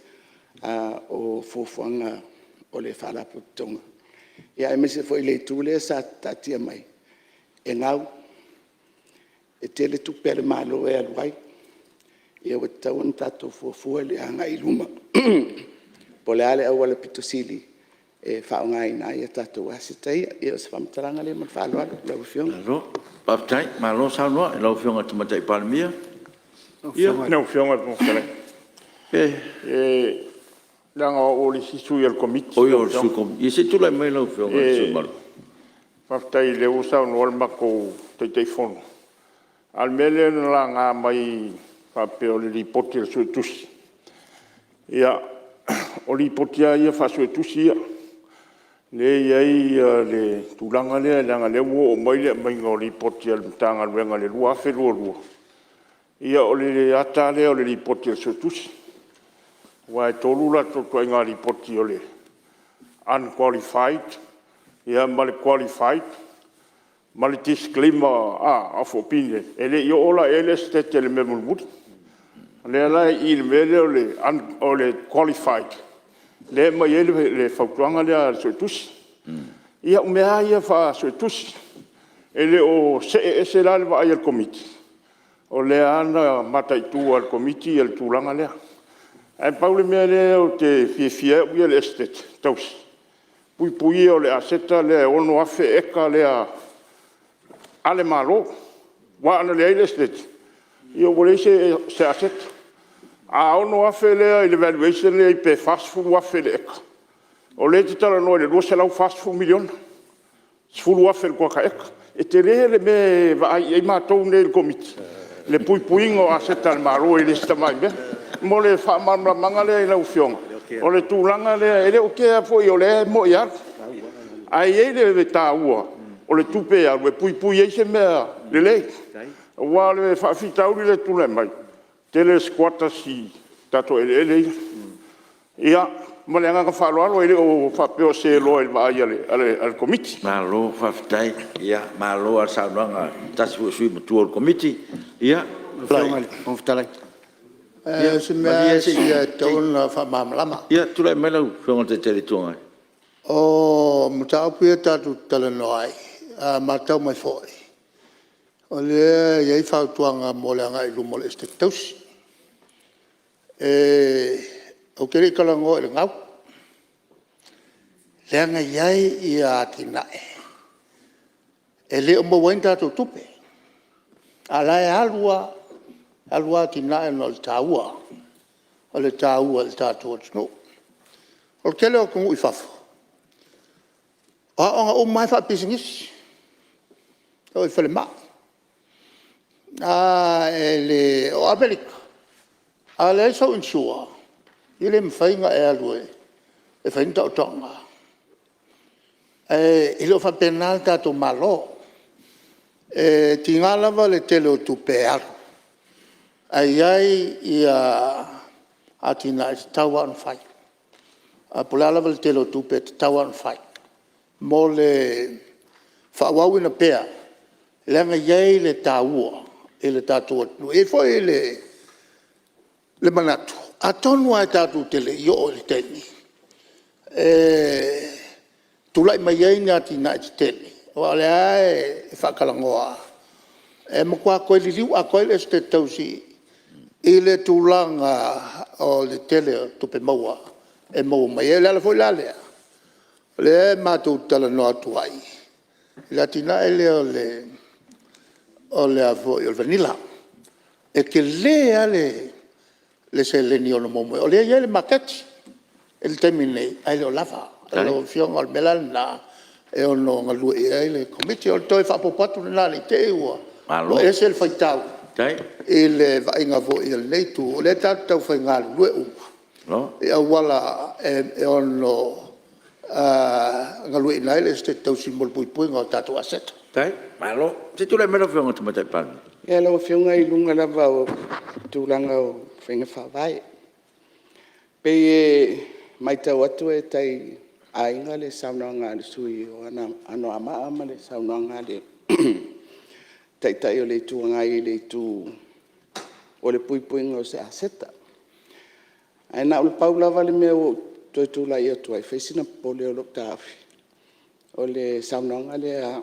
o fuafuanga o le whalaputonga. Ia ai maise fo ile tūle sa tatia mai. E ngau. E tele tupe ale malo e aluai. Ia wa tau na tātou fuafua le anga i luma. Po le ale au ala pitosili e whaunga ina ia tātou asita ia se whamtaranga le man whaaloalo lau whionga. Lalo, papatai, malo sao noa, lau whionga tumatai Palemene. Ia, nau whionga mōkare. Langa o le sisu i al komiti. Oi o su komiti. Ia se tula mai lau whionga su malo. Papatai le usau noa mako teitei fono. Al mele na ngā mai whapeo le ripoti le suetusi. Ia, o ripotia ia whasuetusi ia. Le iai le tūlanga lea, langa le ua o maile mainga o ripotia le mtanga luenga le lua afe lua. Ia o le ata lea o le ripoti le suetusi. Wa e tolu la totua inga ripoti o le unqualified. Ia ma le qualified. Ma le disclaimer of opinion. Ele i ola ele stete le memulmuri. Le la I le mele o le qualified. Le mai ele le fautuanga le so tusi. Ia umea ia fa so tusi. Ele o se la le va ai al committee. O le ana matai tu al committee el tulanga le. Ai paule mea le o te fia ua le estate taus. Pui o le aseta le ono afe eka le ale malo. Wa ana le estate. Io vorrei se asset. A ono afe lea i le valuation lea I pe fast food afe le eka. O le te tala noe le lua se lau fast food miliona. Sfulu afe le kua ka eka. E te rea le me vai e mātou ne le komiti. Le puingo aseta le maro i le stamai mea. Mo le whaamamanga lea I lau fionga. O le tūlanga lea e le o kea po I o le mo I ar. Ai e le tā ua. O le tupe ar. We pui e se mea le lei. Wa le whaafitauri le tūle mai. Tele squatter si tato ele. Ia, mo le anga whaaloalo ele o whapeo se loa il vai al komiti. Malo whaftai, ia, malo al saunoanga tasi sui mutu al komiti, ia. Fonotalai. Se mea si tauna whamamlama. Ia, tulai melau, whionga te teletonga. O mutau pia tatu talanoai, matau mai foi. O le iei whautuanga mo le anga I lumo le este tausi. O kere kalango le ngau. Le anga iei I a tinae. E le omo wain tatu tupe. A lai alua tinae no le tāua. O le tāua le tatu atino. O kele o kungu I fafo. O onga o mai whapisingisi. O I whale maa. Le o Amerika. A le so insua. I le mwhainga e alue. E whainta o tonga. I lo whapenal tato malo. Ti ngalawa le tele o tupe aru. Ai I a tina I tawa an whai. A pulalawa le tele o tupe tawa an whai. Mo le whawawina pea. Lenga iei le tāua. E le tātou atu. E foi le manatu. A tonu ai tātou tele I o le teni. Tulai mai ei ni ati na I tele. O ale ai e whakalangoa. E makua koe li liu a koe le este tausi. I le tūlanga o le tele tupe maua. E maua mai e le ala foi lalea. Le mātou tala no atu ai. Le ati na e le o le avo I o le vanilla. E ke lea le se leni o le momo. O lea ia le maketi. E le temine ai le o lava. E le o fionga o le melana. E o no ngalue e ai le komiti. O le toi whapopatu le nani te eua. O e se le whaitau. E le vainga vo I le neitu. O le tātou whai ngā lue uma. E a wala e o no ngalue I nai le ste tau si molpui ngā tātou aseta. Malo, se tu le mero whionga tu matai pāna. Ia lau whionga I lunga lava o tūlanga o whenga whawai. Pei mai tau atu e tai ainga le saunanga le sui o ano ama le saunanga le tai o le tuanga I le tu o le puipuinga o se aseta. Ai na ule paulava le mea o toi tūla I atu ai whaisina pole o lok tāwhi. O le saunanga le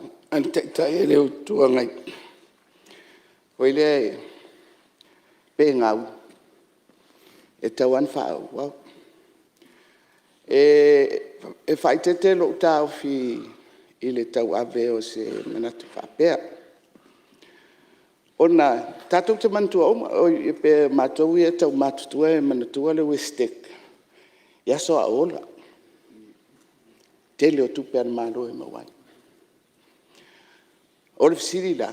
tai e le tuanga I. O le pe ngau. E tauan whao, wow. E whaitete lok tāwhi I le tau ave o se manatu whapea. Ona, tātou te mantua o I pe mātou I tau mātutua e manatua le westek. Ia soa ola. Tele o tupe an malo e mawai. O le fisiri la.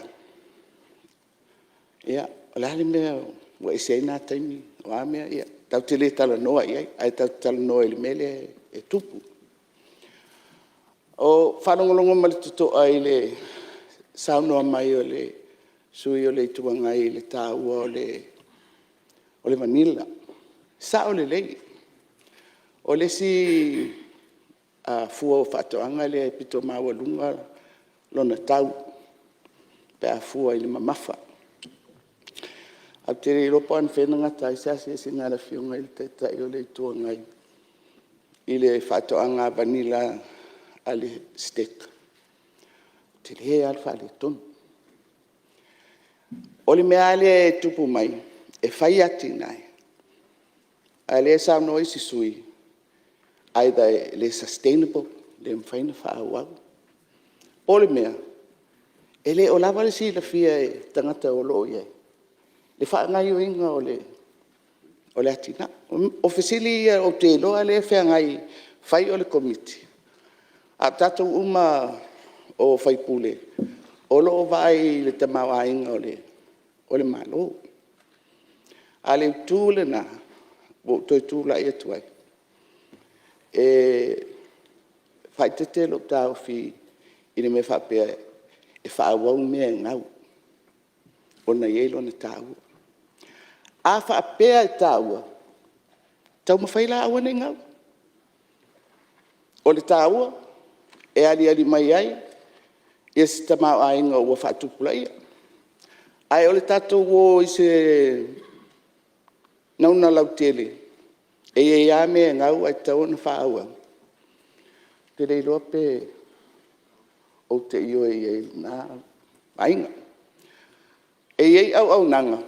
Ia, o le hali mea wa I se ina taimi o a mea ia. Tau tele tala noa ia, ai tau tala noa I le mele e tupu. O whanongolongo malituto ai le saunoa mai o le sui o le tuanga I le tāua o le vanilla. Sa o le lei. O le si fua o whatoanga le pito maua lunga lona tau pe a fua I le mamafa. A te rei ropa an whena ngata i sasi e singa la whiunga i te tai o le tua ngai. I le whatoanga vanila ale steak. Te le alfa le tonu. O le mea le tupu mai, e whai ati nai. A le sa no isi sui, either le sustainable, le mwhaina whaawau. O le mea, e le o lawa le si la fia e tangata o loo iei. Le wha ngai o inga o le atina. O fesili o te loa le whea ngai whai o le komiti. A tatou uma o whai pule. O loo vai le tamawa inga o le malo. A le tūle na, o toi tūla e tuai. E whai te lo tau fi ine me whapea e whaawau mea ngau. O na ielo na tau. A whapea e taua. Tau mawhaila awa nei ngau. O le taua, e ali mai ai, e si tamau ainga o whaatupula ia. Ai o le tatou o i se nauna lau tele. E ame ngau ai tau na whaaua. Te rei lope o te io e na ainga. E au nanga.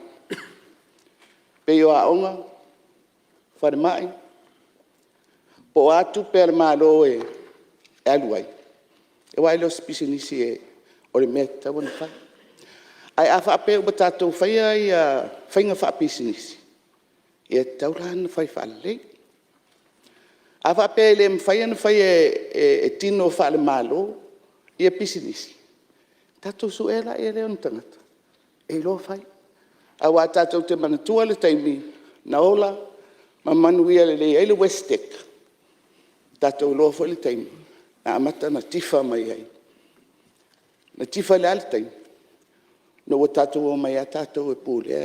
Pe o aonga, whare mai. Po atu per malo e aluai. E wai lo spisi nisi e o le mea tau na whai. Ai a whape o tatou whai ai a whainga whapisi nisi. E tau rana whai whalei. A whape le mwhai anu whai e tino whale malo i a pisi nisi. Tatou su e la e leo na tangata. E lo whai. A wā tātou te manatua le taimi, na ola, ma manuia le eile Westek. Tātou loa fo le taimi, na amata na tifa mai ai. Na tifa le ale taimi. No wa tātou o mai a tātou e pūle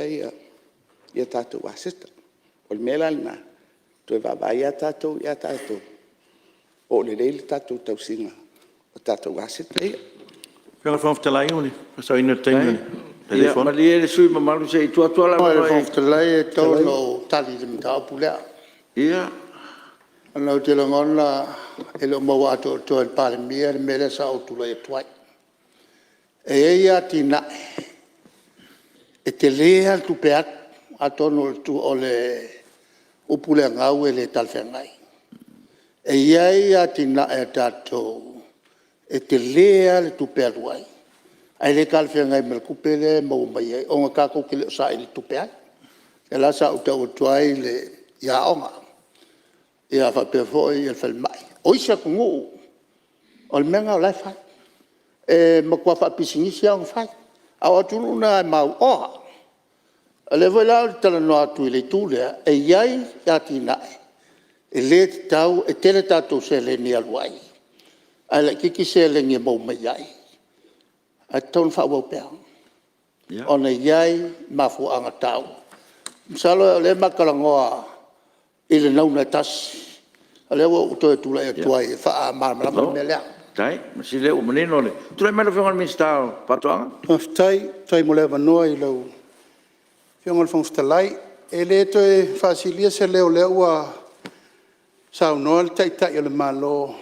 ia tātou aseta. O le mela na, tu e wawai ia tātou. O le leile tātou tausinga, o tātou aseta ia. Whianga whamawhtalai oni, pasau ina taimi oni. Ia, ma li ele sui mamalu se i tuatua la Mai whamawhtalai e tau no tali le mtau pulea. Ia. Anau te langona e lo mawa ato to el Palemene le mele sa o tula e tuai. E ia tina e te lea tu peat ato no tu o le upule ngau e le talwhengai. E ia tina e tato e te lea le tu peat wai. Ai le talwhengai me le kupele mau mai ai. Onga kako ke le sa i le tu peat. E la sa o tau tuai le ia onga. Ia whapea fōi e whalmai. O isa kungu, o le menga o lai whai. E makua whapisinisi au whai. Au atunu na e mau oha. A le vai lau tala no atu i le tūlea, e iai ati nae. E le tau, e tere tātou se le ni aluai. Ai le kiki se le nge mau mai iai. A taun whawau pēa. O na iai mafu anga tau. Msalo le makarangoa i le nauna tasi. A le wa utoe tula e tuai e wha marama me lea. Tai, ma si leo manino le. Tule mena whiongan minstao patoanga? Tai mo le wanoa i lau. Whiongan whangstalai. E le toe whasilia se leo ua sao noa le tai o le malo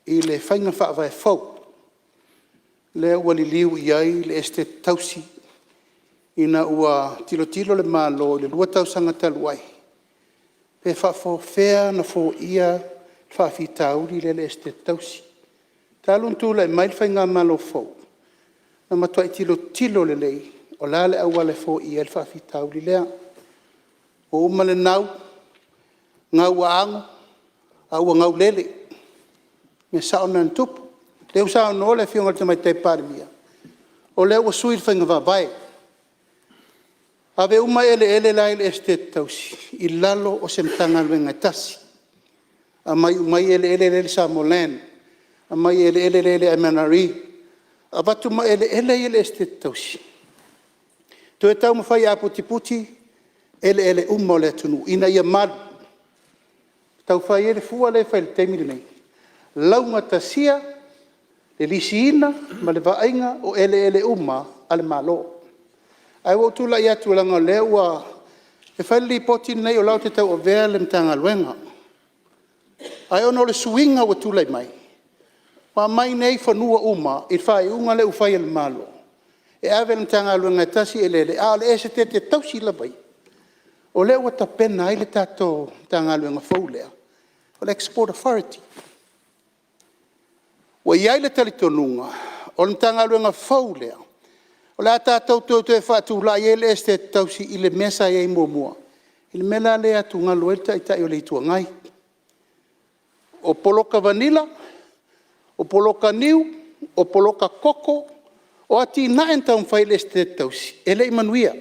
i le whainga whaavai fau. Le ua li liu i ai le este tausi. Ina ua tilo le malo le lua tausanga taluai. Pe whafo whea na fo ia whawhi tauri le este tausi. Talun tūla e mailwhai ngā malo fau. Na matua i tilo le lei. O la le aua le fo ia le whawhi tauri lea. O uma le nau. Ngau a ango. Aua ngau lele. Me sao na ntupu. Leu sao no le whionga te mai te Palemene. O leu a sui le whainga wabai. Ave uma ele lai le este tausi. I lalo o se mtanga luenga tasi. A mai umai ele le Samoa. A mai ele Amanari. A watu mai ele este tausi. Tu e tau mawhai a puti. Ele uma le tunu. Ina ia madu. Tau whai ele fua le whai le teimiri nei. Launga tasia. Le lisi ina. Ma le vainga o ele uma ale malo. Ai wo tu la ia tu langa le ua e fai li poti nei o lau te tau o vea le mtanga luenga. Ai ono le suinga wa tu lai mai. Wa mai nei whanua uma i whai unga le ufai le malo. E ave le mtanga luenga tasi e lele a le ese te tausi la bai. O le ua ta pena ai le tato mtanga luenga faulea. O le Export Authority. Wa iai le talitonunga o le mtanga luenga faulea. O le ata tau te whatu la i le este tausi i le mesa i mua. I le mela le atu ngalo e tai o le itua ngai. O poloka vanila, o poloka niu, o poloka koko, o ati na enta whai le este tausi. E le imanuia.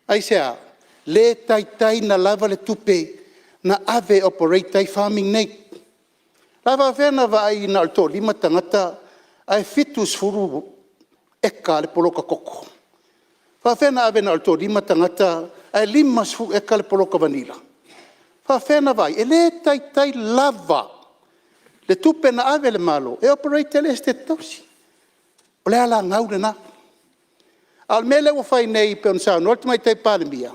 Ai sea, le tai na lava le tupe na ave operate tai farming nei. Lava vena vai na alto lima tangata ai fitus furu eka le poloka koko. Whawhena ave na alto lima tangata ai lima furu eka le poloka vanila. Whawhena vai, e le tai lava le tupe na ave le malo, e operate le este tausi. O le ala ngau le na. Al mele o whai nei pe on sao, norte mai tai Palemene.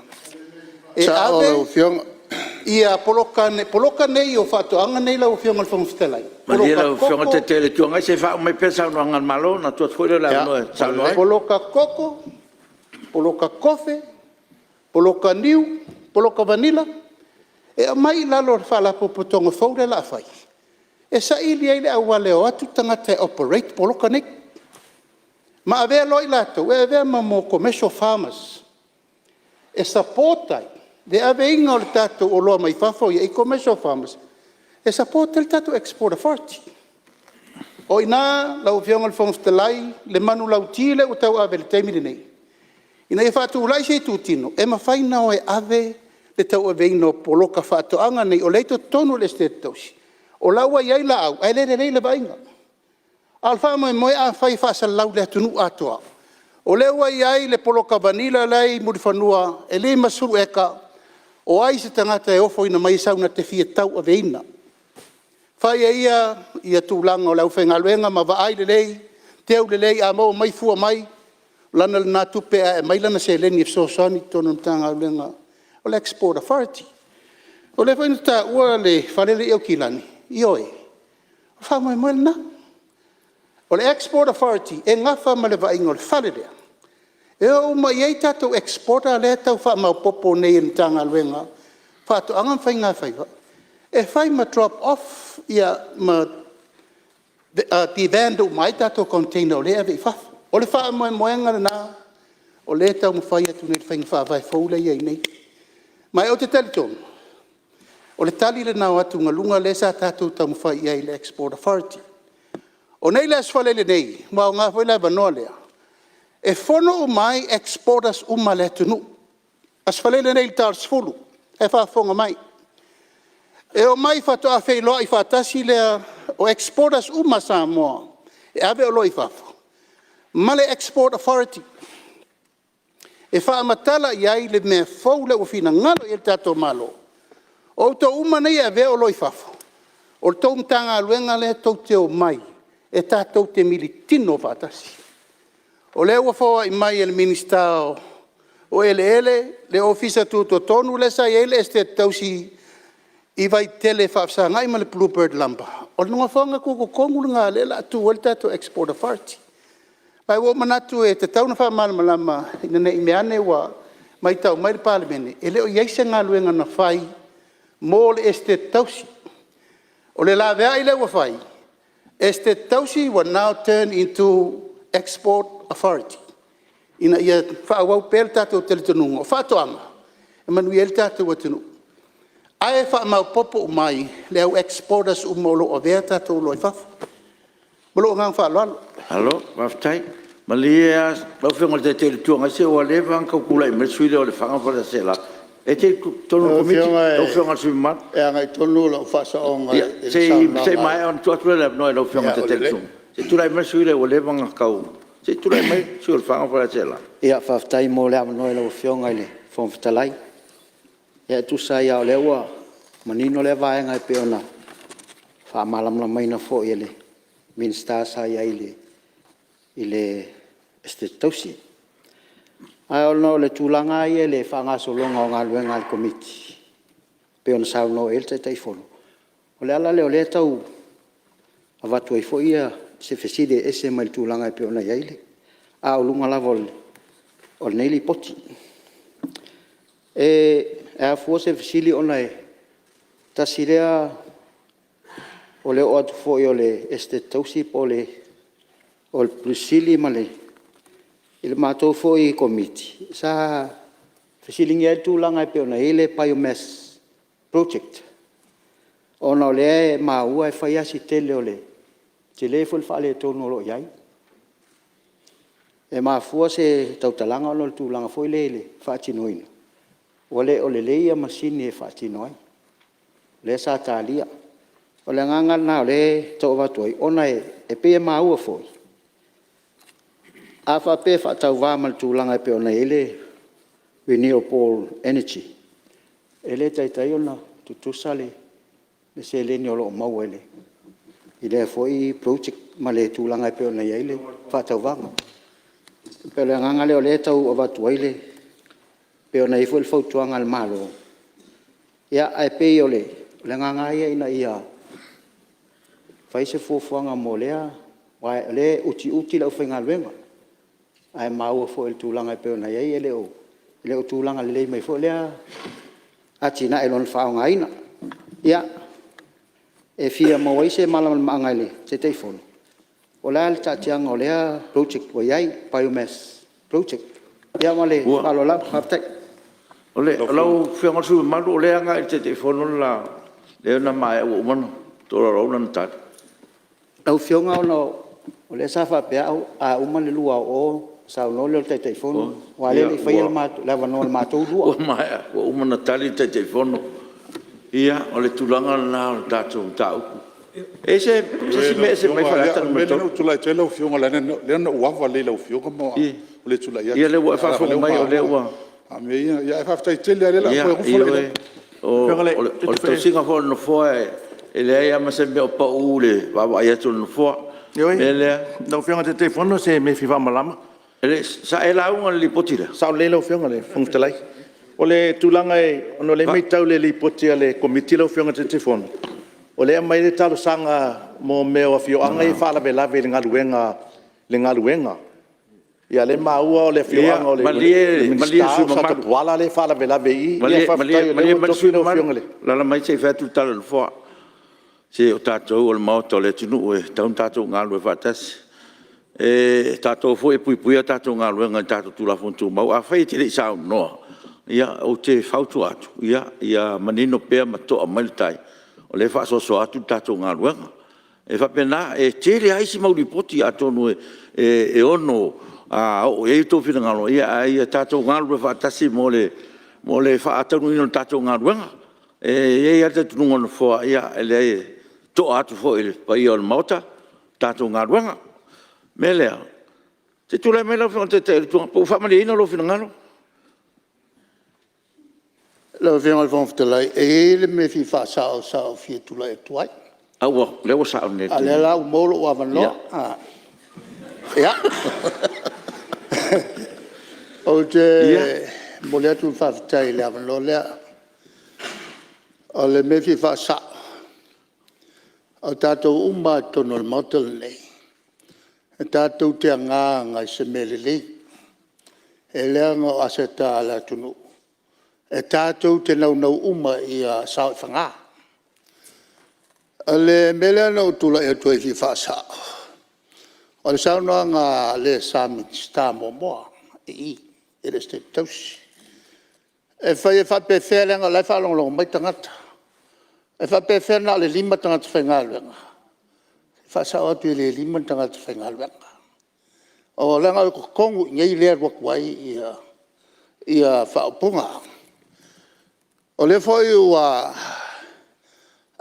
E ave ia poloka nei o whatoanga nei lau whionga le whangwhitalai. Ma lia lau whionga te tele tuanga se wha mai pesa no angan malo na tuat whore la noe. Poloka koko, poloka kofe, poloka niu, poloka vanila. E mai lalo whala popotonga whaure la whai. E sa ili ai le awa leo atu tangata e operate poloka nei. Ma avea loi lato, e avea mo commercial farmers. E supportai. De ave inga o le tato o loa mai whawhau i commercial farmers. E support le tato Export Authority. O ina, lau whionga le whangwhitalai, le manu lau tile o tau ave le teimile nei. Ina e whatu lai se tūtino, e ma whaina o e ave le tau ave ino poloka whatoanga nei, o leito tonu le state tausi. O laua iai la au, ai le vainga. Alfa mo moe a whai whasa lau le atunu atoa. O leua iai le poloka vanila lai muri whanua, e le masuru eka, o ai se tangata e ofo ina mai sauna te fia tau a veina. Whai ia tūlanga o lau whengaluenga ma wa ai le lei, teu le lei a mau mai fua mai, lana le nā tupe a e mai lana se leni e sosani tonu mtanga luenga o le Export Authority. O le whainu ta ua le whanele eo kilani, ioe, o whamoe moe na. O le Export Authority e ngafa ma le vainga o le whalelea. E o ma iei tatou exporta le tau wha mau popo nei in tanga luenga. Whato angan whai ngā whaiwa. E whai ma drop off ia ma di vando mai tatou container o le ave i whafu. O le wha moenga le nā. O le tau ma whai atu nei whai ngā whai whaule iei nei. Mai o te talitonu. O le tali le nā atu ngalunga le sa tatou tau ma whai iei le Export Authority. O nei le aswalele nei. Mau ngā whai lai vanoa lea. E fono o mai exporters uma le tunu. Aswalele nei tar sfulu. E whafonga mai. E o mai whato a whai loa i whatasi lea o exporters uma Samoa. E ave o loa i whafo. Male Export Authority. E whaamatala i ai le mea fau le o fina ngalo i le tato malo. O to uma nei ave o loa i whafo. O tau mtanga luenga le tau te o mai. E tatou te militino whatasi. O le ua whaua i mai e le minister o le ofisa tuto tonu le sa i ele este tausi i vai tele whaafsa ngai ma le Bluebird lamba. O le nunga whaanga kuko kongu ngā le la tu wale tato Export Authority. Pai wo manatu e te tauna wha malamalama ina ne i meane wa mai tau mai le Palemene. E leo iaise ngā luenga na whai mō le este tausi. O le la vea i le ua whai. Este tausi will now turn into Export Authority. Ina ia whaawau pēr tātou teletonunga. O whātoanga. E manui el tātou atunu. Ae wha mau popo mai le au exporters umolo o vea tātou loi whafu. Molo ngang whaaloalo. Halo, waftai. Malia, lau whenga te teletonga se o le wanga kula i mesuile o le whanga whala se la. E te tonu komiti, lau whenga sui mat. E angai tonu lau whasa onga. Se mai on tuatua le noi lau whenga te teletonga. Se tulai mesuile o le wanga kau. Se tulai mai sui o le whanga whala se la. Ia whaftai mo le amanoi lau whionga i le whomfitalai. Ia tu sai au lewa manino le vaenga e peona. Whaamalamla maina fo i le minsta sai ai le este tausi. Ai ono le tūlanga ia le whangasolonga o ngā luenga al komiti. Pe ona sau no el te teifono. O le ala leo le tau a watu ai fo ia se feside ese mai tūlanga pe ona iaile. A o lunga lava o le neili poti. E a fua se fesili ona e tasirea o le o atu fo i o le este tausi po le o le prisili ma le il mātou fo i komiti. Sa fesilingi ai tūlanga e pe ona ele biomass project. Ona o le e maua e whai asi tele o le te le fo le whaale e tonu lo iai. E mafua se tautalanga ono le tūlanga fo i le whaatinoina. O le leia masini e whaatinoai. Le sa tālia. O le nganga na o le tau watuai. Ona e pe e maua fo i. A whape whaatau wāmal tūlanga e pe ona ele Renewable Energy. Ele taitai ona tutusale le se leni o lo mau ele. I le foi project ma le tūlanga e pe ona ele whaatau wāma. Pe le nganga le o le tau o watuai le pe ona i fo le fautuanga le malo. Ia ai pe o le nganga ia ina ia fai se fuafuanga mo lea le uti lau whainga luenga. Ai maua fo el tūlanga e pe ona iai ele o tūlanga le lei mai fo lea atina e lon whaonga ina. Ia e fia mawai se malama maanga ele te teifono. O lea le tatianga o lea project o iai biomass project. Ia male malo la haptek. O le lau whianga su malu o lea ngai te teifono la leo na mai o umano tōra rauna na tata. Lau whianga o le safa pe a umale lua o sao no le te telefono wa le fai el mat la va no el mato lua o mai o umana tali te telefono ia o le tulanga na tato tau ese se mai fa ta me no tu la tele o fiunga le no wa va le lo fiunga mo o le tula ia le wa fa fo mai o le wa a me ia fa ta tele le la o to singa fo no fo e le ia ma se me o pa ule va ia tu no fo ele no fiunga te telefono se me fi va malama ele sa ela un li potira sa le lo fiunga le fungtelai o le tulanga e ono le mai tau le li potia le komiti lo fiunga te telefono o le mai le talo sanga mo me o fio anga i fala be lave le ngaluenga ia le maua o le fianga o le malie su mama wala le fala be lave i malie su mama la mai se fa tu talo fo se o tatou o le maoto le tunu e taun tatou ngalu e fatas e tatou fo e pui tatou ngalu e tatou tula fontu mau a fai te le sao no ia o te fautu atu ia manino pea mato a maltai o le fa so atu tatou ngalu e fa pena e tele ai si mau ripoti atonu e ono a o e to fina ngalo ia tatou ngalu e fatasi mo le fa atonu ino tatou ngalu e ia te tunu no fo ia ele to atu fo il pai o mota tatou ngaruanga melea te tula mela fo te tu po family ina lo fina ngalo lo fina al fon ftela e le me fi fa sa fi tula e tuai awa le wa sa ne ale la mo lo wa no ya o te mo le tu fa tai le no le ale me fi fa sa o tātou umma tono le motel nei. E tātou te ngā se melele. E leanga o aseta ala tunu. E tātou te nau umma i a sao whanga. Le melea nau tula e tue fi whaasa. O le sao noa ngā le sami sta moa i le ste tausi. E whai e whape whelenga lai whalonglong mai tangata. E fa pe ferna le lima tanga te whainga luenga. Fa sa atu le lima tanga te whainga luenga. O langa ko kongu ngai lea wakwai ia whaupunga. O le foi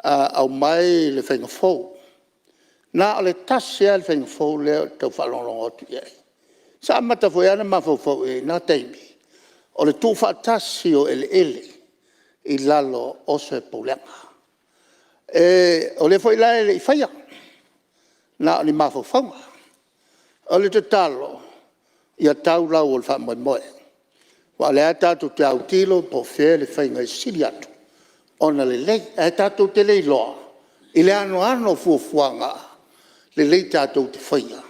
au mai le whainga fau. Na o le tasia le whainga fau lea tau whalonglong atu iai. Sa amata foi ana mawhau fau e na teimi. O le tu whatasi o ele i lalo o se paulenga. O le foi la le faia na ni mafo fanga o le te talo ia tau la o fa mo Wa le tātou te au tilo po whea le whainga siri atu. Ona le lei, e tātou te lei loa. I le ano fuafuanga, le lei tātou te whainga.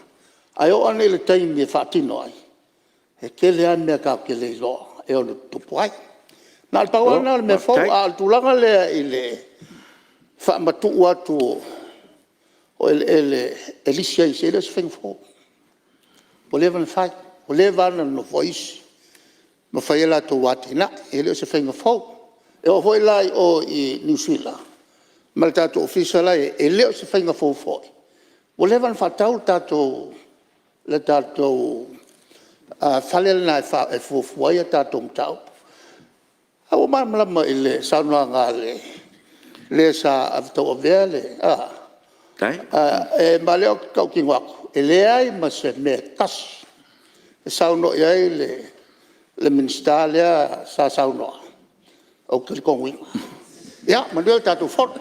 Ai o ane le taimi e whaatino ai. E ke le ane ka ke lei loa, e ono tupu ai. Nā le pawana le me fau a tūlanga lea i le whaamatu atu o e lisia i se le se whainga fau. O le vana whai, o le vana no voisi. Ma whai la tō watina, e leo se whainga fau. E o hoi lai o i New Zealand. Ma le tātou ofisa lai, e leo se whainga fau fau. O le vana whatau tātou, le tātou whalele nai e fau fau ia tātou mtau. A o malama i le saunua ngā le sa avitau o vea le. E ma leo kau ki ngwaku. E le ai ma se me kasi. E saunua i ai le minsta lea sa saunua. O kiri kongwinga. Ia, ma leo tātou whot.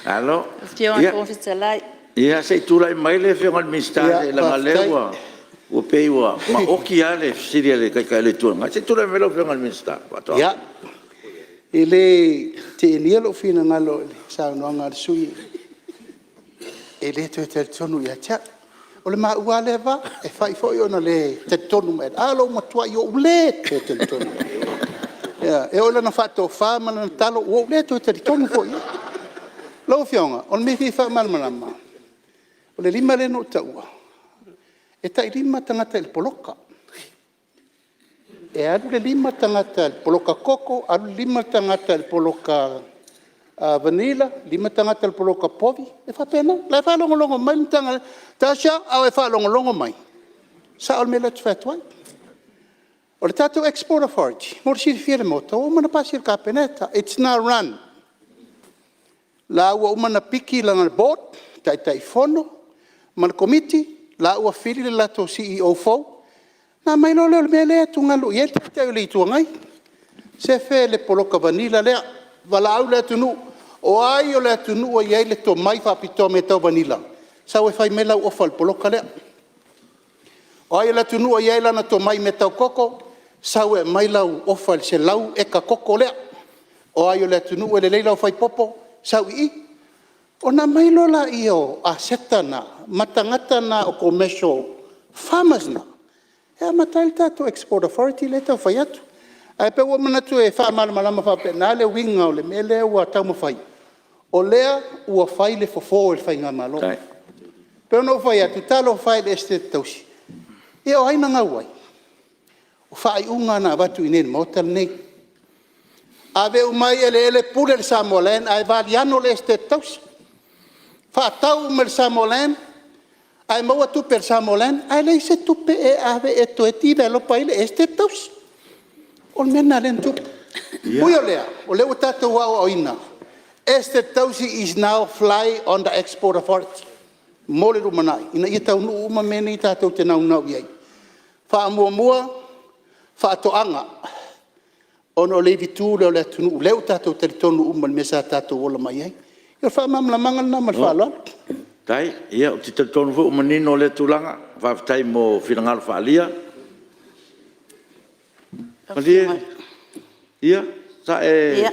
Alo. Fiona Konfitalai. Ia, sei tūrai mai le whionga le minsta le langa lewa. O peiwa. Ma oki ale, siria le kai le tuanga. Sei tūrai mai le whionga le minsta. Ia. I le te elia lo fina ngalo saunua ngā sui. E le te tonu ia tia. O le maua le va, e whai fwoi ona le te tonu me. Alo matua i o le te tonu. E o le na whato wha, mana na talo, o le te tonu fwoi. Lau whionga, o le me whi wha malamalama. O le lima le no taua. E tai lima tangata il poloka. E adu le lima tangata il poloka koko, adu lima tangata il poloka vanilla, lima tangata il poloka povi. E fa pena, la fa longo mai tanga tasha au e fa longo mai. Sa al mela tfetwai. O le tatou export authority, mo si fiere moto, o mana pasir kapeneta, it's not run. La ua umana piki langa board, tai fono, mana committee, la ua fili le lato CEO fo. Na mai lo le mele tunga lu ye te le tuangai. Se fe le poloka vanilla le vala au le tunu. O ai o le tunu o ye le to mai fa pito me to vanilla. Sa we fai mela o fal poloka le. O ai le tunu o ye la na to mai me to koko. Sa we mai la o fal se lau e ka koko le. O ai o le tunu o le leila o fai popo. Sa wi o na mai lo la io a setana matangata na o commercial farmers na. E matai tātou export authority le tau whai atu. Ai pe ua manatu e wha malama wha pe nā le winga o le mele ua tau mawhai. O lea ua whai le fofo e whai ngā malo. Pe ono whai atu talo whai le este tausi. E o haina ngau ai. O whai unga na watu i nene mautal nei. Ave umai ele pule le Samoa ai vali ano le este tausi. Wha tau me le Samoa ai maua tupe el Samolen, ai lei se tupe e ave e to e tira lo paile este tos. O mena len tupe. Ui o lea, o leo tatu wau o ina. Este tausi is now fly on the export authority. Mole rumanai. Ina i tau nuu uma mene i tatu te nau nau iei. Wha mua, wha toanga. Ono le vitu leo le tunu, leo tatu te tonu uma mesa tatu wola mai iei. Ia wha mamla mangal na mal wha loa. Tai, ia, o te tonu fu manino le tulanga, whaftai mo whirangaru whaalia. Malia, ia, sa e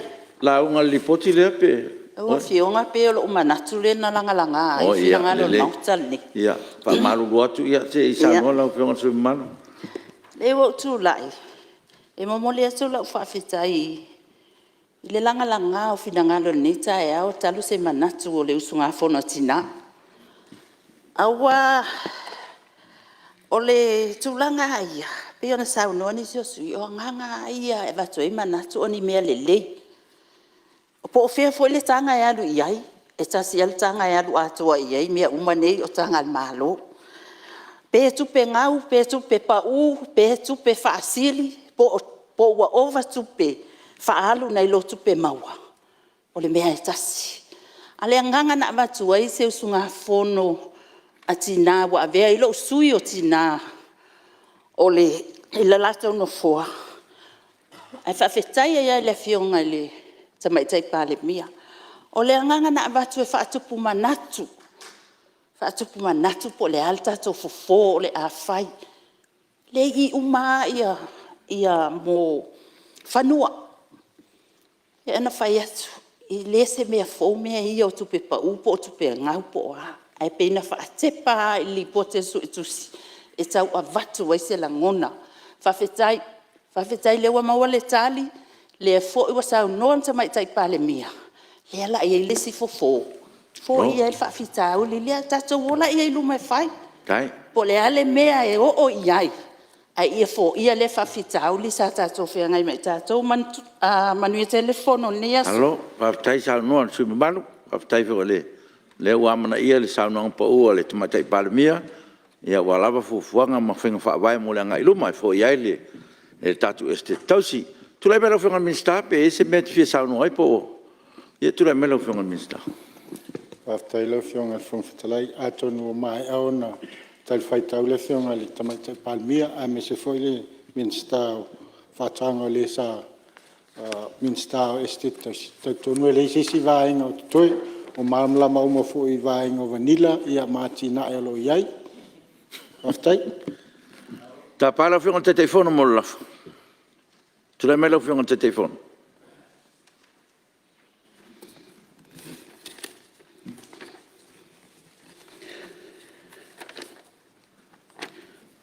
launga lipoti lea pe. O whionga pe o lo manatu le na langa ai whirangaru nautal ni. Ia, pa maru luatu ia, te i sanoa lau whionga sui manu. Le wo tu lai, e momole atu lau whawhitai i le langa o whirangaru ni tae au talu se manatu o le usunga Fonotaga. Awa o le tūlanga ia, pe ona saunoa ni sui o nganga ia e watu e manatu o ni mea lelei. O po o whea fo le tanga e alu iai, e tasi al tanga e alu atua iai, mea umanei o tanga al malo. Pe tupe ngau, pe tupe pau, pe tupe whaasili, po ua ova tupe whaalu nei lo tupe maua. O le mea e tasi. Ale nganga na matua i se usunga fono, a tina wa avea ilo sui o tina o le ila lato no foa. Ai whawhetai ia le whionga le tamaitai Palemene. O le anganga na avatu e whaatupu manatu. Whaatupu manatu po le alta to fofo o le awhai. Le i uma ia ia mo whanua. Ia ana whai atu. I lese mea fōu mea ia o tupe pa upo o tupe ngau po a. Ai peina whaatepa i li pote su i tusi. E tau a vatu wai se la ngona. Whawhetai lewa maua le tali. Le fō iwa sau noan ta mai tai Palemene. Le ala ia i lesi fō. Fō ia i whawhetau li lea tatou wola ia i lumai whai. Tai. Po le ale mea e o iai. Ai ia fō ia le whawhetau li sa tatou whea ngai mai tatou manuia telefono ni asu. Alo, whawhetai sau noan sui malu. Whawhetai whea le. Le uamana ia le sau noan pa ua le tamatai Palemene. Ia walawa fufuanga ma whenga whaawai mo le ngai lumai fō iai le. E tatu este tausi. Tulai mela whenga minsta pe e se mea te whia sau noai po o. Ia tulai mela whenga minsta. Whaftai lau whionga whawhetalai atonu o mai au na tal whaitau le whionga le tamaita Palemene a me se foi le minstao whatanga le sa minstao estate tautonu e le sisi vaenga o toi o maamlama uma fui vaenga o vanila ia mati na e alo iai. Whaftai? Ta pala whionga te telefono mo lafu. Tulai mela whionga te telefono.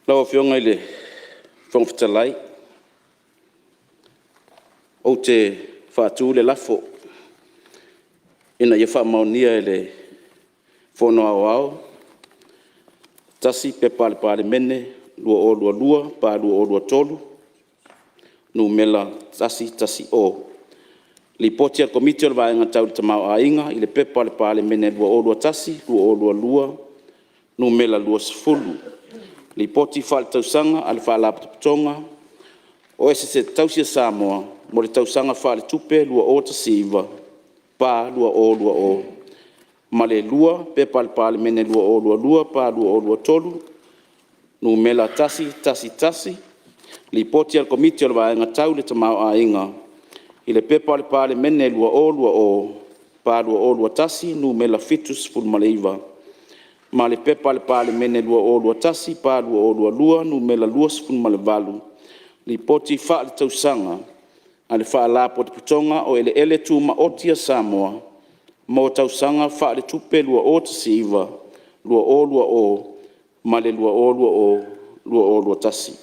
Lawa whionga i le whangwhitalai. O te whaatū le lafo. Ina ia whaamaunia e le whono au. Tasi pe Palemene, lua o lua lua, pa lua o lua tolu. Nu mela tasi o. Li poti al komiti o le vaenga tau le tamau a inga, i le pe Palemene lua o lua tasi, lua o lua lua, nu mela lua sifulu. Li poti whale tausanga, ale whale apatonga, o ese se tausia Samoa, mo le tausanga whale tupe, lua o tasiva, pa lua o. Ma le lua, pe Palemene lua o lua, pa lua o lua tolu, nu mela tasi, li poti al komiti o le vaenga tau le tamau a inga, i le pe Palemene lua o, pa lua o lua tasi, nu mela fitus ful maleiva. Ma le pe Palemene lua o lua tasi, pa lua o lua, nu mela lua sifun malevalu. Li poti wha le tausanga, a le wha la poti putonga o ele tu maotia Samoa, mo tausanga wha le tupe lua o tasiva, lua o, ma le lua o lua tasi.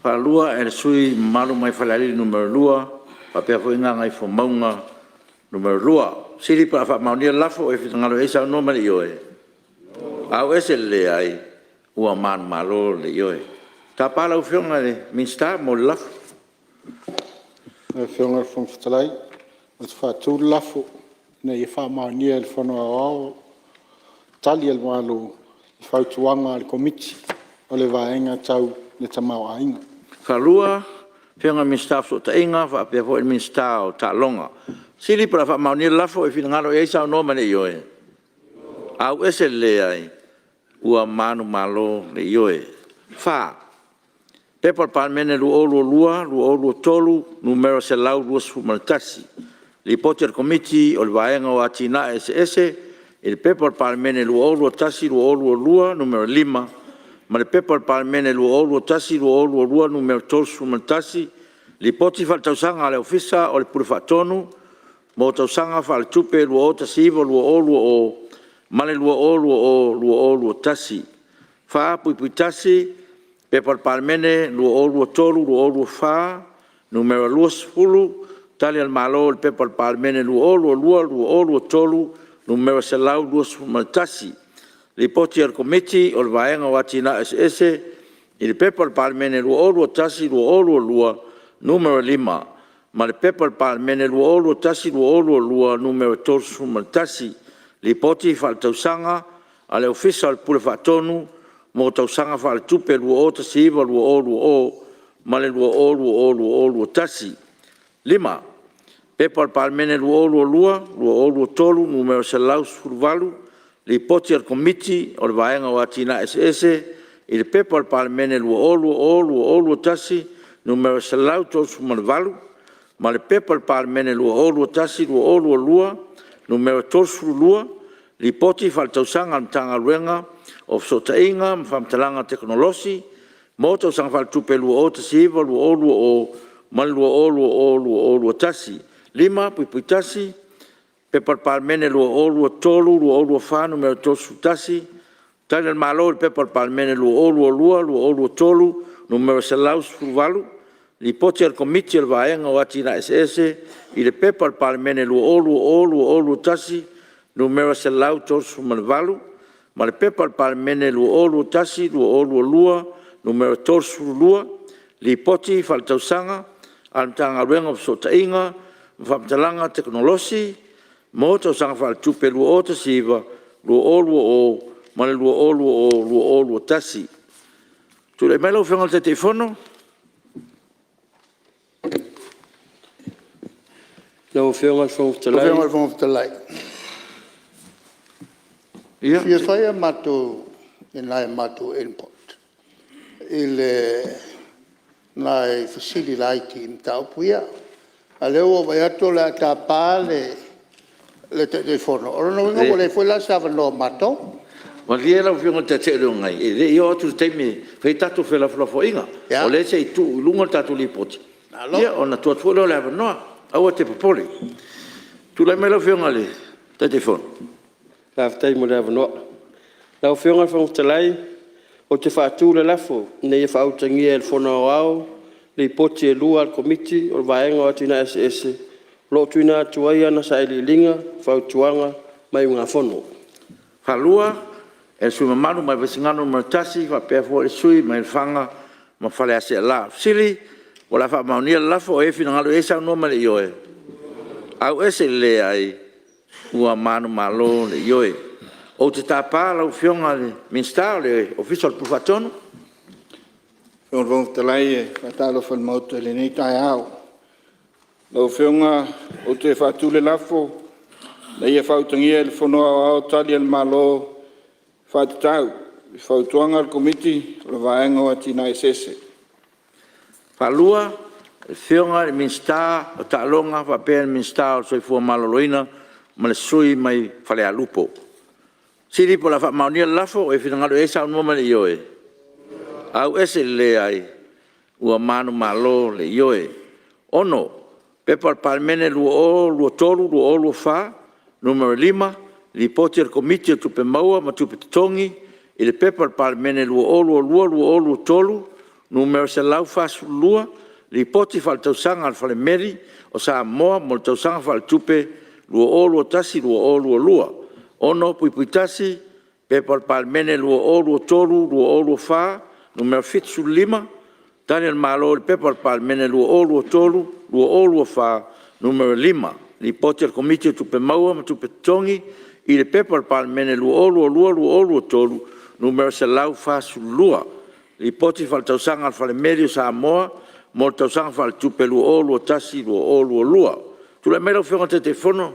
Whalua e le sui malu mai whalari numero lua, papea fo inga ngai fo maunga numero lua. Siri pa wha maunia lafo e whitangalo e sao no mali ioe. Au ese le ai, ua manu malo le ioe. Ta pala u whionga le minsta mo le lafo. E whionga le whangwhitalai, o te whātū lafo, na i wha maunia le whanau au, tali al malu, i whautuanga le komiti, o le vaenga tau le tamau a inga. Whalua, whionga minsta so ta inga, wha apea fo e minsta o ta longa. Siri para wha mauni lafo e whingaro e sao no mane ioe. Au ese le ai, ua manu malo le ioe. Wha, pepa Palemene lu o lua tolu, numero se lau lua sufumanatasi. Li poti al komiti o le vaenga o atina ese, il pepa Palemene lu o lua tasi, lua, numero 5, ma le pepa Palemene lu o lua tasi, lua, numero 12 sufumanatasi. Li poti faltausanga le ofisa o le purifatonu, mo tausanga whale tupe lua o tasiva, lua o, male lua o tasi. Wha pui tasi, pepa Palemene lua o tolu, lua o wha, numero lua sifulu, tali al malo le pepa Palemene lua o tolu, numero selau lua sufumanatasi. Li poti al komiti o le vaenga watina ese, il pepa Palemene lua o tasi, lua, numero 5, ma le pepa Palemene lua o tasi, lua, numero 12 sufumanatasi. Li poti whale tausanga, a le ofisa al pule whaatonu, mo tausanga whale tupe lua o tasiva, lua o, ma le lua o tasi. 5, pepa Palemene lua o tolu, numero selau sfurvalu, li poti al komiti o le vaenga o atina ese, il pepa Palemene lua o tasi, numero selau tolu sfurvalu, ma le pepa Palemene lua o tasi, lua, numero 12 lua, li poti faltausanga mtanga luenga o sotainga mfamtalanga teknolosi, Mo tau sanga whal tupe lua o te siwa, lua o, mal lua o tasi. Lima, pui tasi, pepa Palemene lua o tolu, lua o wha, numero tosu tasi. Tani al malo, pepa Palemene lua o tolu, numero salaus fuvalu. Li poti al komiti al vaenga o ati na SS, i le pepa Palemene lua o tasi, numero salau tosu malvalu. Ma le pepa Palemene lua o tasi, lua lua, numero tosu lua, li poti faltausanga, al tanga ruenga sota inga, whamtalanga teknolosi, mo tau sanga whal tupe lua o te siwa, lua o, ma le lua o tasi. Tu le melo whengal te telefono? Nau whengal whangtalai. Whengal whangtalai. Ia. Ia whaia matu, i nai matu input. I le nai fasili laiti im tau puia. A leo vai ato la ta pale le telefono. Ora no venga vole foi la sava no mato. Ma lia la whengal te te reo ngai. E le i o atu te me, whai tatu whela whalafoa inga. O le se i tu, lunga tatu li poti. Ia, o na tua tuolo le ava noa. Aua te papole. Tu lai mai la whengal le te telefono. Laftai mo le ava noa. Lau whengal whangtalai. O te whaatu le lafo, nei e whautangia el whona o au, le poti e lua al komiti, o vaenga o atina SS, lo tuina atuai ana sa ili linga, whautuanga, mai unga whono. Whalua, e sui mamanu mai vesingano martasi, whapea fo e sui, mai whanga, ma whale ase la. Sili, o la wha maunia lafo, o e whina ngalo e sa no male ioe. Au ese le ai, ua manu malo le ioe. O te tāpā lau whionga le minsta o le official puwhatonu? Whionga wong te lai e whatalo whalmautu le nei tai au. Lau whionga o te whatule lafo, nei e whautangia le whonoa au tali al malo whatatau, i whautuanga al komiti o le vaenga o atina e sese. Whalua, le whionga le minsta o tālonga, whapea le minsta o soifua maloloina, ma le sui mai whale a lupo. Siri po la fa maunia lafo e finangalo e sa unuma le ioe. Au ese le ai ua manu malo le ioe. Ono, pepa Palemene lua tolu, lua wha, numero 5, li poti al komiti o tupe maua ma tupe tongi, i le pepa Palemene lua tolu, numero se lau fasu lua, li poti fal tausanga al Palemene o Samoa mo le tausanga fal tupe lua tasi, lua. Ono puitasi, pepa Palemene lua tolu, lua wha, numero 5, tani al malo le pepa Palemene lua tolu, lua wha, numero 5. Li poti al komiti tupe maua ma tupe tongi, i le pepa Palemene lua tolu, numero se lau fasu lua. Li poti fal tausanga al Palemene o Samoa, mo tausanga fal tupe lua tasi, lua. Tu la mera o whionga te telefono,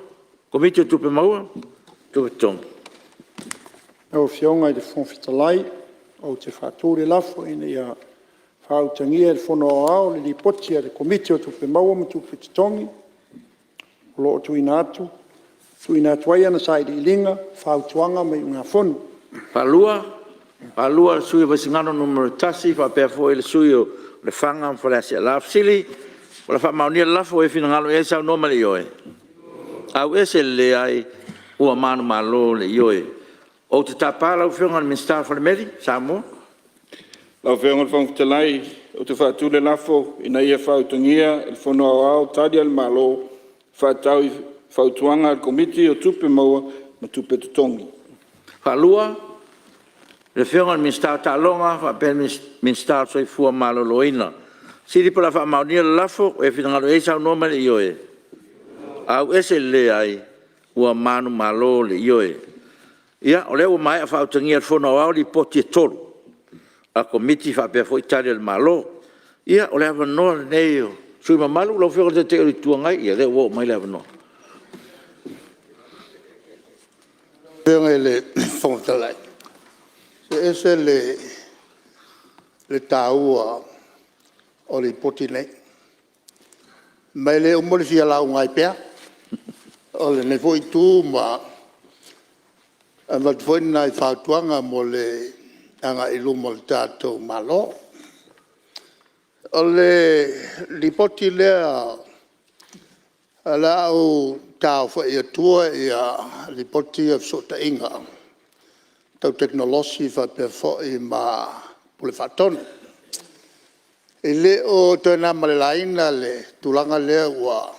komiti tupe maua? O whionga i le whonwhitalai, o te whātore lafo ina ia whautangia le whono au, le lipoti a le komiti o tupe maua ma tupe titongi, o loo tuina atu ai ana sa i linga, whautuanga mai unga whonu. Palua sui vasingano numero tasi, whapea fo le sui o le whanga whale ase la sili, o la whamaunia lafo e finangalo e sa unoma le ioe. Au ese le ai, ua manu malo le ioe. O te tāpā lau whionga le minsta Palemene, Samoa? Lau whionga le whangtalai, o te whaatule lafo, ina ia whautangia, il whonoa au tari al malo, whaatau i whautuanga al komiti o tupe maua, ma tupe tutongi. Whalua, le whionga le minsta tālonga, whapea minsta soifua malo loina. Siri pala whamaunia le lafo, e whingalo e sau noma le ioe. Au ese le ai, ua manu malo le ioe. Ia, o leo mai a whautangia whono au li poti e tolu. A komiti whapea fo itari al malo. Ia, o leo wanoa le neio. Sui ma malu, lau whionga te te ori tuangai, ia leo wo mai leo wanoa. Whionga le whongatalai. Se ese le tāua o le poti nei. Mai le umori fia lau ngai pea. O le ne foi tu ma a mat foi nai whautuanga mo le anga ilu mo le tātou malo. O le lipoti lea ala au tau fa ia tua ia lipoti of sota inga. Tau teknolosi fa pe fo i ma pule fatonu. I le o tōna malelaina le tulanga lea ua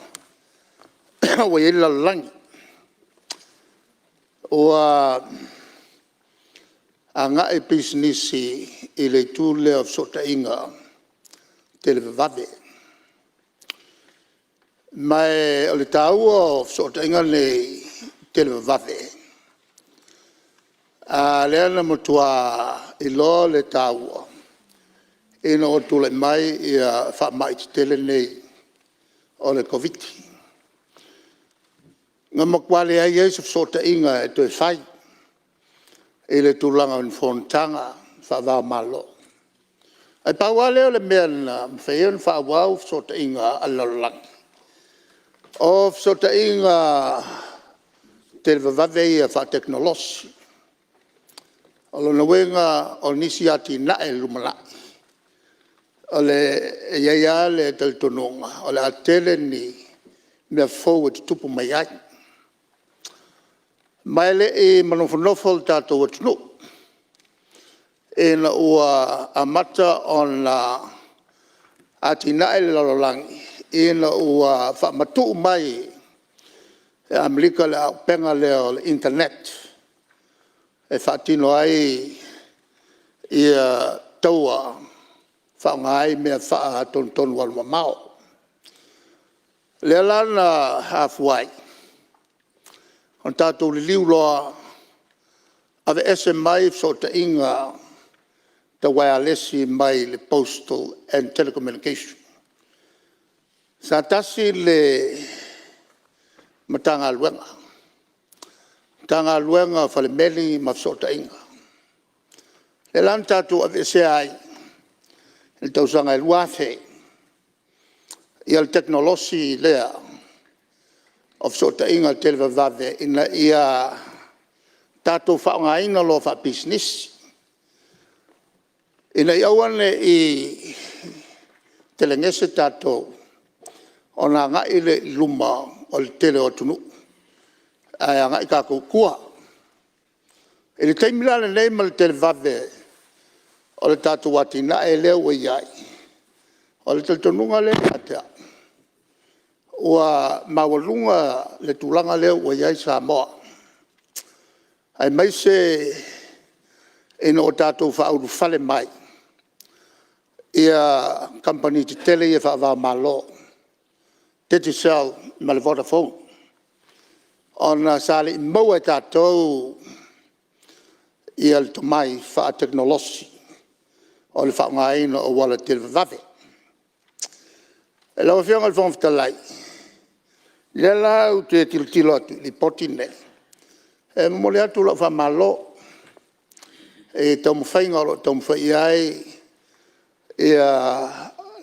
ua ila langi. Ua anga e pisnisi i le tūle of sota inga te le vave. Mai o le tāua of sota inga le te le vave. Lea na mutua i lo le tāua. Ina o tūle mai i a wha mai te tele nei o le COVID. Ngā makwale ai eis of sota inga e toi whai. I le tūlanga in Fonotaga wha wā malo. Ai paua leo le mea na mwhaion wha wau of sota inga a lalang. Of sota inga te vavave i a wha teknolosi. O lona wenga o nisi ati nae lumalai. O le iaia le taltononga, o le atele ni mea forward tupu mai ai. Mai le e manofonofo le tātou atunu. E na ua amata o na ati nae le lalolangi. E na ua whamatu mai e Amerika le au penga leo le internet. E whatino ai i taua whaongai mea wha ton walma mao. Lea lana hafuai. On tātou li liu loa ave ese mai sota inga ta wirelessi mai le postal and telecommunication. Sa tasi le matanga luenga. Tanga luenga Palemene ma sota inga. Le lan tātou ave ese ai il tausanga il wafe i al teknolosi lea of sota inga telva vave ina ia tato whaonga ina lo wha business ina iauane i telengese tato o nga ngai le luma o le tele o tunu a ngai ka kukua ili taimilane nei ma le telva vave o le tātou wati na e leo wa iai. O le taltonunga le atea. Ua mawalunga le tūlanga leo wa iai Samoa. Ai mai se ina o tātou whauru whale mai. Ia company te tele ia whaava malo. Tete sell ma le Vodafone. Ona sale i maua tātou ia le tomai wha teknolosi. O le whaongaina o wala te vave. E lawa whianga le whangwhitalai. Le lau te tiltilo atu, li potine. E mole atu la whamalo. E tau mwhainga o tau mwhai ai. E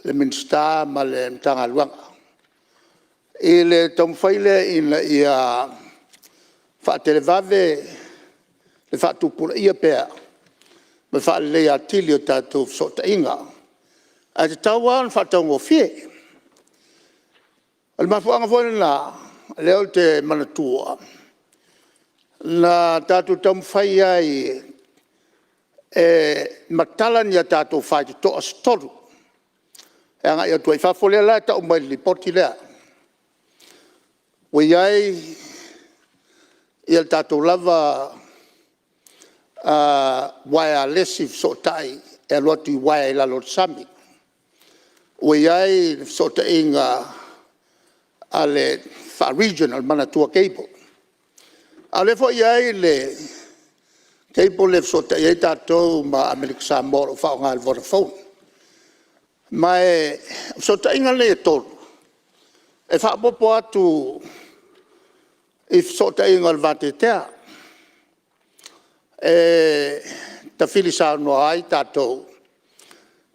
le minsta ma le mtanga luanga. E le tau mwhai le ina ia whaatele vave. Le whaatupura ia pēa. Me fa le atili o tātou sota inga. A te tauan whatau ngō fie. Al mafuanga fwene na, leo te manatua. Na tātou taumwhai ai e matalani a tātou whai te toa storu. E anga ia tuai whafole la tau mai li poti lea. Wei ai ia tātou lava wireless so tai e loti wai la lot sami we ai so ta inga ale fa regional manatua cable ale fo ai le cable le so ta e tato ma Amerika Samoa fa ngal Vodafone mai so ta inga le to e fa popo atu if so ta inga vatetea ta filisa no ai tato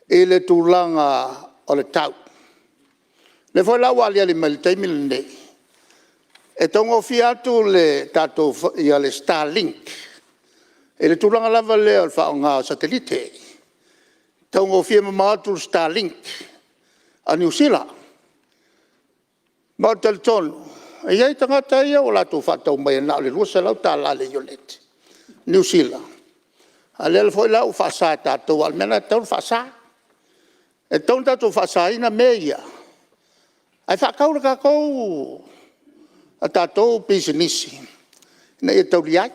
ele tulanga o le tau le foi la wali ali mal taimil ne e tongo fiatu le tato ia le Starlink ele tulanga lava le al fa nga satellite tongo fia ma tu Starlink a New Zealand. Ma Telecom, ia tangata ia o lātou whātau mai na le rusa lau tā la le Yolet, New Zealand. A le foi lau whasa tātou al mena tau whasa. E tau tātou whasa ina me ia. Ai whakaura ka kou a tātou business. Na ia tau liai.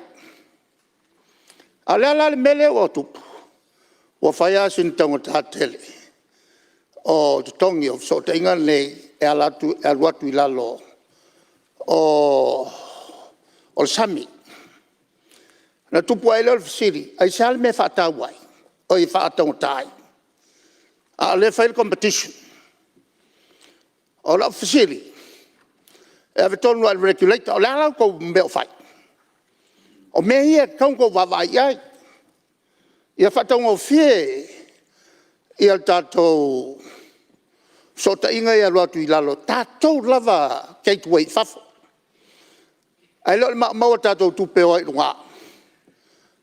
A le ala le mele o tupu. O whaia sin taunga tātele. O tongi o so te inga nei e aluatu I lalo. O le sami. Na tupu ai leo fasiri, ai sal me whatau ai, o I whatau tai. A le fail competition. O la fasiri, e ave tonu al regulator, o le alau kou meo whai. O me hia kaun kou wawai ai. Ia whatau ngau fie, ia tātou so ta inga ia luatu I lalo, tātou lava gateway whafo. Ai leo maua tātou tupeo ai runga.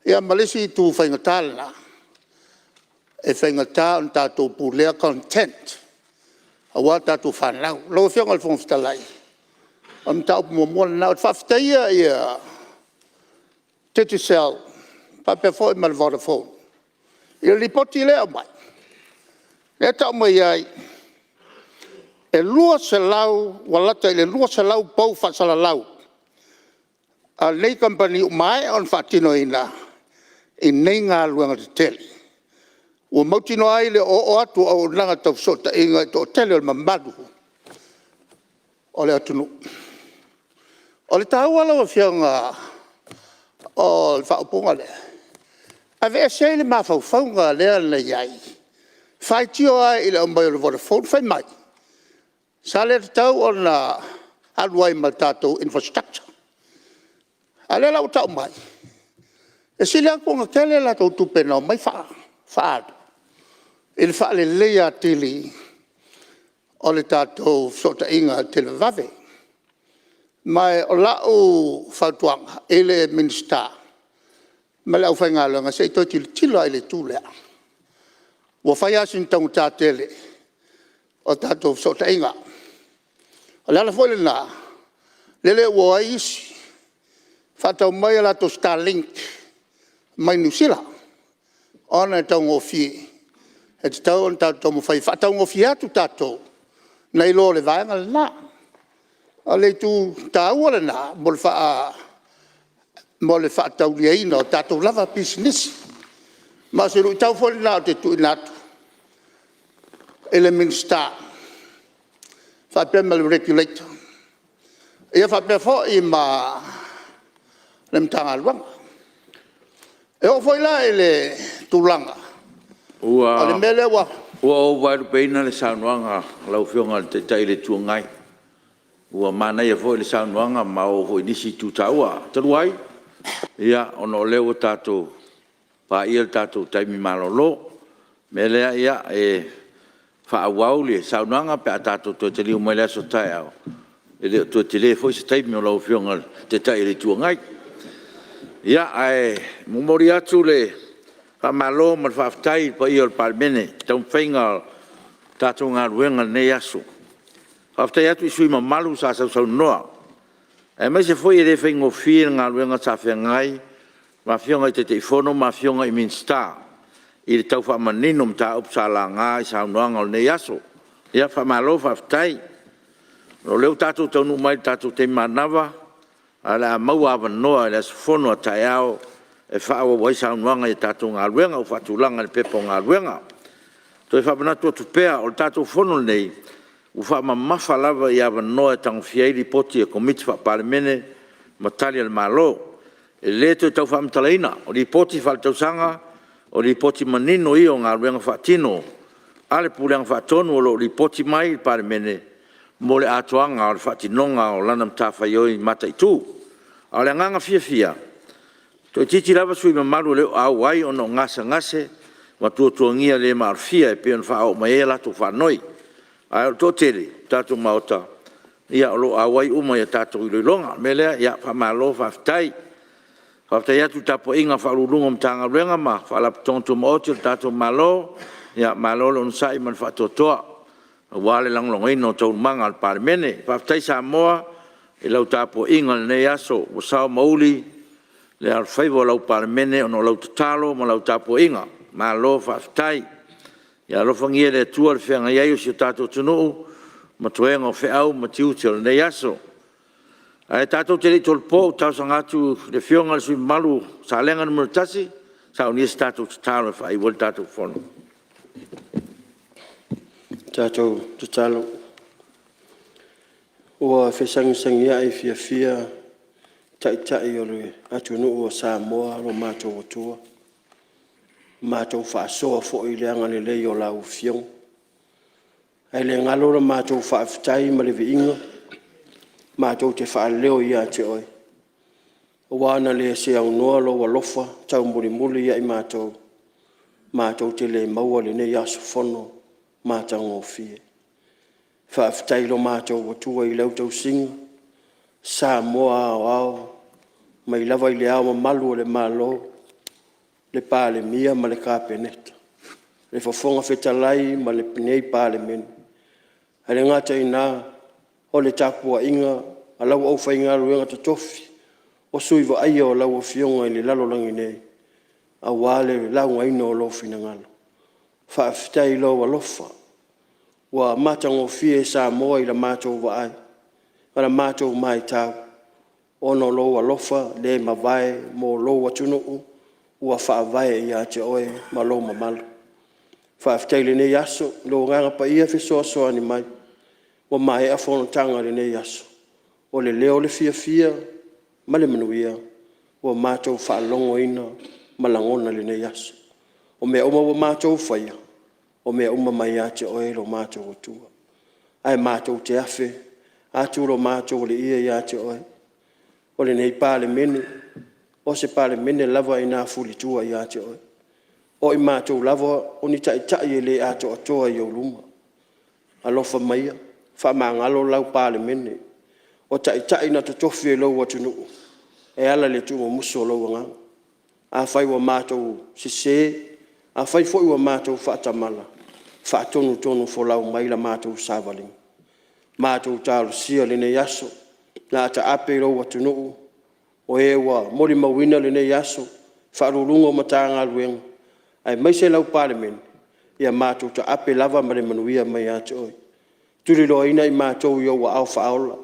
Ia malisi tu whaingatala. E whaingatala on tātou pūlea content. A wā tātou whanau. Lau whionga le whongwhitalai. On tāu pumomona nao. Whawhitaia ia tete sel. Pape fo I mal Vodafone. Ia lipoti leo mai. Ia tau mai ai. E lua se lau, walata ile lua se lau pau whasala lau. A nei company mai on whatino ina. I nei ngā luanga te tele. Ua mautino ai le o atu au nanga tau sota inga to tele o mamadu. O le atunu. O le tau ala o whianga o le whaupunga le. A vea sei le mawhauwhaunga lea le iai. Whai tio ai ile o mai o le Vodafone, whai mai. Sa le tau o na aluai ma tātou infrastructure. A le lau tau mai. E sile ako nga kele la tau tupe na mai whaadu. Ele wha le lea tili o le tātou sota inga tele vave. Mai o lau whautuanga, ele minister. Ma le au whaingalanga se ito tila ele tūlea. Wa whaiasin tau tātele o tātou sota inga. O le ala fwele na, lele ua isi. Whatau mai la to Starlink. Mai New Zealand. Ona e tau ngofie. E te tau on tātou mo whai. Whatau ngofie atu tātou. Nei lo le vaenga le nā. A le tu tāua le nā. Mo le wha tau lia ina o tātou lava business. Ma se rui tau fwori nā o te tui nātu. Ele minister. Whapea ma le regulator. Ia whapea fo I ma le mtanga luanga. E o foi la ele tulanga. Ua. O le mele wa. Ua o wairu peina le saunuanga lau whionga te tai le tuangai. Ua mana ia foi le saunuanga ma o foi nisi tutaua. Taruai. Ia ono leo tātou. Pa ia tātou taimi malolo. Melea ia e whaawau le saunuanga pe a tātou to te liu mai lea so tai au. E leo to te le foi se taimi o lau whionga te tai le tuangai. Ia ai mumori atu le whamalo ma whaftai pa I o Palemene tau whainga tātou ngā ruenga nei aso. Whaftai atu I sui ma malu sa sau noa. E mai se foi e whaingo whir ngā ruenga sa whengai ma whionga I te teifono ma whionga I minsta. I le tau whamanino mta upsala ngā I sau noanga o nei aso. Ia whamalo whaftai. No leo tātou tau nu mai tātou te manawa. Ala mau ava noa le fono tai ao e whaawa wai saunuanga I tātou ngā ruenga o whatulanga le pepo ngā ruenga. Toi whapanatu atu pēa o le tātou fono nei u whaama mawha lava I ava noa e tango fiairi poti e komiti wha Palemene ma tali al malo. E le toi tau whaamtalaina o li poti whaltausanga o li poti manino I o ngā ruenga whatino. Ale puleanga whatonu o lo li poti mai Palemene mo le atoanga o le whatinonga o lana mtawhaioi mata I tū. O le nganga fia. Toi titi lava sui ma maru leo au ai ono ngase ma tuangia le marfia e peon whao ma e lato whanoi. Ai o tō tere, tātou maota. Ia o lo au ai uma ia tātou I loilonga. Melea ia whamalo whaftai. Whaftai atu tapo inga whalurunga mtanga ruenga ma whalap tonto maoti o tātou malo. Ia malo le unsai man whatotoa. wale lang longai no tau manga al Palemene whaftai Samoa e lau tapo inga le nei aso o sao mauli le al whaivo lau Palemene ono lau tatalo ma lau tapo inga ma lo whaftai ia lo fangia le tua le whenga iai o si o tato tunuu ma tuenga o wheau ma tiuti o le nei aso ai tato te rei tolpo tau sangatu le whionga le sui malu sa lenga numero tasi sa unia si tato tatalo e whai wale tato whono Tātou te talo. Ua whesangisangi ai fia tai o le atu nuu o Samoa lo mātou o tua. Mātou whaasoa fo i leanga le lei o lau fiong. Ai le ngalo la mātou whaafitai ma le viinga. Mātou te whaaleo ia te oi. Wana le se au noa lo walofa tau muli ia i mātou. Mātou te le maua le ne yaso fono. Mātou ngō fie. Whaafitai lo mātou o tua i lau tau singa. Samoa au. Mai lava i le au ma malu o le malo. Le Palemia ma le kāpeneta. Le whafonga whetalai ma le pinei Palemene. Ale ngata i nā. O le tāpua inga. A lau au whainga ruenga ta tofi. O sui wa aia o lau o fionga i le lalo langi nei. A wale lau ngaino o lofi na ngalo. Whaafitai lo wa lofa. Wa mātango fie Samoa i la mātou wa ai. Ala mātou mai tau. Ono lo wa lofa le mawai mo lo wa tunuu. Ua whaavai i a te oe ma lo ma malu. Whaafitai le nei aso. Lo nganga pa ia fisoa soa ni mai. Wa mai a Fonotaga le nei aso. O le leo le fia ma le manuia. Wa mātou whaalongo ina ma langona le nei aso. O mea uma wa mātou whaia. O mea uma mai a te oe lo mātou o tua. Ai mātou te afe. Atu lo mātou le ia i a te oe. O le nei Palemene. O se Palemene lava i nā fuli tua i a te oe. O i mātou lava o ni tai e le a te o toa i o luma. Alofa maia. Whamangalo lau Palemene. O tai na to tofi e lau atunuu. E ala le tu mo muso lau nganga. A whai wa mātou se a whai fwoi wa mātou whaatamala. Whaatonu fo lau mai la mātou sāwaling. Mātou tālu sia le nei aso. Nā ta ape lau atunuu. O e wa mori mawina le nei aso. Whaarurunga o matanga luenga. Ai mai se lau Palemene. Ia mātou ta ape lava ma le manuia mai ate oi. Turi loa ina i mātou i wa au whaola.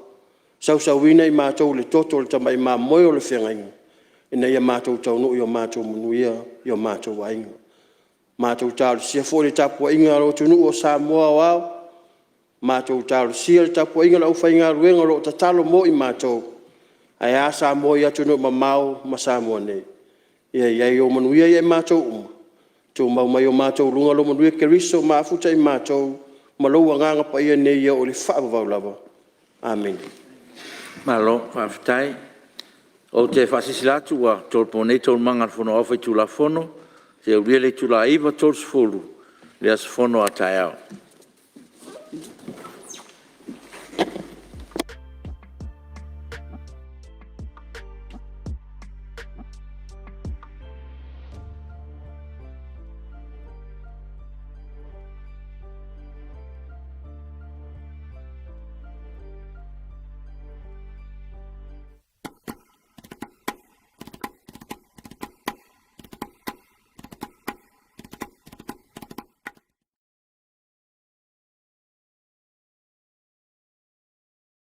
Sausawina i mātou le toto le tama i mā moe o le whengainga. Ina ia mātou taunu i o mātou manuia i o mātou wainga. Mātou tālu sia fo le tapua inga lo tunu o Samoa wao. Mātou tālu sia le tapua inga la uwhainga ruenga lo tatalo mo i mātou. Ai a Samoa i atunu ma mau ma Samoa nei. Ia iai o manuia i mātou uma. Tō mau mai o mātou runga lo manuia keriso ma afuta i mātou. Ma loua nganga pa ia nei ia o le whaavavau lava. Amen. Malo, whaafitai. O te whasisilatu wa tolpo nei tol manga whono awhai tula whono. Te uria le tula iwa tol sfulu. Le as whono a tai au.